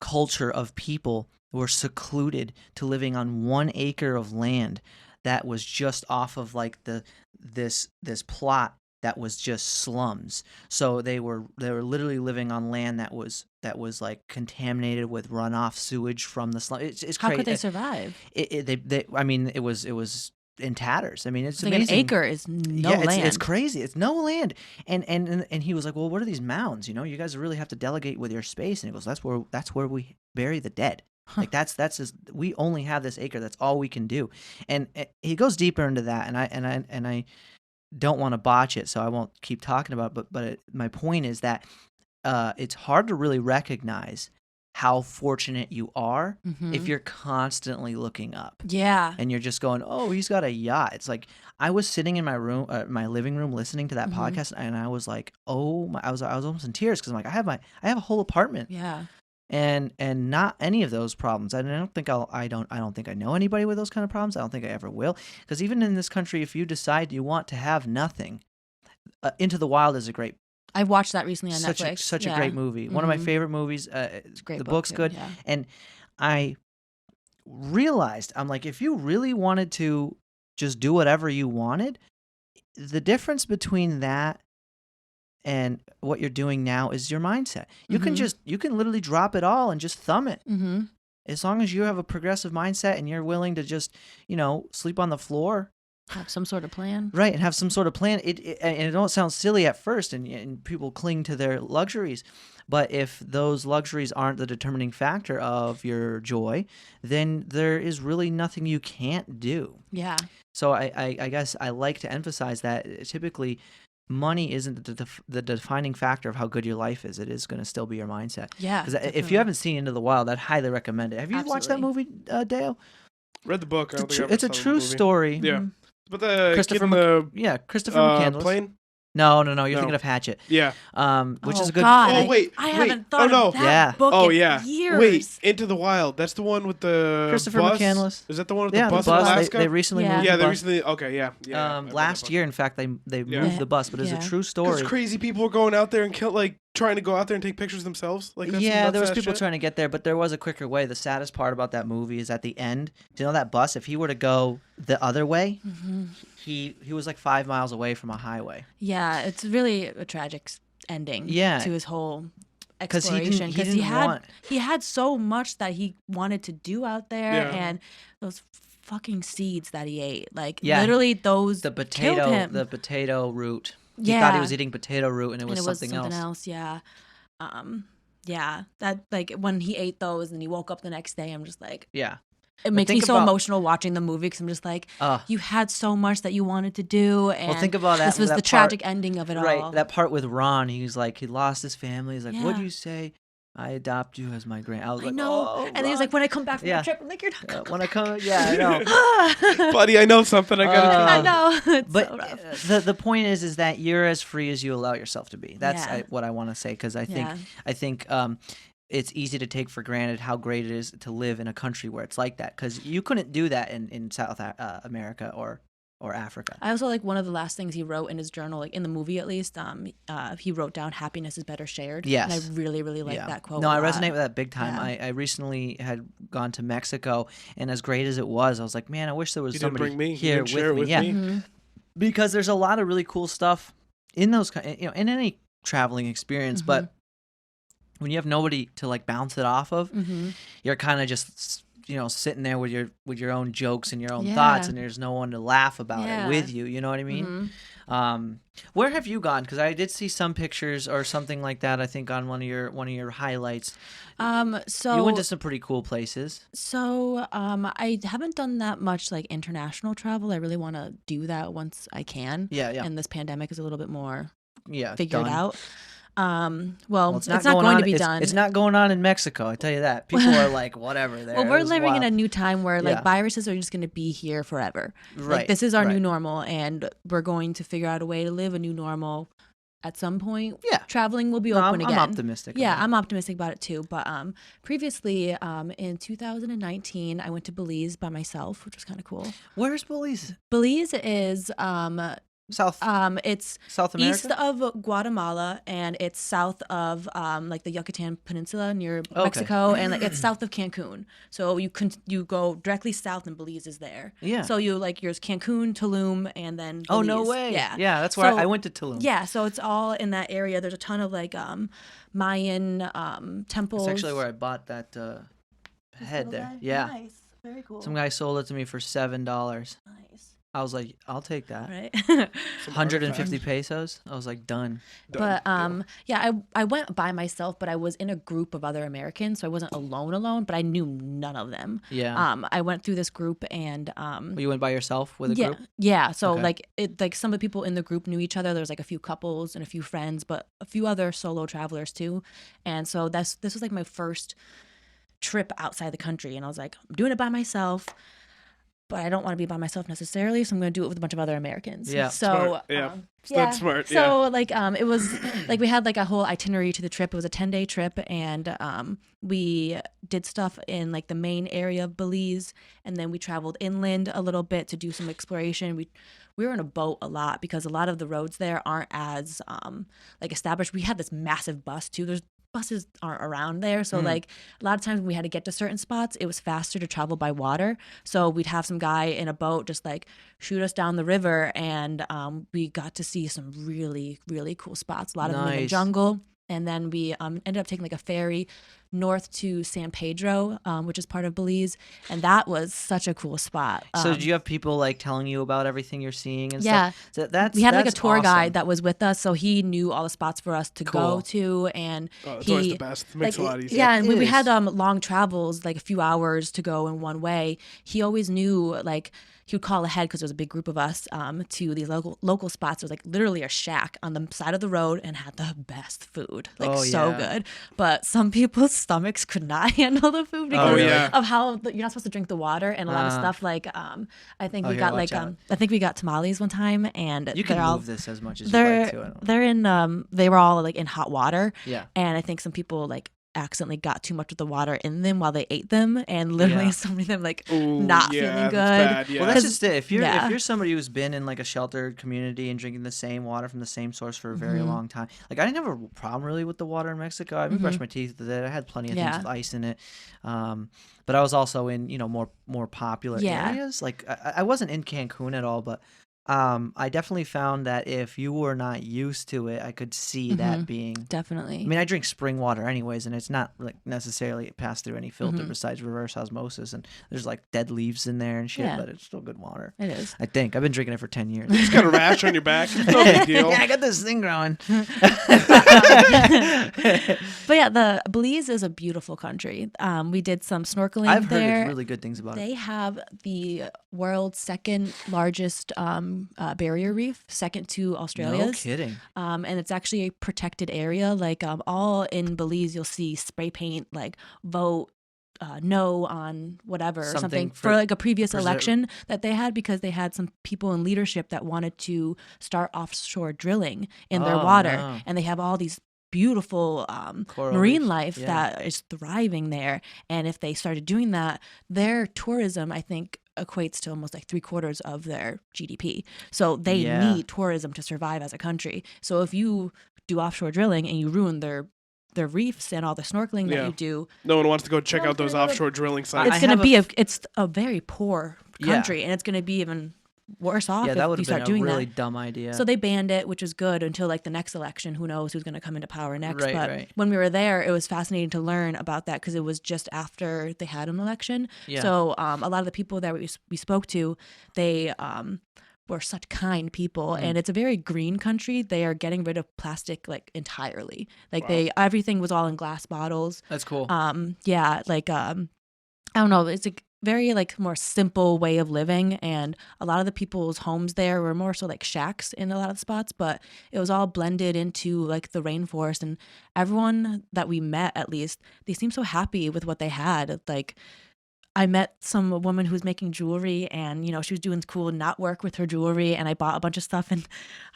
culture of people who were secluded to living on 1 acre of land that was just off of like this plot that was just slums. So they were literally living on land that was like contaminated with runoff sewage from the slum. It's crazy. How could they survive? I mean, it was in tatters. I mean, it's like amazing. An acre is no land. It's crazy. It's no land. And he was like, well, what are these mounds? You guys really have to delegate with your space. And he goes, that's where we bury the dead. Like that's we only have this acre. That's all we can do. And he goes deeper into that. And I don't want to botch it, so I won't keep talking about it. But my point is that it's hard to really recognize how fortunate you are if you're constantly looking up. Yeah. And you're just going, oh, he's got a yacht. It's like I was sitting in my room, my living room, listening to that podcast, and I was like, oh, I was almost in tears because I'm like, I have a whole apartment. Yeah. and not any of those problems. And I don't think I don't think I know anybody with those kind of problems. I don't think I ever will. Because even in this country, if you decide you want to have nothing, Into the Wild is a great. I watched that recently on Netflix. Such a great movie. One of my favorite movies. It's a great the book book's too, good, yeah. and I realized I'm like, if you really wanted to just do whatever you wanted, the difference between that and what you're doing now is your mindset. You can literally drop it all and just thumb it. Mm-hmm. As long as you have a progressive mindset and you're willing to just, sleep on the floor. Have some sort of plan. Right, and have some sort of plan. And it don't sound silly at first, and people cling to their luxuries. But if those luxuries aren't the determining factor of your joy, then there is really nothing you can't do. Yeah. So I guess I like to emphasize that typically money isn't the defining factor of how good your life is. It is going to still be your mindset. Yeah. Because if you haven't seen Into the Wild, I'd highly recommend it. Have you watched that movie, Dale? Read the book. It's a true story. Yeah. But the Christopher Christopher McCandless. Plane? No. You're thinking of Hatchet. Yeah. Which is a good. God. Oh wait. I haven't thought of that book in years. Wait, Into the Wild. That's the one with the Christopher bus? McCandless. Is that the one with the bus in in Alaska? They recently moved. Yeah, the they bus. recently. Okay, yeah. Last year, in fact, they moved the bus, but it's a true story. Because crazy people were going out there and trying to go out there and take pictures themselves. Like that's there was people trying to get there, but there was a quicker way. The saddest part about that movie is at the end. Do you know that bus? If he were to go the other way, he was like 5 miles away from a highway. Yeah, it's really a tragic ending. Yeah. To his whole exploration because he had so much that he wanted to do out there, and those fucking seeds that he ate, literally those the potato killed him. The potato root. He thought he was eating potato root, and it was something else. Yeah. That when he ate those and he woke up the next day, I'm just like, yeah. It makes me so emotional watching the movie because I'm just like, you had so much that you wanted to do, and think about that. This was the tragic ending of it all. Right, that part with Ron, he's like, he lost his family. He's like, "What'd you say? I adopt you as my grand." I was like, know. Oh, and then he was like, "When I come back from the trip," I'm like, "You're not gonna when I come, I know, buddy. I know something. I gotta. I know. It's but so rough. The point is that you're as free as you allow yourself to be. That's what I want to say because I think it's easy to take for granted how great it is to live in a country where it's like that because you couldn't do that in South America or Africa. I also like one of the last things he wrote in his journal, like in the movie at least, he wrote down happiness is better shared. Yes. And I really, really like that quote. No, I resonate with that big time. Yeah. I recently had gone to Mexico, and as great as it was, I was like, man, I wish there was somebody here with me. Yeah. Mm-hmm. Because there's a lot of really cool stuff in those, in any traveling experience, but when you have nobody to bounce it off of, you're kind of just sitting there with your own jokes and your own thoughts, and there's no one to laugh about it with you. You know what I mean? Where have you gone? Because I did see some pictures or something like that. I think on one of your highlights. So you went to some pretty cool places. So I haven't done that much international travel. I really want to do that once I can. Yeah. And this pandemic is a little bit more figured done. out. Well, it's not going to be done. It's not going on in Mexico. I tell you that. People are like, whatever. There. Well, we're living in a new time where viruses are just going to be here forever. Right. This is our new normal, and we're going to figure out a way to live a new normal at some point. Yeah. Traveling will be open again. I'm optimistic. Yeah, I'm optimistic about it too. But previously, in 2019, I went to Belize by myself, which was kind of cool. Where's Belize? Belize is South. It's South America? east of Guatemala, and it's south of the Yucatan Peninsula near Mexico, and it's south of Cancun. So you go directly south, and Belize is there. Yeah. So yours Cancun, Tulum, and then Belize. Oh no way! Yeah. That's where I went to Tulum. Yeah. So it's all in that area. There's a ton of Mayan temples. That's actually where I bought that head there. Guy? Yeah. Nice. Very cool. Some guy sold it to me for $7. Nice. I was like, I'll take that. Right. 150 pesos. I was like, done. But I went by myself, but I was in a group of other Americans, so I wasn't alone. But I knew none of them. Yeah. I went through this group, and you went by yourself with a group? Yeah. So some of the people in the group knew each other. There was a few couples and a few friends, but a few other solo travelers too. And so this was my first trip outside the country, and I was like, I'm doing it by myself. but I don't want to be by myself necessarily, so I'm going to do it with a bunch of other Americans. Yeah. So Smart. Yeah. That's smart. Yeah. So like it was like we had like a whole itinerary to the trip. It was a 10-day trip, and we did stuff in like the main area of Belize, and then we traveled inland a little bit to do some exploration. We were in a boat a lot because a lot of the roads there aren't as like established. We had this massive bus too. There's buses aren't around there, so like a lot of times when we had to get to certain spots, it was faster to travel by water. So we'd have some guy in a boat just like shoot us down the river, and we got to see some really, really cool spots. A lot of them in the jungle. And then we ended up taking like a ferry north to San Pedro, which is part of Belize, and that was such a cool spot. So did you have people like telling you about everything you're seeing and yeah. stuff? So we had like a that's tour awesome. guide that was with us, so he knew all the spots for us to go to, and it's always the best. It makes like, it a lot easier. Yeah, and when we had long travels, like a few hours to go in one way, he always knew like. He would call ahead because there was a big group of us to these local spots. It was like literally a shack on the side of the road and had the best food, like so good. But some people's stomachs could not handle the food because of how you're not supposed to drink the water and a lot of stuff. Like I think we got like I think we got tamales one time, and you can move this as much as you like to. They're in they were all like in hot water. Yeah, and I think some people like accidentally got too much of the water in them while they ate them, and literally so many of them like not feeling good. Bad, well, that's just it. If you're somebody who's been in like a sheltered community and drinking the same water from the same source for a very long time, like I didn't have a problem really with the water in Mexico. I brushed my teeth with it. I had plenty of things with ice in it. But I was also in more popular areas. Like I wasn't in Cancun at all, but I definitely found that if you were not used to it, I could see that being definitely. I mean, I drink spring water anyways, and it's not like necessarily passed through any filter besides reverse osmosis, and there's like dead leaves in there and shit, but it's still good water. It is. I think I've been drinking it for 10 years. You just got a rash on your back. No big deal. Yeah, I got this thing growing. But yeah, the Belize is a beautiful country. We did some snorkeling. I've there. heard really good things about it. They have the world's second largest barrier reef, second to Australia's. No kidding. And it's actually a protected area. Like all in Belize, you'll see spray paint like vote no on whatever something for like a previous election that they had, because they had some people in leadership that wanted to start offshore drilling in their water, and they have all these beautiful marine life that is thriving there. And if they started doing that, their tourism, I think, equates to almost like 3/4 of their GDP. So they need tourism to survive as a country. So if you do offshore drilling and you ruin their reefs and all the snorkeling that you do, no one wants to go check out those offshore drilling sites. It's going to be it's a very poor country, and it's going to be even worse off if you start doing that. Really dumb idea. So they banned it, which is good until like the next election. Who knows who's going to come into power next? But when we were there, it was fascinating to learn about that because it was just after they had an election. Yeah. So a lot of the people that we spoke to, they were such kind people, and it's a very green country. They are getting rid of plastic like entirely. Like everything was all in glass bottles. That's cool. I don't know. It's a very like more simple way of living, and a lot of the people's homes there were more so like shacks in a lot of spots, but it was all blended into like the rainforest, and everyone that we met, at least, they seemed so happy with what they had. Like I met some woman who was making jewelry, and she was doing cool knot work with her jewelry, and I bought a bunch of stuff, and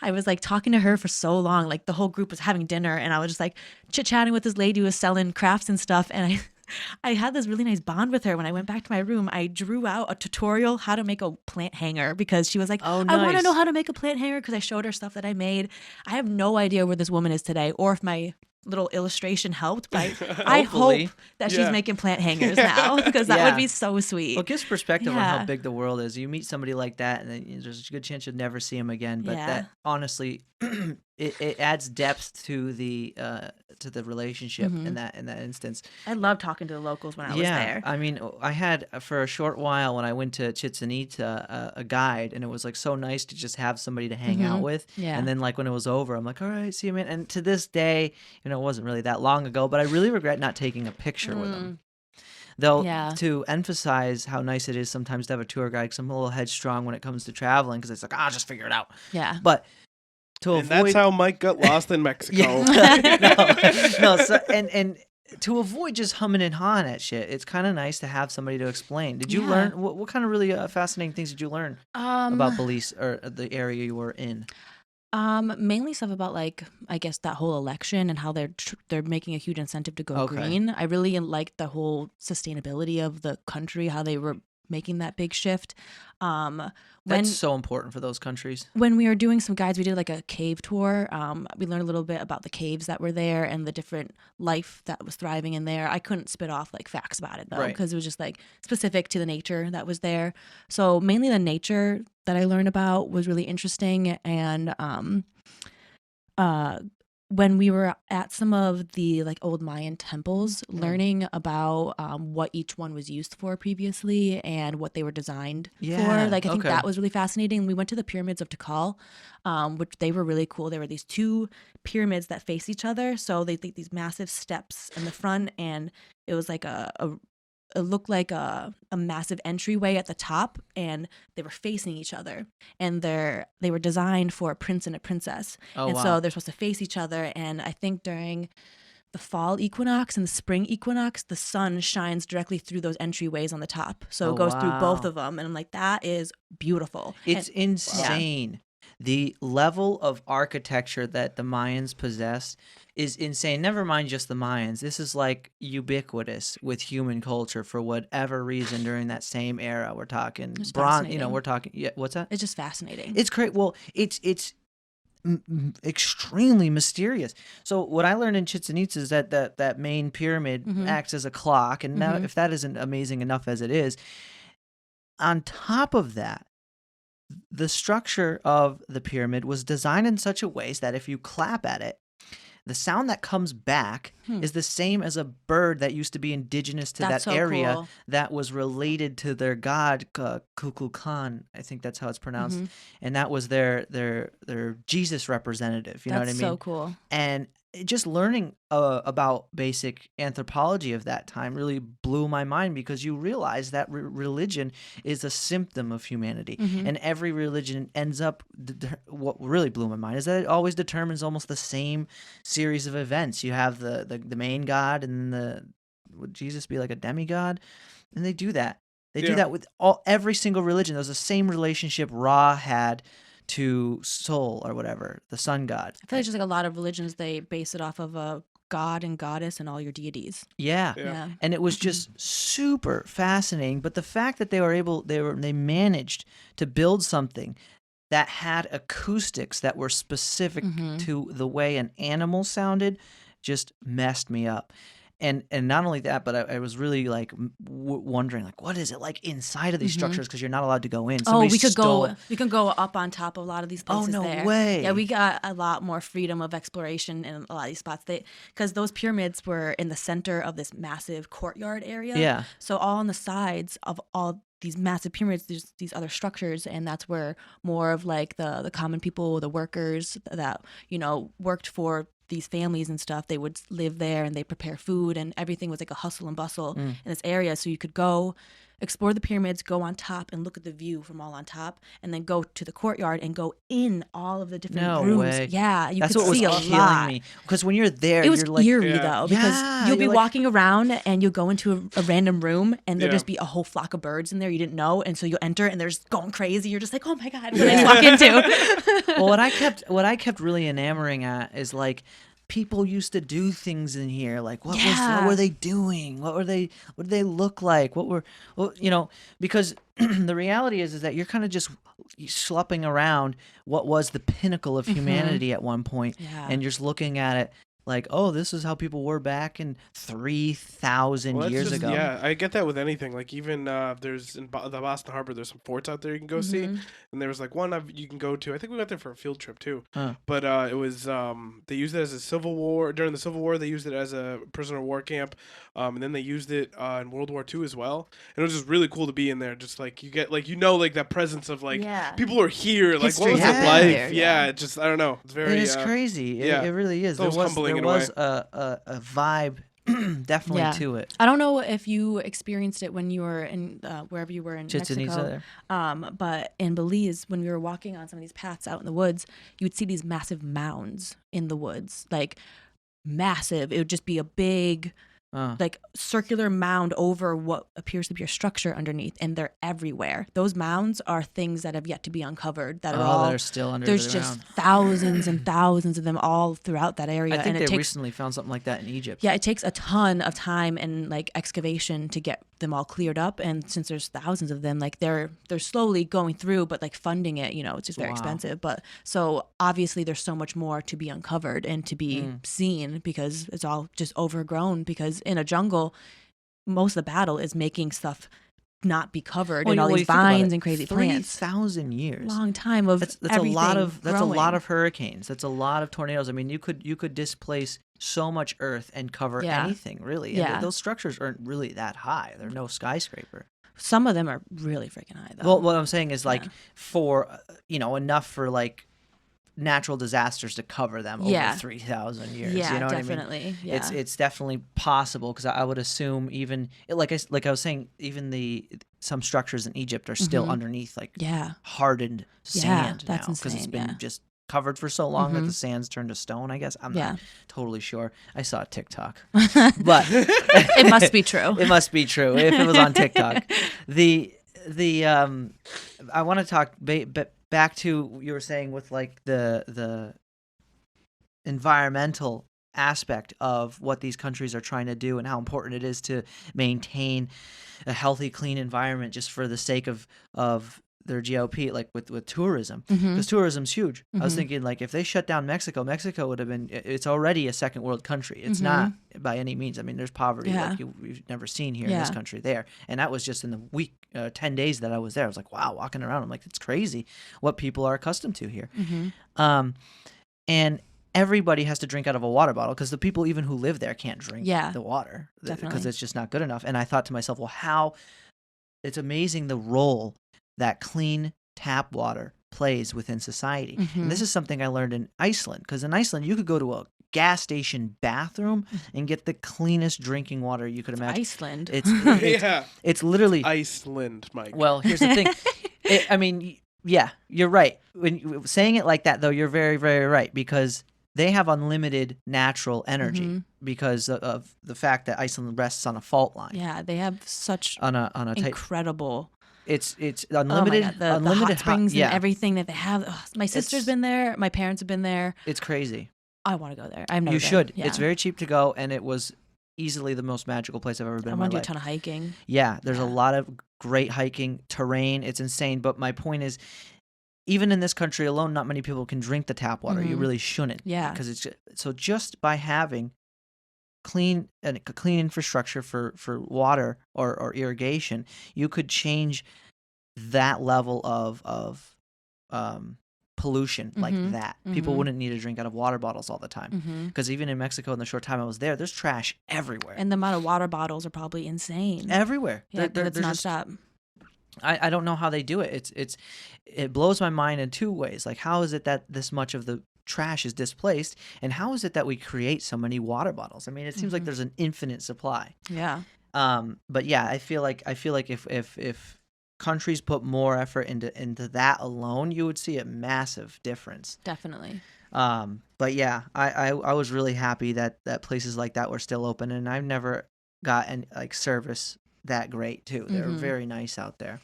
I was like talking to her for so long. Like the whole group was having dinner, and I was just like chit-chatting with this lady who was selling crafts and stuff, and I had this really nice bond with her. When I went back to my room, I drew out a tutorial how to make a plant hanger, because she was like, oh, nice. I want to know how to make a plant hanger, because I showed her stuff that I made. I have no idea where this woman is today, or if my little illustration helped, but I hope that she's making plant hangers now, because that would be so sweet. Well, it gives perspective on how big the world is. You meet somebody like that, and then there's a good chance you'll never see him again. But that honestly, it adds depth to the relationship in that instance. I loved talking to the locals when I was there. I mean, I had for a short while when I went to Chichen Itza a guide, and it was like so nice to just have somebody to hang out with. Yeah. And then like when it was over, I'm like, all right, see you, man. And to this day, it wasn't really that long ago, but I really regret not taking a picture with them. Though, to emphasize how nice it is sometimes to have a tour guide, because I'm a little headstrong when it comes to traveling, because it's like, I'll just figure it out. Yeah. But and that's how Mike got lost in Mexico. No. So, and to avoid just humming and hawing at shit, it's kind of nice to have somebody to explain. Did you learn what kind of really fascinating things did you learn about Belize or the area you were in? Mainly stuff about like I guess that whole election and how they're making a huge incentive to go green. I really liked the whole sustainability of the country, how they were making that big shift. That's so important for those countries. When we were doing some guides, we did like a cave tour. We learned a little bit about the caves that were there and the different life that was thriving in there. I couldn't spit off like facts about it though, because it was just like specific to the nature that was there. So mainly the nature that I learned about was really interesting. And when we were at some of the like old Mayan temples, learning about what each one was used for previously and what they were designed for, like I think that was really fascinating. We went to the Pyramids of Takal, which they were really cool. There were these two pyramids that face each other, so they think these massive steps in the front, and it was like it looked like a massive entryway at the top, and they were facing each other, and they were designed for a prince and a princess. So they're supposed to face each other. And I think during the fall equinox and the spring equinox, the sun shines directly through those entryways on the top, so it goes through both of them. And I'm like, that is beautiful. It's insane. The level of architecture that the Mayans possessed is insane. Never mind just the Mayans. This is like ubiquitous with human culture for whatever reason during that same era. We're talking bronze, we're talking, what's that? It's just fascinating. It's great. Well, it's extremely mysterious. So what I learned in Chichen Itza is that main pyramid acts as a clock. And now if that isn't amazing enough as it is, on top of that, the structure of the pyramid was designed in such a way that if you clap at it, the sound that comes back is the same as a bird that used to be indigenous to that area that was related to their god, Kukulkan. I think that's how it's pronounced. And that was their Jesus representative. You know what I mean? That's so cool. And just learning about basic anthropology of that time really blew my mind, because you realize that religion is a symptom of humanity. And every religion ends up, what really blew my mind is that it always determines almost the same series of events. You have the main god, and then would Jesus be like a demigod? And they do that. They do that with every single religion. There's the same relationship Ra had to Sol or whatever, the sun god. I feel like just like a lot of religions, they base it off of a god and goddess and all your deities. Yeah. And it was just super fascinating. But the fact that they managed to build something that had acoustics that were specific to the way an animal sounded just messed me up. And not only that, but I was really like wondering, like, what is it like inside of these structures? Because you're not allowed to go in. We could go up on top of a lot of these places. Oh, no there. way! Yeah, we got a lot more freedom of exploration in a lot of these spots. Because those pyramids were in the center of this massive courtyard area. Yeah. So all on the sides of all these massive pyramids, there's these other structures, and that's where more of like the common people, the workers that worked for these families and stuff, they would live there and they prepare food, and everything was like a hustle and bustle in this area. So you could go explore the pyramids, go on top and look at the view from all on top, and then go to the courtyard and go in all of the different rooms. Way. Yeah, That's could what was see a killing lot. me. Because when you're there, it was you're like eerie though, because you'll be walking around and you'll go into a random room and there'll just be a whole flock of birds in there you didn't know, and so you'll enter and they're just going crazy. You're just like, oh my god, what did I walk into? Well, what I kept really enamoring at is like, people used to do things in here. Like, what were they doing? What did they look like? Because the reality is that you're kind of just schlepping around what was the pinnacle of humanity at one point, and you're just looking at it like, oh, this is how people were back in 3,000 years ago. Yeah, I get that with anything. Like even there's in the Boston Harbor, there's some forts out there you can go see, and there was like one you can go to. I think we went there for a field trip too. But it was they used it as a Civil War. During the Civil War, they used it as a prisoner of war camp, and then they used it in World War II as well. And it was just really cool to be in there. Just like you get like like that presence of like people are here. Like history what was it like? there, Yeah, it just I don't know. It's very. It's crazy. It really is. There was a vibe definitely to it. I don't know if you experienced it when you were in wherever you were in Mexico, but in Belize, when we were walking on some of these paths out in the woods, you would see these massive mounds in the woods, like massive. It would just be a big like circular mound over what appears to be a structure underneath, and they're everywhere. Those mounds are things that have yet to be uncovered that are still under there's the just ground. thousands and thousands of them all throughout that area. I think and they recently found something like that in Egypt. Yeah, it takes a ton of time and like excavation to get them all cleared up, and since there's thousands of them, like they're slowly going through, but like funding it, it's just very expensive. But so obviously there's so much more to be uncovered and to be seen, because it's all just overgrown, because in a jungle most of the battle is making stuff not be covered in all these vines and crazy plants. 3,000 years, long time of that's everything a lot of growing. a lot of hurricanes. That's a lot of tornadoes. I mean, you could displace so much earth and cover anything, really. And those structures aren't really that high. They're no skyscraper. Some of them are really freaking high, though. Well, what I'm saying is like for enough for like natural disasters to cover them over 3,000 years. Yeah, you know definitely. what I mean? Yeah. It's definitely possible, because I would assume even like I was saying, even some structures in Egypt are still underneath like hardened sand now, because it's been just covered for so long that the sand's turned to stone. I guess I'm not totally sure. I saw a TikTok, but it must be true. It must be true if it was on TikTok. I want to talk back to you were saying with like the environmental aspect of what these countries are trying to do and how important it is to maintain a healthy, clean environment just for the sake of their GOP, like with tourism, because tourism's huge. I was thinking, like, if they shut down Mexico would have been, it's already a second world country. It's not by any means. I mean, there's poverty like we've never seen here in this country there. And that was just in the week, 10 days that I was there. I was like, wow, walking around. I'm like, it's crazy what people are accustomed to here. And everybody has to drink out of a water bottle, because the people even who live there can't drink the water, because it's just not good enough. And I thought to myself, well, it's amazing the role that clean tap water plays within society. And this is something I learned in Iceland, because in Iceland you could go to a gas station bathroom and get the cleanest drinking water you could imagine. Iceland. It's literally Iceland, Mike. Well, here's the thing. I mean, yeah, you're right. When saying it like that, though, you're very, very right, because they have unlimited natural energy because of the fact that Iceland rests on a fault line. Yeah, they have such on a incredible. It's unlimited. Oh my God, the hot springs and everything that they have. Ugh, my sister's been there. My parents have been there. It's crazy. I want to go there. I've never. You been. should. Yeah. It's very cheap to go, and it was easily the most magical place I've ever been in my life. I want to do a ton of hiking. Yeah, there's a lot of great hiking terrain. It's insane. But my point is, even in this country alone, not many people can drink the tap water. You really shouldn't. Yeah. Because it's just by having clean infrastructure for water or irrigation, you could change that level of pollution like that. People wouldn't need to drink out of water bottles all the time, because even in Mexico, in the short time I was there, there's trash everywhere, and the amount of water bottles are probably insane everywhere. Yeah, it's nonstop. I don't know how they do it. It blows my mind in two ways. Like, how is it that this much of the trash is displaced, and how is it that we create so many water bottles? I mean, it seems like there's an infinite supply. Yeah. But yeah, I feel like if countries put more effort into that alone, you would see a massive difference. Definitely. But yeah, I was really happy that places like that were still open, and I've never gotten like service that great too. They're very nice out there.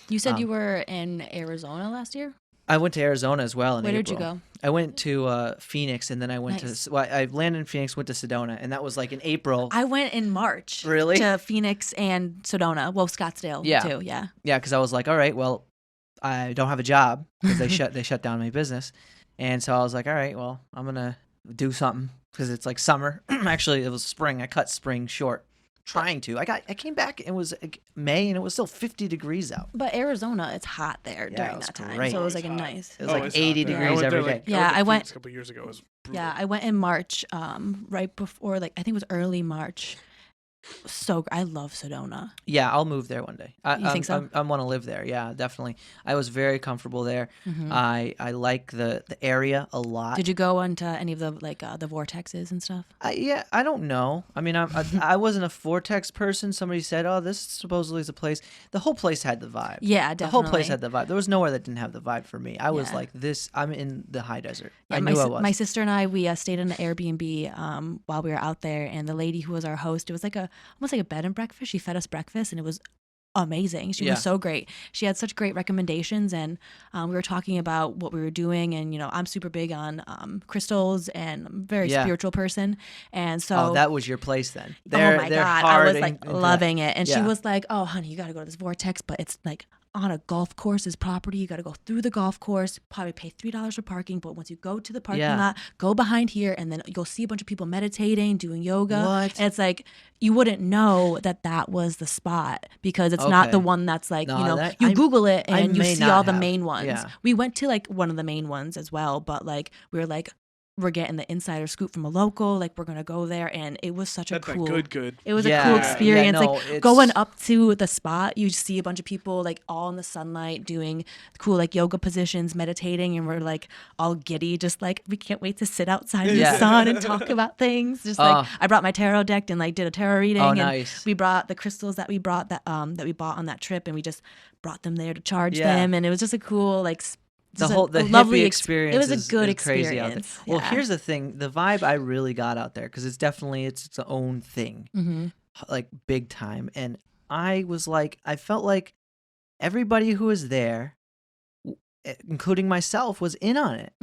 You said you were in Arizona last year? I went to Arizona as well in April. Where did you go? I went to Phoenix, and then I went I landed in Phoenix, went to Sedona, and that was like in April. I went in March. Really? To Phoenix and Sedona. Well, Scottsdale too. Yeah. Yeah, because I was like, all right, well, I don't have a job because they shut down my business, and so I was like, all right, well, I'm gonna do something because it's like summer. Actually, it was spring. I cut spring short. Trying to. I came back, it was May, and it was still 50 degrees out. But Arizona, it's hot there during that time. Great. So it was like a nice. It was like 80 degrees every day. Yeah, I went a couple years ago. It was brutal. Yeah, I went in March, right before, like, I think it was early March. So I love Sedona. Yeah, I'll move there one day. You think so? I want to live there. Yeah, definitely. I was very comfortable there. I like the area a lot. Did you go into any of the the vortexes and stuff? I don't know. I mean, I wasn't a vortex person. Somebody said, "Oh, this supposedly is a place." The whole place had the vibe. Yeah, definitely. The whole place had the vibe. There was nowhere that didn't have the vibe for me. I was like, this. I'm in the high desert. Yeah, I knew I was. My sister and I, we stayed in an Airbnb while we were out there, and the lady who was our host, it was like almost like a bed and breakfast. She fed us breakfast, and it was amazing. She was so great. She had such great recommendations, and we were talking about what we were doing, and I'm super big on crystals, and I'm a very spiritual person, and so that was your place then. Oh my God, I was like loving it, and she was like, "Oh, honey, you got to go to this vortex, but it's like on a golf course's property. You got to go through the golf course, probably pay $3 for parking. But once you go to the parking lot, go behind here, and then you'll see a bunch of people meditating, doing yoga. What? And it's like you wouldn't know that was the spot because it's not the one that's like you Google it and you see all the main ones. Yeah. We went to like one of the main ones as well, but like we were like, we're getting the insider scoop from a local, like we're gonna go there, and it was such That's a cool good it was a cool experience. Yeah, no, like going up to the spot, you see a bunch of people like all in the sunlight doing cool like yoga positions, meditating, and we're like all giddy, just like we can't wait to sit outside in the sun and talk about things. Just like I brought my tarot deck and like did a tarot reading, and nice. we brought the crystals that we brought that we bought on that trip, and we just brought them there to charge them, and it was just a cool like the lovely hippie experience. It was a good experience. Crazy out there. Well, here's the thing: the vibe I really got out there, because it's definitely its own thing, like big time. And I was like, I felt like everybody who was there, including myself, was in on it.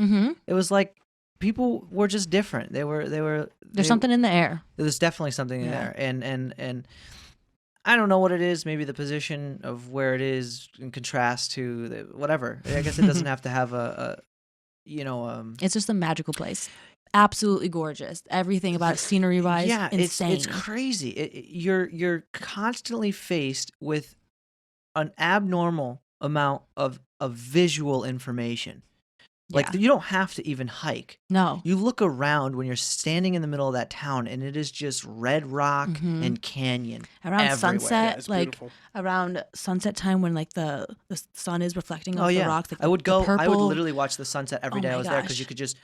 It was like people were just different. There's something in the air. There's definitely something in there, and. I don't know what it is. Maybe the position of where it is in contrast to whatever. I guess it doesn't have to have It's just a magical place. Absolutely gorgeous. Everything about it, scenery-wise, insane. It's crazy. You're constantly faced with an abnormal amount of visual information. Like, you don't have to even hike. No. You look around when you're standing in the middle of that town, and it is just red rock and canyon around everywhere. sunset, around sunset time when like the sun is reflecting off the rocks. Like, I would literally watch the sunset every day I was there, because you could just,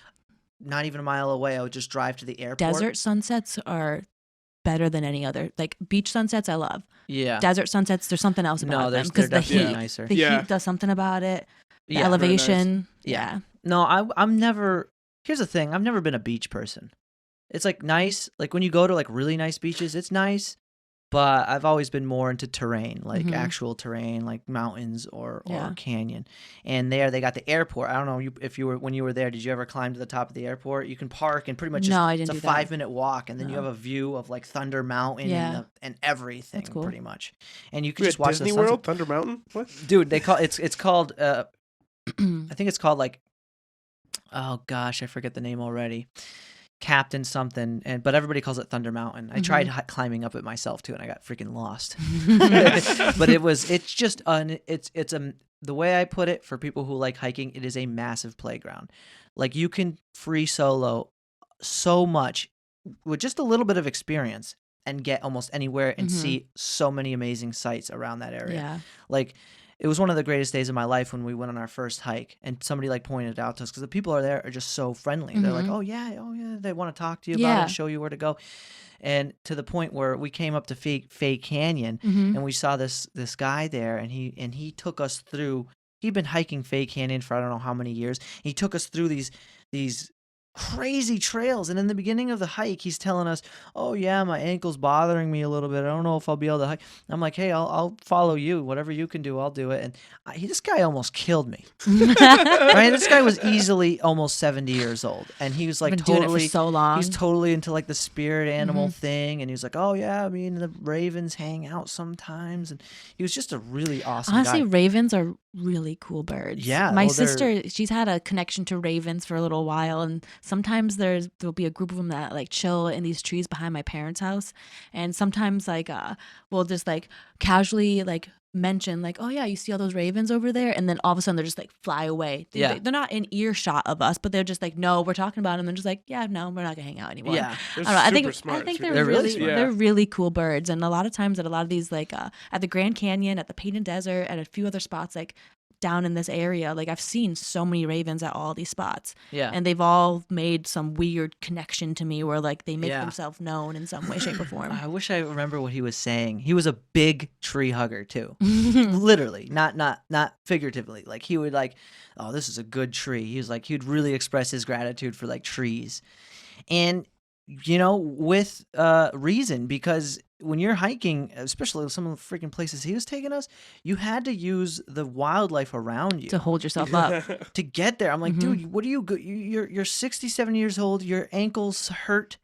not even a mile away, I would just drive to the airport. Desert sunsets are better than any other. Like beach sunsets, I love. Yeah. Desert sunsets, there's something else about them because the heat, nicer. The heat does something about it. The elevation. Nice. Yeah. No, I'm never. Here's the thing: I've never been a beach person. It's like nice, like when you go to like really nice beaches, it's nice. But I've always been more into terrain, like actual terrain, like mountains or canyon. And there they got the airport. I don't know if you were when you were there. Did you ever climb to the top of the airport? You can park and pretty much it's a 5-minute walk, and then you have a view of like Thunder Mountain and everything. That's cool. Pretty much. And you can just watch Disney the World, Thunder Mountain. What? Dude, they call it's called. I think it's called like. Oh gosh, I forget the name already. Captain something, but everybody calls it Thunder Mountain. I tried climbing up it myself too, and I got freaking lost. But the way I put it for people who like hiking, it is a massive playground. Like you can free solo so much with just a little bit of experience and get almost anywhere and see so many amazing sights around that area. Yeah. Like. It was one of the greatest days of my life when we went on our first hike, and somebody like pointed it out to us because the people are just so friendly. They're like, oh yeah, they want to talk to you about it, show you where to go, and to the point where we came up to Fay Canyon and we saw this guy there, and he took us through. He'd been hiking Fay Canyon for I don't know how many years. He took us through these crazy trails, and in the beginning of the hike he's telling us, oh yeah, my ankle's bothering me a little bit, I don't know if I'll be able to hike. I'm like, hey, I'll follow you, whatever you can do, I'll do it. And this guy almost killed me. Right, this guy was easily almost 70 years old, and he was like doing it for so long. He's totally into like the spirit animal thing, and he was like, oh yeah, I mean the ravens hang out sometimes, and he was just a really awesome honestly guy. Ravens are really cool birds. Yeah, my sister, she's had a connection to ravens for a little while, and sometimes there'll be a group of them that like chill in these trees behind my parents' house, and sometimes like we'll just like casually like mention like, oh yeah, you see all those ravens over there, and then all of a sudden they're just like fly away. They're not in earshot of us, but they're just like, no, we're talking about them, and just like, yeah, no, we're not gonna hang out anymore. Yeah, they're I don't know. smart. I think they're really smart. they're really cool birds, and a lot of times at a lot of these like at the Grand Canyon, at the Painted Desert, and a few other spots like down in this area, like I've seen so many ravens at all these spots. Yeah. And they've all made some weird connection to me where like they make themselves known in some way, shape, or form. I wish I remember what he was saying. He was a big tree hugger too. Literally, not figuratively. Like he would like, oh, this is a good tree. He was like, he'd really express his gratitude for like trees. And with reason, because when you're hiking, especially some of the freaking places he was taking us, you had to use the wildlife around you to hold yourself up to get there. I'm like, dude, what are you? You're 67 years old. Your ankles hurt,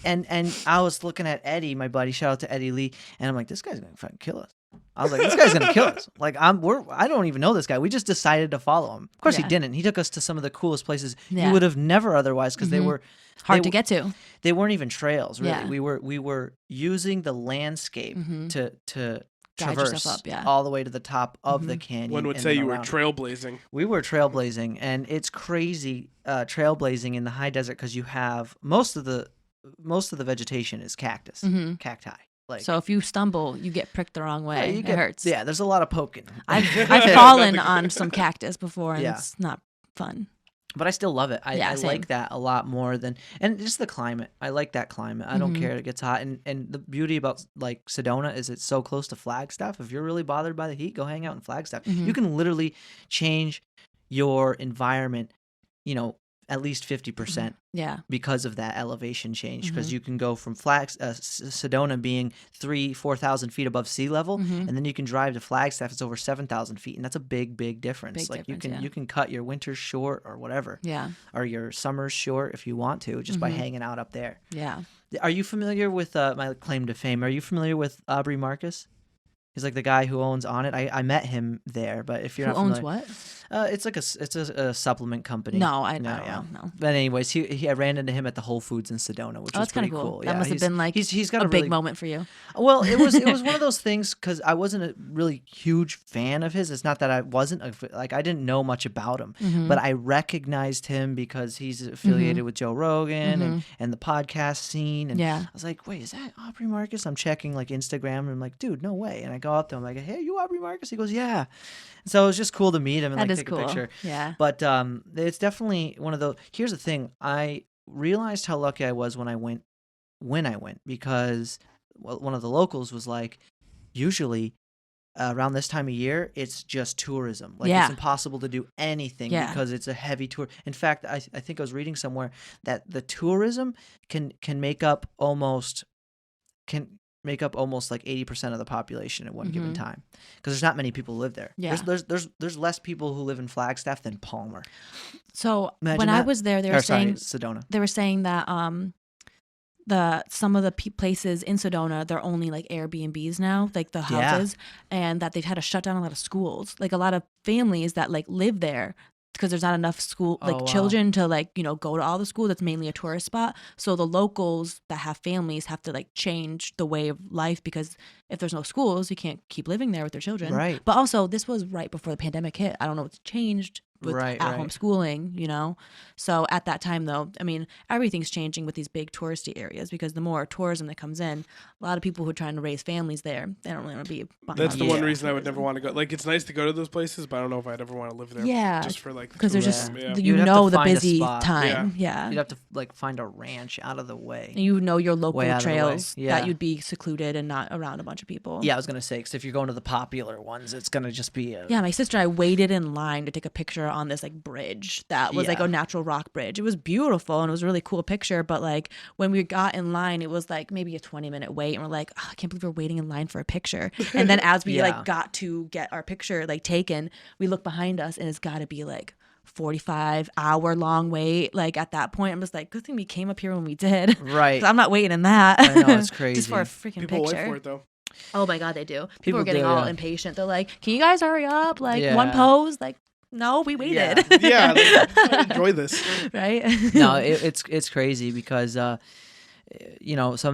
and I was looking at Eddie, my buddy. Shout out to Eddie Lee, and I'm like, this guy's gonna fucking kill us. I was like, this guy's gonna kill us. Like I don't even know this guy. We just decided to follow him. Of course he didn't. He took us to some of the coolest places you would have never otherwise, because they were hard to get to. They weren't even trails, really. Yeah. We were using the landscape to traverse up, all the way to the top of the canyon. One would say you were trailblazing. We were trailblazing, and it's crazy trailblazing in the high desert because you have most of the vegetation is cactus, cacti. Like, so if you stumble, you get pricked the wrong way. It hurts. Yeah, there's a lot of poking. I've fallen on some cactus before, and it's not fun. But I still love it. I same. like that a lot more than, and just the climate. I like that climate. I don't care. It gets hot. And the beauty about like Sedona is it's so close to Flagstaff. If you're really bothered by the heat, go hang out in Flagstaff. You can literally change your environment, at least 50%. Yeah. Because of that elevation change. Because you can go from Sedona being 4,000 feet above sea level, and then you can drive to Flagstaff. It's over 7,000 feet, and that's a big difference. You can cut your winters short or whatever. Yeah. Or your summers short if you want to, just by hanging out up there. Yeah. Are you familiar with my claim to fame? Are you familiar with Aubrey Marcus? He's like the guy who owns On It. I met him there, but if you're not familiar, who owns what? It's like a supplement company. No, I don't know. But anyways, I ran into him at the Whole Foods in Sedona, which was pretty cool. That must have been like he's got a big moment for you. Well, it was one of those things because I wasn't a really huge fan of his. It's not that I wasn't like I didn't know much about him, but I recognized him because he's affiliated with Joe Rogan and the podcast scene. And I was like, wait, is that Aubrey Marcus? I'm checking like Instagram and I'm like, dude, no way. And I go up to him like, hey, are you Aubrey Marcus? He goes, yeah. So it was just cool to meet him and like take a picture. Yeah. But it's definitely one of those. Here's the thing. I realized how lucky I was when I went because one of the locals was like, usually around this time of year, it's just tourism. Like it's impossible to do anything because it's a heavy tour. In fact, I think I was reading somewhere that the tourism can make up almost like 80% of the population at one given time, because there's not many people who live there. Yeah. There's less people who live in Flagstaff than Palmer. So when I was there, they were saying Sedona. They were saying that some of the places in Sedona, they're only like Airbnbs now, like the houses, and that they've had to shut down a lot of schools. Like a lot of families that like live there, because there's not enough children to go to all the schools. That's mainly a tourist spot. So the locals that have families have to like change the way of life, because if there's no schools, you can't keep living there with their children. Right. But also this was right before the pandemic hit. I don't know what's changed with at-home schooling, So at that time, though, I mean, everything's changing with these big touristy areas, because the more tourism that comes in, a lot of people who are trying to raise families there, they don't really want to be. That's the one reason I would never want to go. Like, it's nice to go to those places, but I don't know if I'd ever want to live there. Yeah. Just for like, because there's just, the busy time. Yeah. You'd have to like find a ranch out of the way. And your local trails that you'd be secluded and not around a bunch of people. Yeah, I was going to say, because if you're going to the popular ones, it's going to just be my sister and I waited in line to take a picture on this like bridge that was like a natural rock bridge. It was beautiful and it was a really cool picture, but like when we got in line, it was like maybe a 20-minute wait, and we're like, I can't believe we're waiting in line for a picture. And then as we like got to get our picture like taken, we look behind us and it's got to be like 45-hour long wait. Like at that point, I'm just like, good thing we came up here when we did. Right. I'm not waiting in that. I know, it's crazy. Just for a freaking People picture. wait for it though. Oh my God, they do. People are getting all impatient. They're like, can you guys hurry up? Like one pose? Like, no, we waited. Yeah, enjoy this. Right? No, it's crazy because, some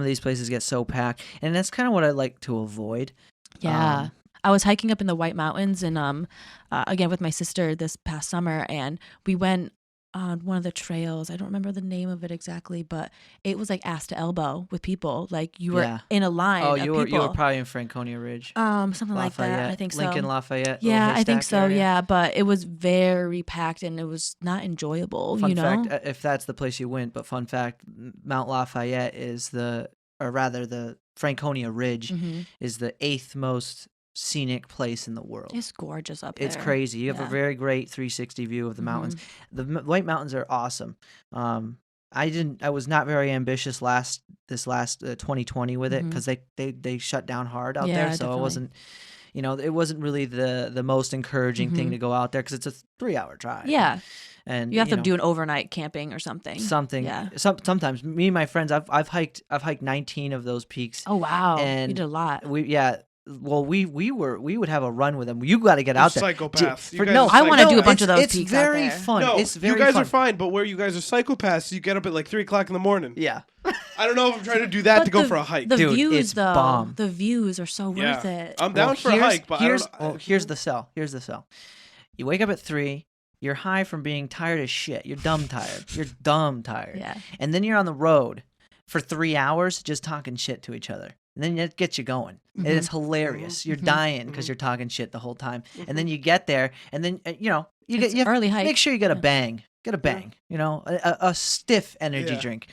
of these places get so packed. And that's kind of what I like to avoid. Yeah. I was hiking up in the White Mountains and again with my sister this past summer, and we went on one of the trails. I don't remember the name of it exactly, but it was like ass to elbow with people. Like you were in a line. Oh, of you were people. probably in Franconia Ridge. Something like that. I think so. Lincoln Lafayette. Yeah, I think so. Area. Yeah, but it was very packed and it was not enjoyable. Fun fact, if that's the place you went, but fun fact, Mount Lafayette is the Franconia Ridge is the 8th most scenic place in the world. It's gorgeous up there. It's crazy. You have a very great 360 view of the mountains. The White Mountains are awesome. I was not very ambitious this last 2020 with it because they shut down hard out there, so definitely. it wasn't. It wasn't really the most encouraging thing to go out there because it's a 3-hour drive. Yeah, and you have to do an overnight camping or something. Yeah. Sometimes me and my friends, I've hiked 19 of those peaks. Oh wow, and you did a lot. Well, we would have a run with them. You got to get out there. Psychopaths. I want to do a bunch of those it's peaks very out there. fun. No, it's very you guys fun. are fine, but where you guys are psychopaths, you get up at like 3:00 in the morning. Yeah. I don't know if I'm trying to do that to go for a hike. The Dude, views, it's though, bomb. the views are so worth it. I'm down for a hike, but here's the sell. Here's the sell. You wake up at 3. You're high from being tired as shit. You're dumb tired. You're dumb tired. Yeah. And then you're on the road for 3 hours just talking shit to each other. And then it gets you going. And it's hilarious. You're dying because you're talking shit the whole time. And then you get there, and then you get early hike. Make sure you get a bang. Get a bang. A stiff energy drink,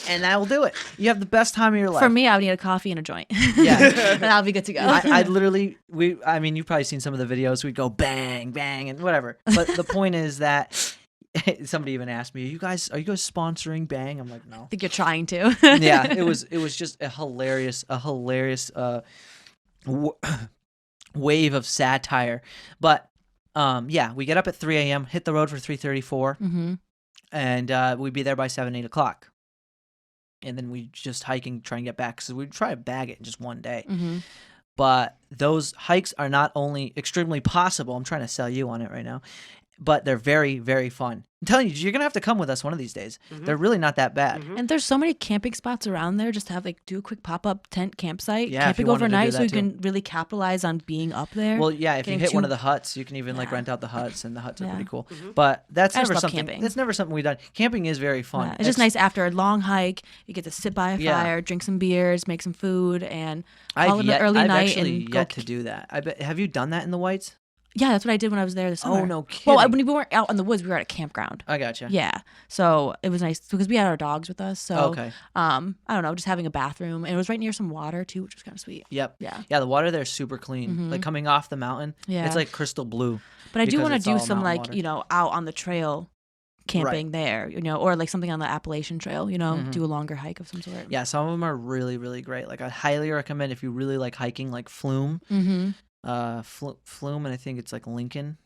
and that will do it. You have the best time of your life. For me, I would need a coffee and a joint. Yeah, and I'll be good to go. I literally, you've probably seen some of the videos. We go bang, bang, and whatever. But the point is that somebody even asked me, "Are you guys sponsoring Bang?" I'm like, no. I think you're trying to. Yeah, it was just a hilarious wave of satire. But we get up at 3 a.m., hit the road for 3:34, and we'd be there by 7-8 o'clock. And then we just hiking, try and get back because we'd try to bag it in just one day. But those hikes are not only extremely possible. I'm trying to sell you on it right now. But they're very, very fun. I'm telling you, you're going to have to come with us one of these days. They're really not that bad. And there's so many camping spots around there just to have do a quick pop-up tent campsite, Yeah, camping overnight so you can really capitalize on being up there. Well, yeah, if you hit one of the huts, you can even rent out the huts, and the huts are pretty cool. But that's never something. Camping. That's never something we've done. Camping is very fun. Yeah, it's just nice after a long hike. You get to sit by a fire, drink some beers, make some food, and call it an early night. I've actually and yet to do that. Have you done that in the Whites? Yeah, that's what I did when I was there this summer. Oh, no kidding. Well, when we weren't out in the woods, we were at a campground. I gotcha. Yeah. So it was nice because we had our dogs with us. So, okay. I don't know, just having a bathroom. And it was right near some water, too, which was kind of sweet. Yep. Yeah. Yeah, the water there is super clean. Like coming off the mountain, it's like crystal blue. But I do want to do some out on the trail camping there, or like something on the Appalachian Trail, do a longer hike of some sort. Yeah, some of them are really, really great. Like I highly recommend if you really like hiking, like Flume. Flume, and I think it's like Lincoln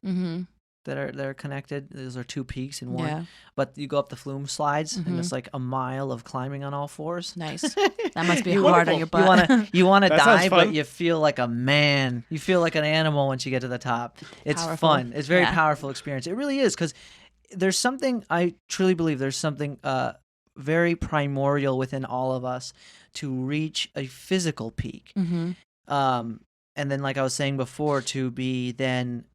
that are connected. Those are 2 peaks in one. Yeah. But you go up the Flume slides, and it's like a mile of climbing on all 4s. Nice. That must be hard on your butt. You wanna die, but you feel like a man. You feel like an animal once you get to the top. It's fun. It's a very powerful experience. It really is, because there's something, I truly believe there's something very primordial within all of us to reach a physical peak. And then, like I was saying before, to be then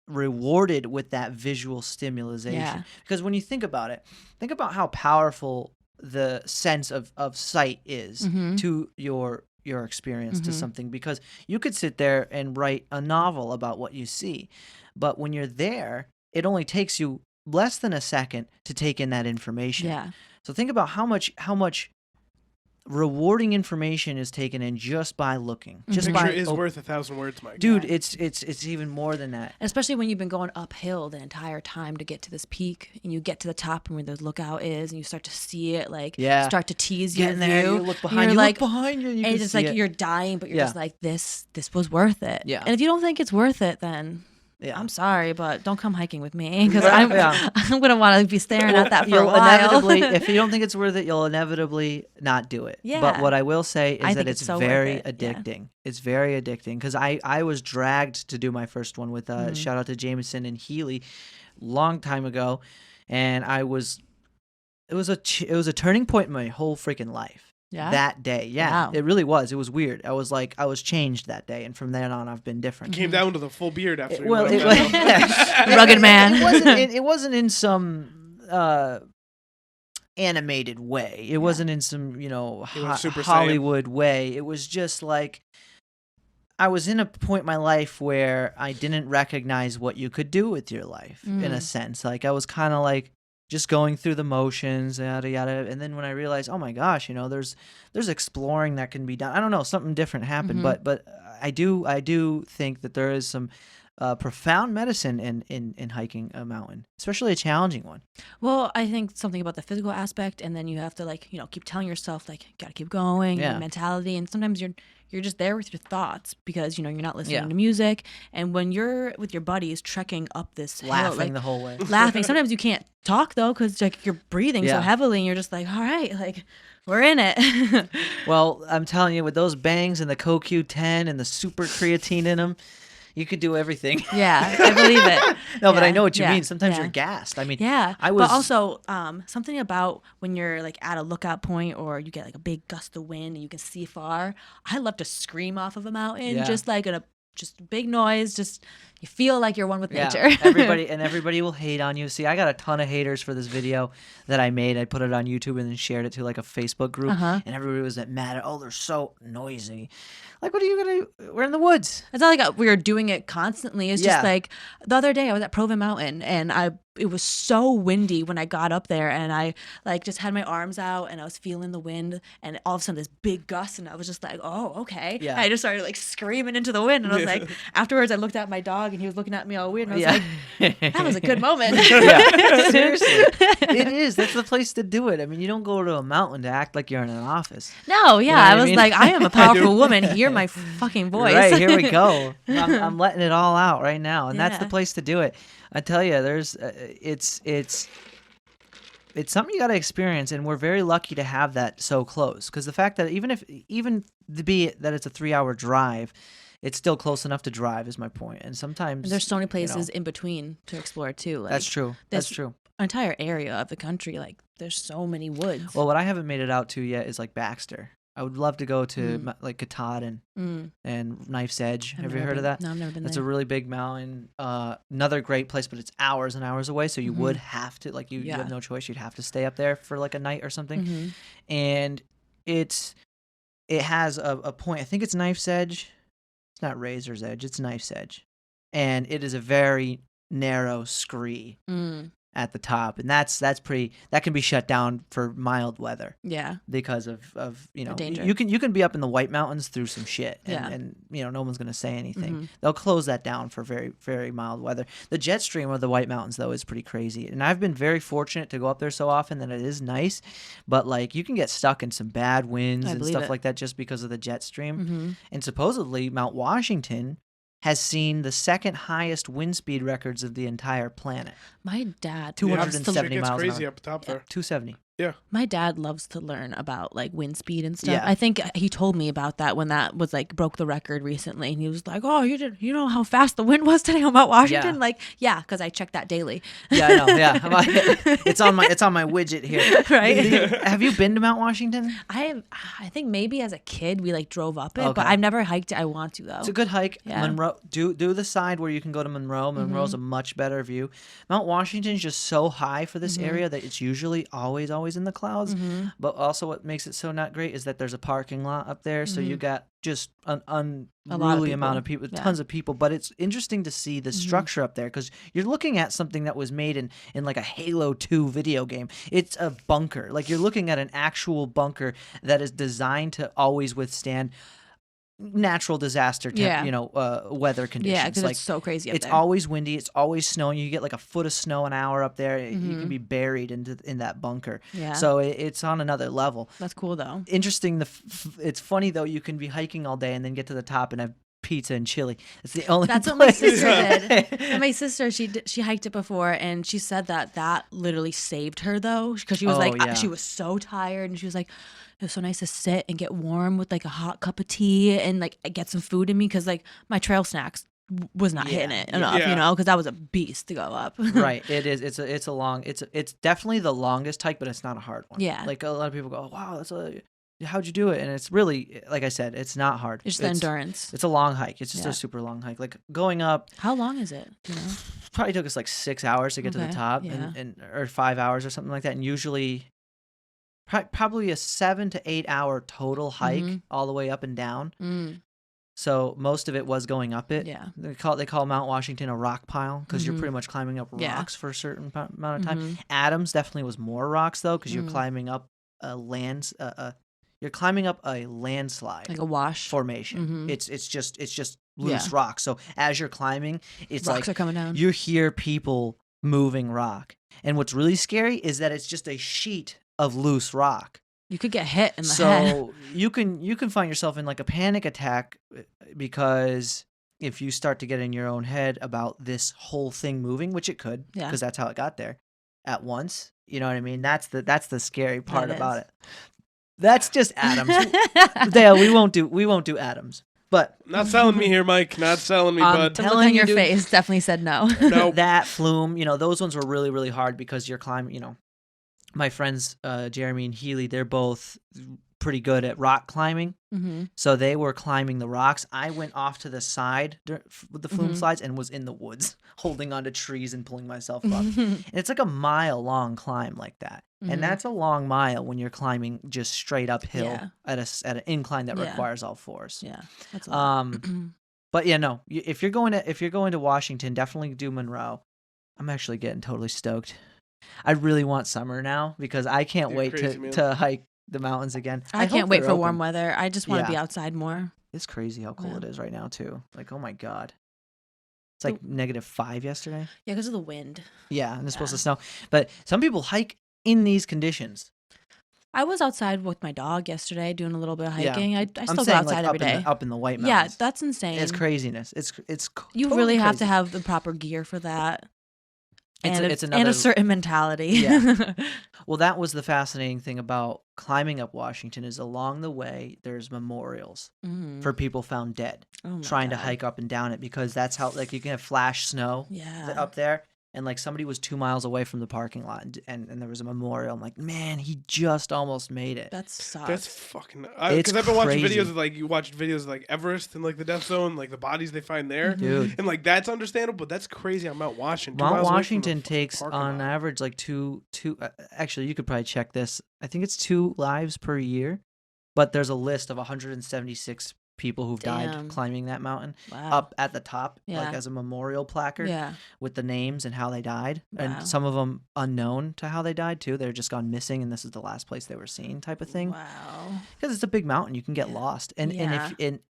rewarded with that visual stimulation. Yeah. Because when you think about it, think about how powerful the sense of sight is to your experience to something. Because you could sit there and write a novel about what you see. But when you're there, it only takes you less than a second to take in that information. Yeah. So think about how much rewarding information is taken in just by looking. Just a picture is worth 1,000 words, Mike. Dude, it's even more than that. Especially when you've been going uphill the entire time to get to this peak, and you get to the top and where the lookout is, and you start to see it, start to tease your view. You look behind you, look behind you, and it's just like you're dying, but you're just like, this was worth it. Yeah. And if you don't think it's worth it, then I'm sorry, but don't come hiking with me, because I'm going to want to be staring at that for a while. If you don't think it's worth it, you'll inevitably not do it. Yeah. But what I will say is that it's very addicting. Yeah. It's very addicting, because I was dragged to do my first one with shout out to Jameson and Healy long time ago, and it was a turning point in my whole freaking life. that day. Yeah, wow. It really was. It was weird. I was changed that day, and from then on, I've been different. Came down to the full beard after. Rugged man. It wasn't in some animated way. It wasn't in some Hollywood way. It was just like I was in a point in my life where I didn't recognize what you could do with your life in a sense. Like I was kind of like just going through the motions, yada yada. And then when I realized, oh my gosh, there's exploring that can be done. I don't know, something different happened, but I do think that there is some profound medicine in hiking a mountain, especially a challenging one. Well, I think something about the physical aspect, and then you have to keep telling yourself gotta keep going, your mentality, and sometimes you're just there with your thoughts because you're not listening to music, and when you're with your buddies trekking up this laughing hill, the whole way, Sometimes you can't talk though because you're breathing so heavily, and you're just like, all right, we're in it. Well, I'm telling you, with those bangs and the CoQ10 and the super creatine in them, you could do everything. Yeah, I believe it. No, but I know what you mean. Sometimes you're gassed. I mean, but also something about when you're at a lookout point or you get a big gust of wind and you can see far. I love to scream off of a mountain, just just big noise. Just you feel like you're one with nature. Everybody will hate on you. See, I got a ton of haters for this video that I made. I put it on YouTube and then shared it to a Facebook group, and everybody was mad at. Oh, they're so noisy. Like, what are you gonna? We're in the woods. It's not like we were doing it constantly. It's just the other day I was at Proven Mountain and it was so windy when I got up there, and I just had my arms out and I was feeling the wind, and all of a sudden this big gust, and I was just like, oh, okay. Yeah. I just started screaming into the wind, and I was like, afterwards I looked at my dog and he was looking at me all weird, and I was like, that was a good moment. Seriously, it is. That's the place to do it. I mean, you don't go to a mountain to act like you're in an office. No, I was like, I am a powerful woman. Hear my fucking voice. Right, here we go. I'm letting it all out right now, and that's the place to do it. I tell you, there's it's something you got to experience, and we're very lucky to have that so close. Because the fact that even be it that it's a 3-hour drive, it's still close enough to drive is my point. And sometimes there's so many places in between to explore too. That's true. That's true. Entire area of the country, there's so many woods. Well, what I haven't made it out to yet is Baxter. I would love to go to Katahdin and Knife's Edge. Have you heard of that? No, I've never been there. It's a really big mountain. Another great place, but it's hours and hours away. So you would have to, you have no choice. You'd have to stay up there for a night or something. And it has a point. I think it's Knife's Edge. It's not Razor's Edge. It's Knife's Edge. And it is a very narrow scree at the top, and that can be shut down for mild weather. Yeah, because of danger. You can be up in the White Mountains through some shit, and no one's gonna say anything. They'll close that down for very, very mild weather. The jet stream of the White Mountains though is pretty crazy, and I've been very fortunate to go up there so often that it is nice, but you can get stuck in some bad winds and stuff like that just because of the jet stream. And supposedly Mount Washington has seen the second highest wind speed records of the entire planet. My dad 270 miles an hour. It's crazy up top there. 270. Yeah. My dad loves to learn about wind speed and stuff. Yeah. I think he told me about that when that was broke the record recently, and he was like, "Oh, you know how fast the wind was today on Mount Washington?" Yeah, because I check that daily. Yeah, I know. Yeah, it's on my widget here. Right. Have you been to Mount Washington? I think maybe as a kid we drove up it, but I've never hiked it. I want to though. It's a good hike. Yeah. Monroe. Do the side where you can go to Monroe. Monroe's a much better view. Mount Washington's just so high for this area that it's usually always in the clouds. But also what makes it so not great is that there's a parking lot up there, so you got just an unruly amount of people, tons of people. But it's interesting to see the structure up there, because you're looking at something that was made in a Halo 2 video game. It's a bunker. You're looking at an actual bunker that is designed to always withstand natural disaster weather conditions. Yeah, because it's so crazy up there. It's always windy, it's always snowing. You get a foot of snow an hour up there. You can be buried in that bunker. Yeah. So it's on another level. That's cool though. Interesting. It's funny though, you can be hiking all day and then get to the top and have pizza and chili. It's the only That's place. What my sister did. And my sister, she hiked it before, and she said that literally saved her though, because she was she was so tired, and she was like, it was so nice to sit and get warm with a hot cup of tea and get some food in me, because my trail snacks was not hitting it enough, because that was a beast to go up. Right, it is. It's definitely the longest hike, but it's not a hard one. Yeah, a lot of people go, oh, wow, that's how'd you do it? And it's really, like I said, it's not hard. It's the endurance. It's a long hike. It's just a super long hike. Like going up. How long is it? Do you know? Probably took us like 6 hours to get to the top, or 5 hours or something like that. And usually, probably a 7 to 8 hour total hike all the way up and down. So most of it was going up it. Yeah. They call Mount Washington a rock pile because you're pretty much climbing up rocks for a certain amount of time. Adams definitely was more rocks though because you're climbing up you're climbing up a landslide, like a wash formation. It's just loose rocks. So as you're climbing, it's rocks are coming down. You hear people moving rock, and what's really scary is that it's just a sheet of loose rock. You could get hit in the head. So you can find yourself in like a panic attack because if you start to get in your own head about this whole thing moving, which it could, because that's how it got there at once. You know what I mean? That's the scary part about it. That's just atoms. Dale, we won't do atoms. But not selling me here, Mike. Not selling me, bud. The look on your face definitely said no. Nope. That flume, those ones were really, really hard because you're climbing, my friends Jeremy and Healy, they're both pretty good at rock climbing. So they were climbing the rocks. I went off to the side with the flume slides and was in the woods holding onto trees and pulling myself up. And it's like a mile long climb like that. And that's a long mile when you're climbing just straight uphill at an incline that requires all fours. Yeah. That's a lot. But yeah, no. If you're going to Washington, definitely do Monroe. I'm actually getting totally stoked. I really want summer now because I can't wait to hike the mountains again. I can't wait for warm weather. I just want to be outside more. It's crazy how cool it is right now too. Like, oh my God. It's like -5 yesterday. Yeah, because of the wind. Yeah, and it's supposed to snow. But some people hike in these conditions. I was outside with my dog yesterday doing a little bit of hiking. I still go outside like every day. Up in the White Mountains. Yeah, that's insane. It's craziness. It's you totally really have crazy. to have the proper gear for that. And a certain mentality. Yeah. Well, that was the fascinating thing about climbing up Washington is along the way there's memorials for people found dead trying to hike up and down it because that's how you can have flash snow up there. And somebody was 2 miles away from the parking lot, and there was a memorial. I'm like, man, he just almost made it. That sucks. That's fucking. Because I've been watching videos of you watch videos of Everest and the death zone, the bodies they find there, dude. And that's understandable, but that's crazy on Mount Washington. Mount Washington takes on average two. Actually, you could probably check this. I think it's 2 lives per year, but there's a list of 176 people who've died climbing that mountain up at the top, as a memorial placard with the names and how they died. And some of them unknown to how they died too. They're just gone missing and this is the last place they were seen type of thing. Wow. Because it's a big mountain, you can get lost. And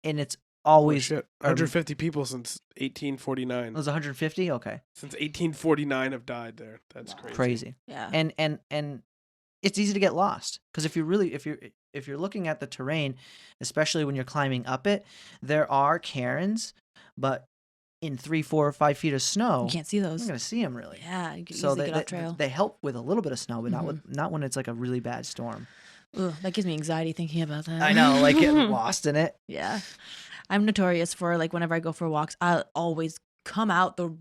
it's always 150 people since 1849. It was 150? Okay. Since 1849 have died there. That's crazy. Yeah. And it's easy to get lost because if you're looking at the terrain, especially when you're climbing up it, there are cairns, but in 3, 4, or 5 feet of snow, you can't see those. You're not gonna see them really. Yeah, you can so easily get off trail. They help with a little bit of snow, but not when it's a really bad storm. Ugh, that gives me anxiety thinking about that. I know, getting lost in it. Yeah, I'm notorious for whenever I go for walks, I'll always come out the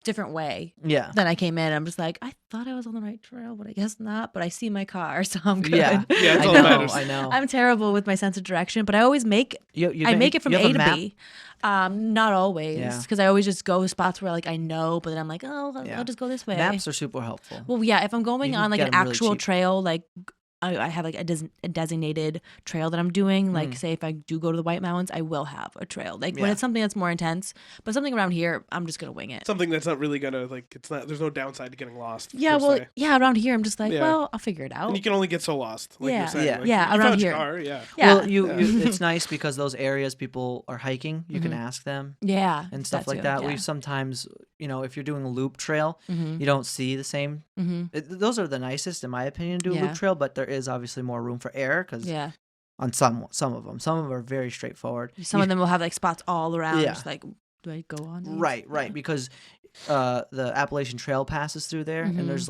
different way than I came in. I'm just like, I thought I was on the right trail, but I guess not. But I see my car, so I'm good. Yeah, that's all that matters. I know. I'm terrible with my sense of direction, but I always make it from A to B. Not always, because I always just go to spots where I know, but then I'm like, I'll just go this way. Maps are super helpful. Well, yeah, if I'm going on an actual really trail, I have a designated trail that I'm doing. Say if I do go to the White Mountains, I will have a trail. When it's something that's more intense, but something around here, I'm just gonna wing it. Something that's not really gonna it's not. There's no downside to getting lost. Yeah, around here, I'm just well, I'll figure it out. And you can only get so lost. You're saying. Around here. Car, Well, it's nice because those areas people are hiking, you can ask them. Yeah, and stuff like that. We sometimes, if you're doing a loop trail, you don't see the same. Those are the nicest, in my opinion, to do a loop trail, but there is obviously more room for error because on some of them are very straightforward. Some of them will have spots all around. Just do I go on these? Right, because the Appalachian Trail passes through there, and there's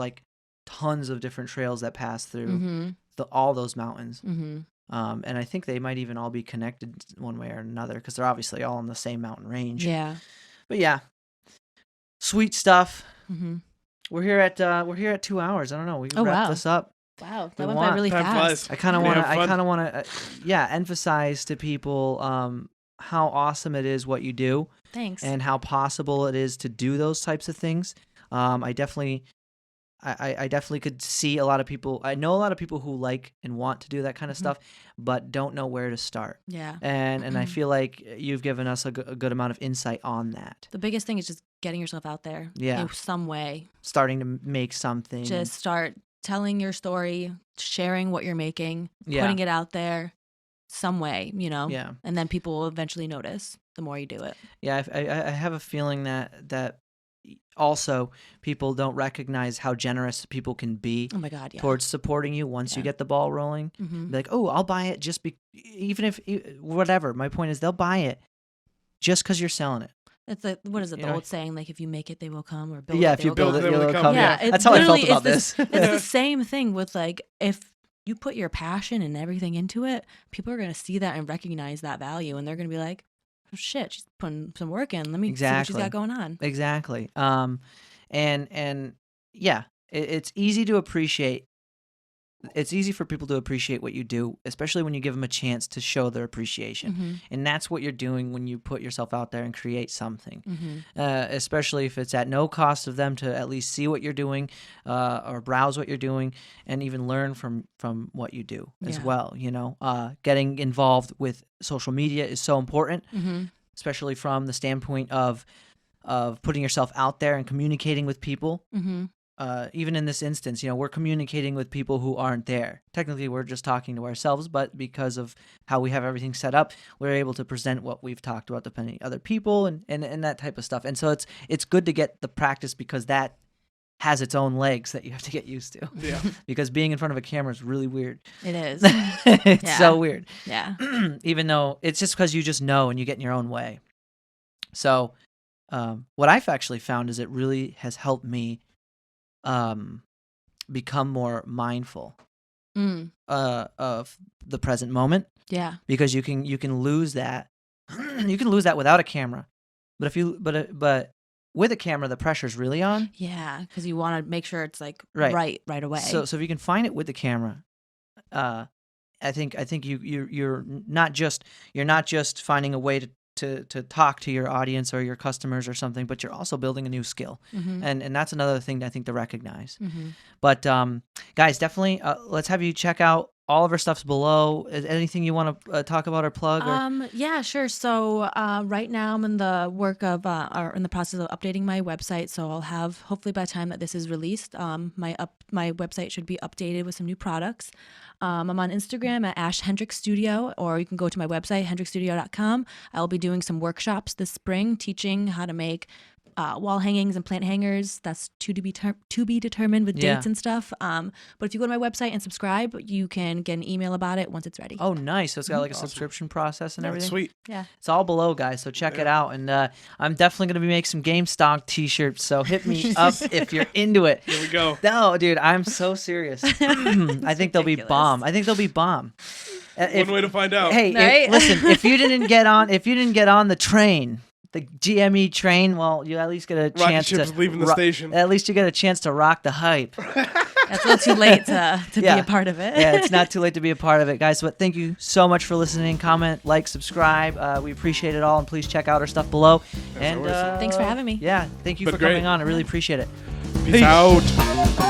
tons of different trails that pass through all those mountains. And I think they might even all be connected one way or another because they're obviously all in the same mountain range. Yeah. But yeah, sweet stuff. We're here at 2 hours. I don't know. We can wrap this up. Wow, that went by really fast. I kind of want to emphasize to people how awesome it is what you do. Thanks. And how possible it is to do those types of things. I definitely could see a lot of people. I know a lot of people who like and want to do that kind of stuff, but don't know where to start. Yeah. And I feel like you've given us a good amount of insight on that. The biggest thing is just getting yourself out there. Yeah. In some way. Starting to make something. Just start telling your story, sharing what you're making, putting it out there some way, Yeah. And then people will eventually notice the more you do it. Yeah, I have a feeling that also people don't recognize how generous people can be. Oh my God, yeah. Towards supporting you once you get the ball rolling. Mm-hmm. Be like, oh, I'll buy it even if whatever. My point is, they'll buy it just because you're selling it. It's like, what is it? The old saying, like, if you make it, they will come, or build yeah, it, if you build it, they will come. Yeah, that's how I felt about this. It's the same thing with, like, if you put your passion and everything into it, people are going to see that and recognize that value, and they're going to be like, oh, shit, she's putting some work in. Let me see what she's got going on. Exactly. And yeah, it's easy to appreciate. It's easy for people to appreciate what you do, especially when you give them a chance to show their appreciation. Mm-hmm. And that's what you're doing when you put yourself out there and create something, mm-hmm. Especially if it's at no cost of them to at least see what you're doing or browse what you're doing and even learn from what you do as well. Getting involved with social media is so important, mm-hmm. especially from the standpoint of putting yourself out there and communicating with people. Mm-hmm. Even in this instance, we're communicating with people who aren't there. Technically, we're just talking to ourselves, but because of how we have everything set up, we're able to present what we've talked about to other people and that type of stuff. And so it's good to get the practice because that has its own legs that you have to get used to. Yeah. Because being in front of a camera is really weird. It is. It's so weird. Yeah. Even though it's just because you just know and you get in your own way. So what I've actually found is it really has helped me become more mindful of the present moment. Yeah. Because you can lose that. You can lose that without a camera. But but with a camera, the pressure's really on. Yeah, because you want to make sure it's like right away. So if you can find it with the camera, I think you're not just finding a way to talk to your audience or your customers or something, but you're also building a new skill. Mm-hmm. And that's another thing I think to recognize. Mm-hmm. But guys, definitely let's have you check out all of our stuff's below. Is anything you want to talk about or plug? Or? Yeah, sure. So right now I'm in the in the process of updating my website. So I'll have, hopefully by the time that this is released, my website should be updated with some new products. I'm on Instagram at Hendricks Studio, or you can go to my website, hendricksstudio.com. I'll be doing some workshops this spring teaching how to make wall hangings and plant hangers. That's to be determined with dates and stuff. But if you go to my website and subscribe, you can get an email about it once it's ready. Oh, nice. So it's got like a subscription process and everything. Sweet. Yeah. It's all below, guys. So check it out. And I'm definitely going to be making some GameStop t-shirts. So hit me up if you're into it. Here we go. No, dude, I'm so serious. I think they'll be bomb. One way to find out. Hey, listen, if you didn't get on the train, the GME train, well, you at least get a chance to leaving the station. At least you get a chance to rock the hype. That's a little too late to be a part of it. Yeah, it's not too late to be a part of it, guys. But thank you so much for listening. Comment, like, subscribe. We appreciate it all, and please check out our stuff below. Thanks for having me. Yeah, thank you for coming on. I really appreciate it. Peace out.